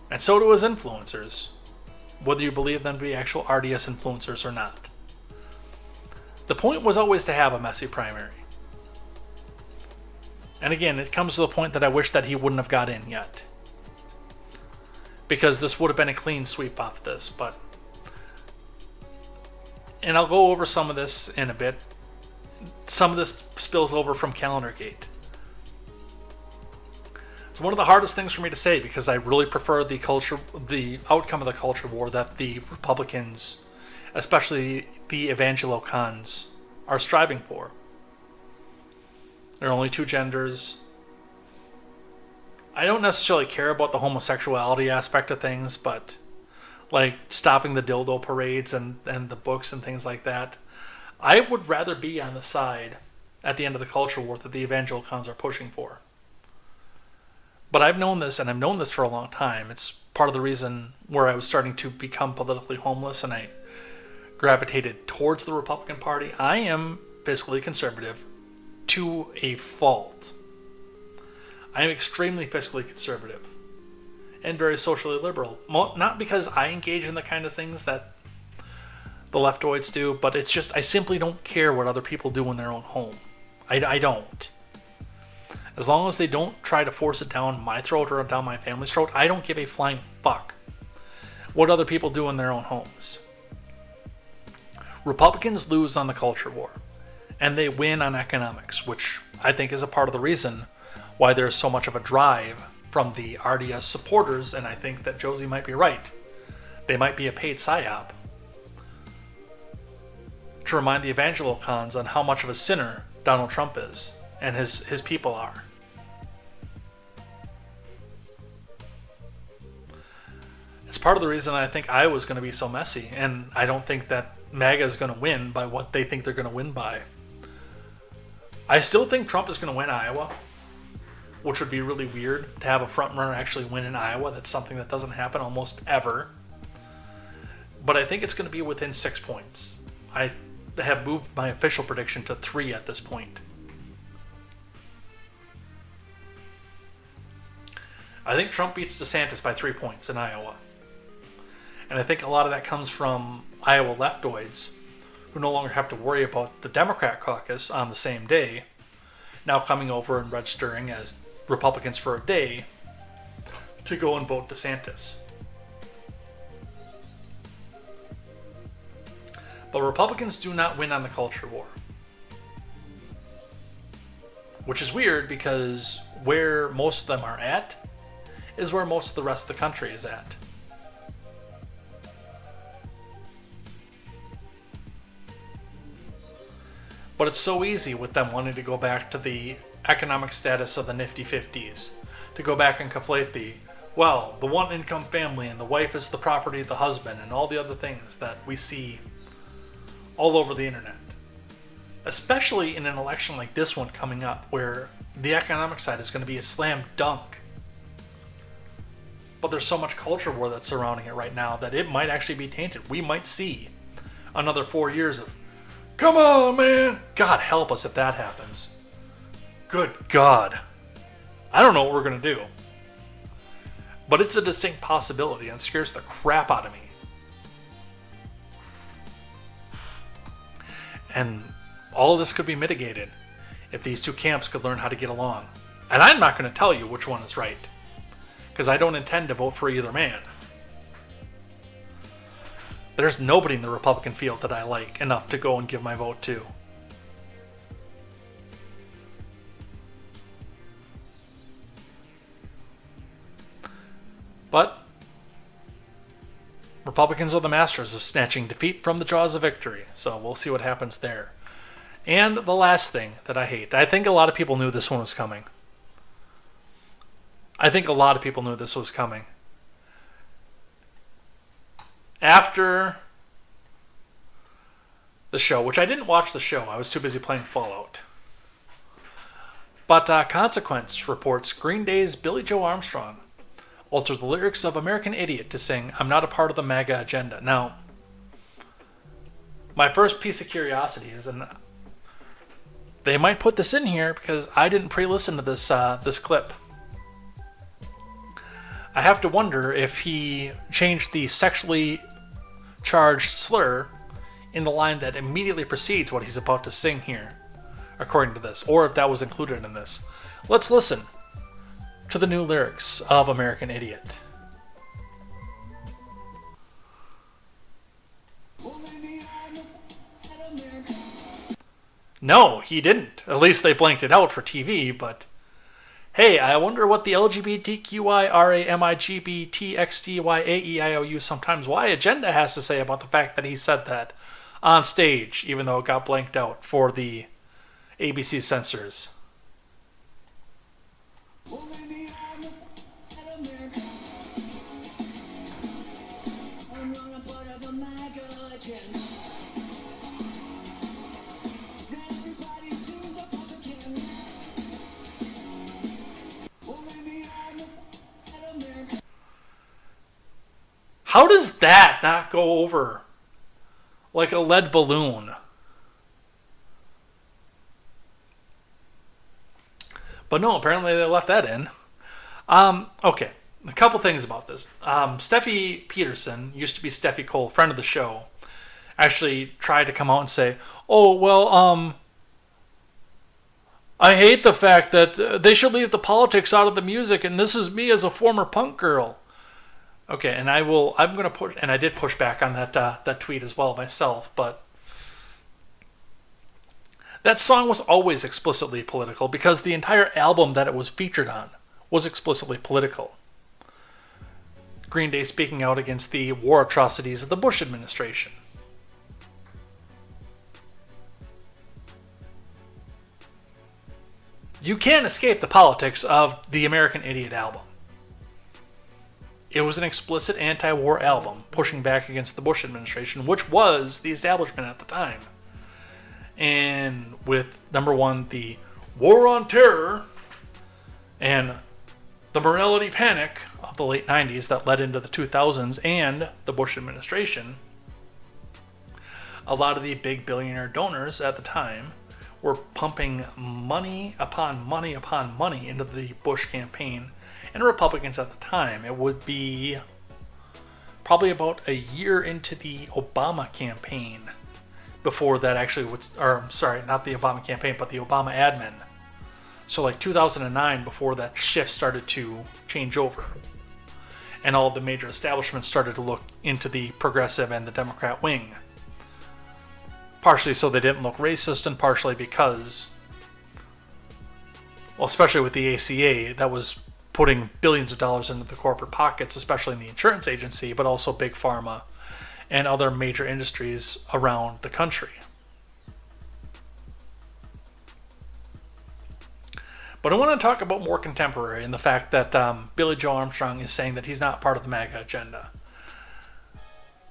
Speaker 1: And so do his influencers, whether you believe them to be actual RDS influencers or not. The point was always to have a messy primary. And again, it comes to the point that I wish that he wouldn't have got in yet, because this would have been a clean sweep off this. But, and I'll go over some of this in a bit. Some of this spills over from Calendargate. It's one of the hardest things for me to say, because I really prefer the outcome of the culture war that the Republicans, especially the evangelocons, are striving for. There are only 2 genders. I don't necessarily care about the homosexuality aspect of things, but like stopping the dildo parades and the books and things like that, I would rather be on the side at the end of the culture war that the evangelicons are pushing for. But I've known this, and I've known this for a long time. It's part of the reason where I was starting to become politically homeless and I gravitated towards the Republican Party. I am fiscally conservative to a fault. I am extremely fiscally conservative and very socially liberal. Not because I engage in the kind of things that the leftoids do, but it's just I simply don't care what other people do in their own home. I don't. As long as they don't try to force it down my throat or down my family's throat, I don't give a flying fuck what other people do in their own homes. Republicans lose on the culture war, and they win on economics, which I think is a part of the reason why there's so much of a drive from the RDS supporters, and I think that Josie might be right. They might be a paid psyop to remind the evangelocons on how much of a sinner Donald Trump is and his people are. It's part of the reason I think Iowa's going to be so messy, and I don't think that MAGA is going to win by what they think they're going to win by. I still think Trump is going to win Iowa, which would be really weird to have a front runner actually win in Iowa. That's something that doesn't happen almost ever. But I think it's going to be within 6 points. I have moved my official prediction to 3 at this point. I think Trump beats DeSantis by 3 points in Iowa. And I think a lot of that comes from Iowa leftoids who no longer have to worry about the Democrat caucus on the same day, now coming over and registering as Republicans for a day to go and vote DeSantis. But Republicans do not win on the culture war. Which is weird because where most of them are at is where most of the rest of the country is at. But it's so easy with them wanting to go back to the economic status of the nifty 50s, to go back and conflate the one income family and the wife is the property of the husband and all the other things that we see all over the internet. Especially in an election like this one coming up, where the economic side is going to be a slam dunk. But there's so much culture war that's surrounding it right now that it might actually be tainted. We might see another 4 years of, come on, man! God help us if that happens. Good God. I don't know what we're going to do. But it's a distinct possibility and scares the crap out of me. And all of this could be mitigated if these two camps could learn how to get along. And I'm not going to tell you which one is right, because I don't intend to vote for either man. There's nobody in the Republican field that I like enough to go and give my vote to. But Republicans are the masters of snatching defeat from the jaws of victory, so we'll see what happens there. And the last thing that I hate, I think a lot of people knew this one was coming. After the show, which I didn't watch the show, I was too busy playing Fallout. But Consequence reports Green Day's Billy Joe Armstrong altered the lyrics of American Idiot to sing, I'm not a part of the MAGA agenda. Now, my first piece of curiosity is, and they might put this in here because I didn't pre-listen to this clip. I have to wonder if he changed the sexually charged slur in the line that immediately precedes what he's about to sing here, according to this, or if that was included in this. Let's listen to the new lyrics of American Idiot. No, he didn't. At least they blanked it out for TV, but hey, I wonder what the LGBTQIRAMIGBTXTYAEIOU sometimes Y agenda has to say about the fact that he said that on stage, even though it got blanked out for the ABC censors. How does that not go over like a lead balloon? But no, apparently they left that in. Okay, a couple things about this. Steffi Peterson, used to be Steffi Cole, friend of the show, actually tried to come out and say, oh, well, I hate the fact that they should leave the politics out of the music, and this is me as a former punk girl. Okay, and I'm going to push, and I did push back on that tweet as well myself, but that song was always explicitly political because the entire album that it was featured on was explicitly political. Green Day speaking out against the war atrocities of the Bush administration. You can't escape the politics of the American Idiot album. It was an explicit anti-war album pushing back against the Bush administration, which was the establishment at the time. And with, number one, the War on Terror and the morality panic of the late 90s that led into the 2000s and the Bush administration, a lot of the big billionaire donors at the time were pumping money upon money upon money into the Bush campaign. And Republicans at the time, it would be probably about a year into the Obama campaign, before that actually was, or sorry, not the Obama campaign, but the Obama admin. So like 2009, before that shift started to change over. And all the major establishments started to look into the progressive and the Democrat wing. Partially so they didn't look racist, and partially because, well, especially with the ACA, that was putting billions of dollars into the corporate pockets, especially in the insurance agency, but also big pharma and other major industries around the country. But I want to talk about more contemporary and the fact that Billy Joe Armstrong is saying that he's not part of the MAGA agenda.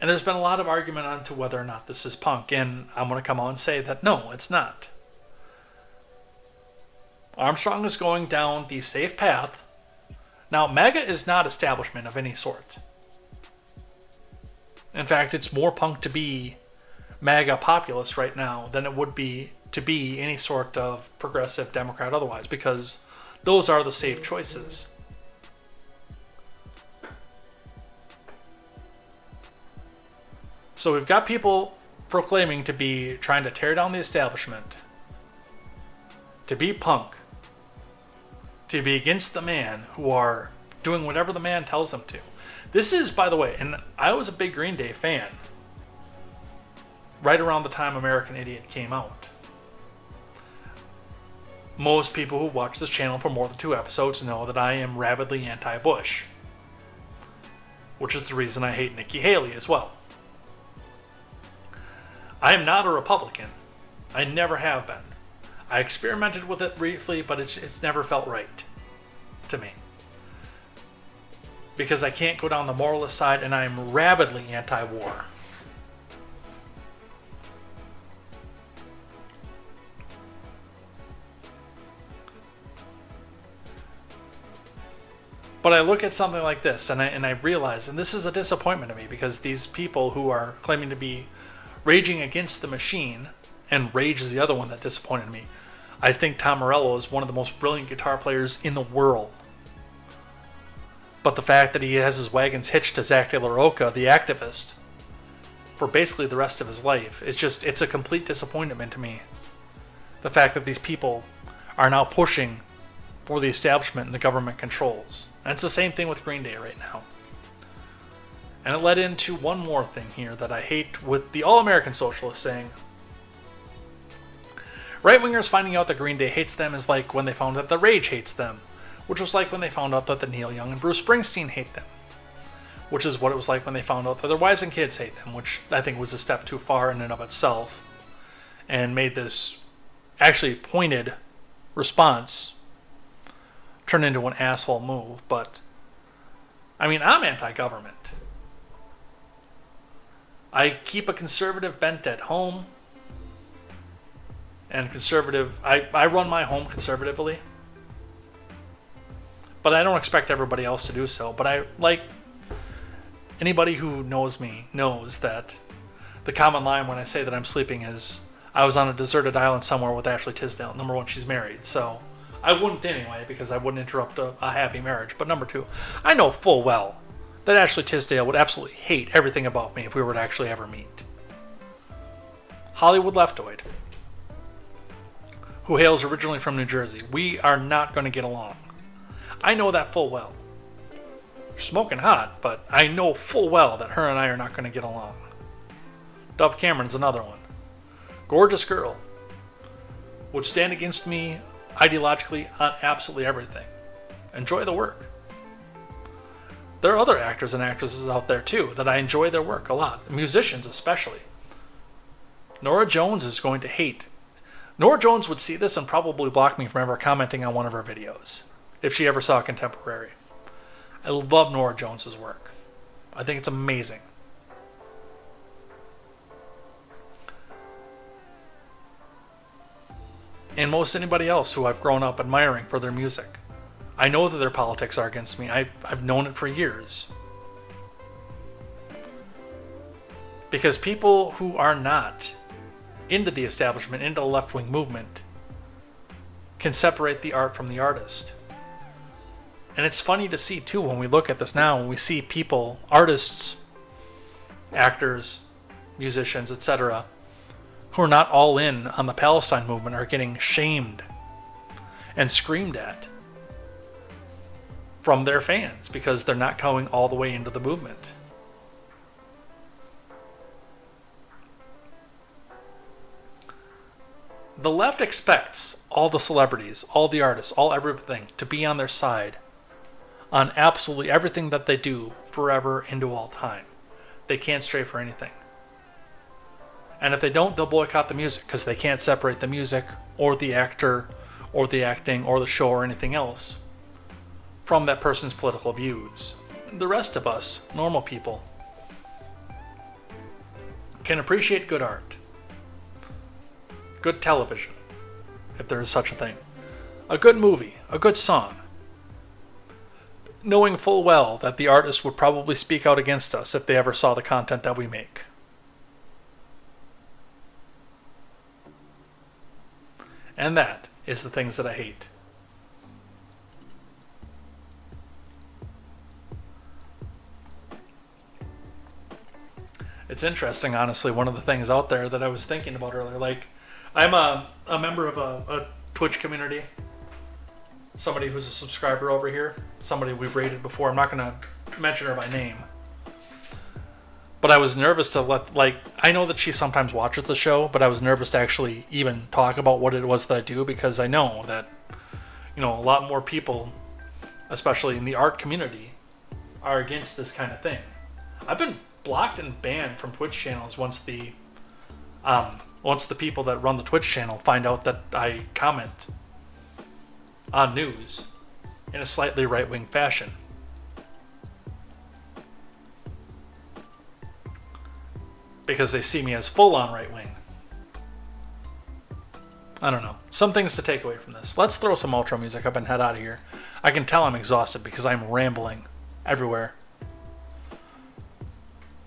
Speaker 1: And there's been a lot of argument on to whether or not this is punk, and I'm going to come out and say that no, it's not. Armstrong is going down the safe path. Now, MAGA is not establishment of any sort. In fact, it's more punk to be MAGA populist right now than it would be to be any sort of progressive Democrat otherwise, because those are the safe choices. So we've got people proclaiming to be trying to tear down the establishment, to be punk, to be against the man, who are doing whatever the man tells them to. This is, by the way, and I was a big Green Day fan right around the time American Idiot came out. Most people who watch this channel for more than 2 episodes know that I am rabidly anti-Bush, which is the reason I hate Nikki Haley as well. I am not a Republican. I never have been. I experimented with it briefly, but it's never felt right to me. Because I can't go down the moralist side, and I'm rabidly anti-war. But I look at something like this, and I realize, and this is a disappointment to me, because these people who are claiming to be raging against the machine, and Rage is the other one that disappointed me. I think Tom Morello is one of the most brilliant guitar players in the world. But the fact that he has his wagons hitched to Zach De La Rocha, the activist, for basically the rest of his life, it's a complete disappointment to me. The fact that these people are now pushing for the establishment and the government controls. And it's the same thing with Green Day right now. And it led into one more thing here that I hate, with the All-American Socialists saying, right-wingers finding out that Green Day hates them is like when they found out that Rage hates them, which was like when they found out that the Neil Young and Bruce Springsteen hate them, which is what it was like when they found out that their wives and kids hate them, which I think was a step too far in and of itself, and made this actually pointed response turn into an asshole move. But, I mean, I'm anti-government. I keep a conservative bent at home, and conservative, I run my home conservatively, but I don't expect everybody else to do so. But I, like, anybody who knows me knows that the common line when I say that I'm sleeping is, I was on a deserted island somewhere with Ashley Tisdale. Number one, she's married, so I wouldn't anyway, because I wouldn't interrupt a happy marriage. But number two, I know full well that Ashley Tisdale would absolutely hate everything about me if we were to actually ever meet. Hollywood Leftoid, who hails originally from New Jersey, we are not going to get along. I know that full well. Smoking hot, but I know full well that her and I are not going to get along. Dove Cameron's another one. Gorgeous girl. Would stand against me ideologically on absolutely everything. Enjoy the work. There are other actors and actresses out there too that I enjoy their work a lot. Musicians especially. Norah Jones is going to hate. Norah Jones would see this and probably block me from ever commenting on one of her videos, if she ever saw Contemporary. I love Norah Jones's work. I think it's amazing. And most anybody else who I've grown up admiring for their music. I know that their politics are against me. I've known it for years. Because people who are not into the establishment, into the left-wing movement, can separate the art from the artist. And it's funny to see, too, when we look at this now, when we see people, artists, actors, musicians, etc., who are not all in on the Palestine movement are getting shamed and screamed at from their fans because they're not going all the way into the movement. The left expects all the celebrities, all the artists, all everything to be on their side on absolutely everything that they do forever into all time. They can't stray for anything. And if they don't, they'll boycott the music because they can't separate the music or the actor or the acting or the show or anything else from that person's political views. The rest of us, normal people, can appreciate good art, good television, if there is such a thing, a good movie, a good song, knowing full well that the artist would probably speak out against us if they ever saw the content that we make. And that is the things that I hate. It's interesting, honestly, one of the things out there that I was thinking about earlier, like, I'm a member of a Twitch community, somebody who's a subscriber over here, somebody we've rated before. I'm not going to mention her by name. But I was nervous to I know that she sometimes watches the show, but I was nervous to actually even talk about what it was that I do because I know that, a lot more people, especially in the art community, are against this kind of thing. I've been blocked and banned from Twitch channels once the people that run the Twitch channel find out that I comment on news in a slightly right-wing fashion. Because they see me as full-on right-wing. I don't know. Some things to take away from this. Let's throw some outro music up and head out of here. I can tell I'm exhausted because I'm rambling everywhere.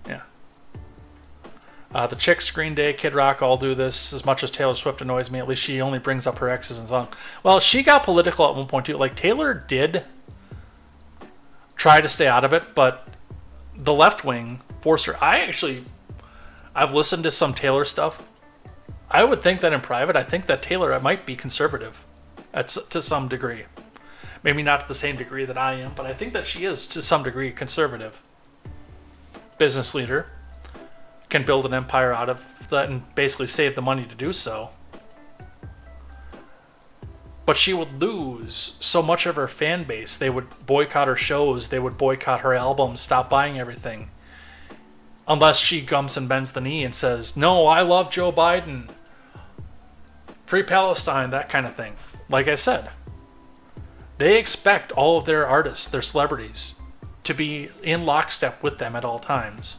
Speaker 1: Yeah. The Chicks, Green Day, Kid Rock all do this. As much as Taylor Swift annoys me, at least she only brings up her exes and songs. Well, she got political at one point too. Like, Taylor did try to stay out of it, but the left wing forced her. I've listened to some Taylor stuff. I would think that in private, I think that Taylor might be conservative to some degree. Maybe not to the same degree that I am, but I think that she is to some degree conservative. Business leader. Can build an empire out of that and basically save the money to do so. But she would lose so much of her fan base. They would boycott her shows. They would boycott her albums, stop buying everything. Unless she comes and bends the knee and says, no, I love Joe Biden. Free Palestine, that kind of thing. Like I said, they expect all of their artists, their celebrities, to be in lockstep with them at all times.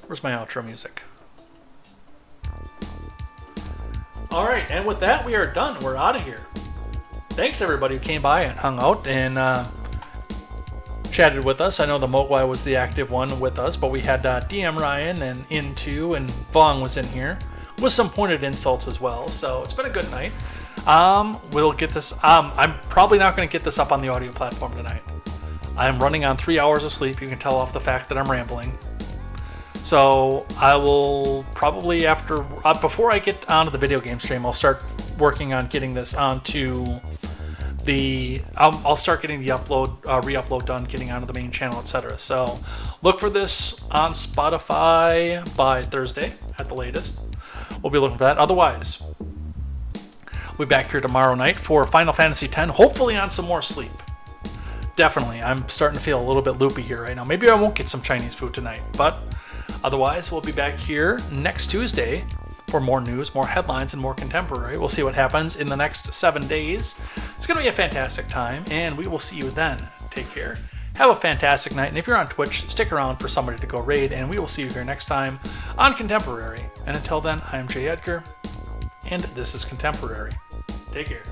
Speaker 1: Where's my outro music? All right, and with that, we are done. We're out of here. Thanks, everybody who came by and hung out and chatted with us. I know the Mogwai was the active one with us, but we had DM Ryan and Into and Vong was in here with some pointed insults as well. So it's been a good night. We'll get this. I'm probably not going to get this up on the audio platform tonight. I'm running on 3 hours of sleep. You can tell off the fact that I'm rambling. So I will probably before I get onto the video game stream, I'll start working on getting this onto I'll start getting the re-upload done, getting onto the main channel, etc. So look for this on Spotify by Thursday at the latest. We'll be looking for that. Otherwise, we'll be back here tomorrow night for Final Fantasy X, hopefully on some more sleep. Definitely. I'm starting to feel a little bit loopy here right now. Maybe I won't get some Chinese food tonight, but otherwise, we'll be back here next Tuesday for more news, more headlines, and more contemporary. We'll see what happens in the next 7 days. It's going to be a fantastic time, and we will see you then. Take care. Have a fantastic night, and if you're on Twitch, stick around for somebody to go raid, and we will see you here next time on Contemporary. And until then, I am Jay Edgar, and this is Contemporary. Take care.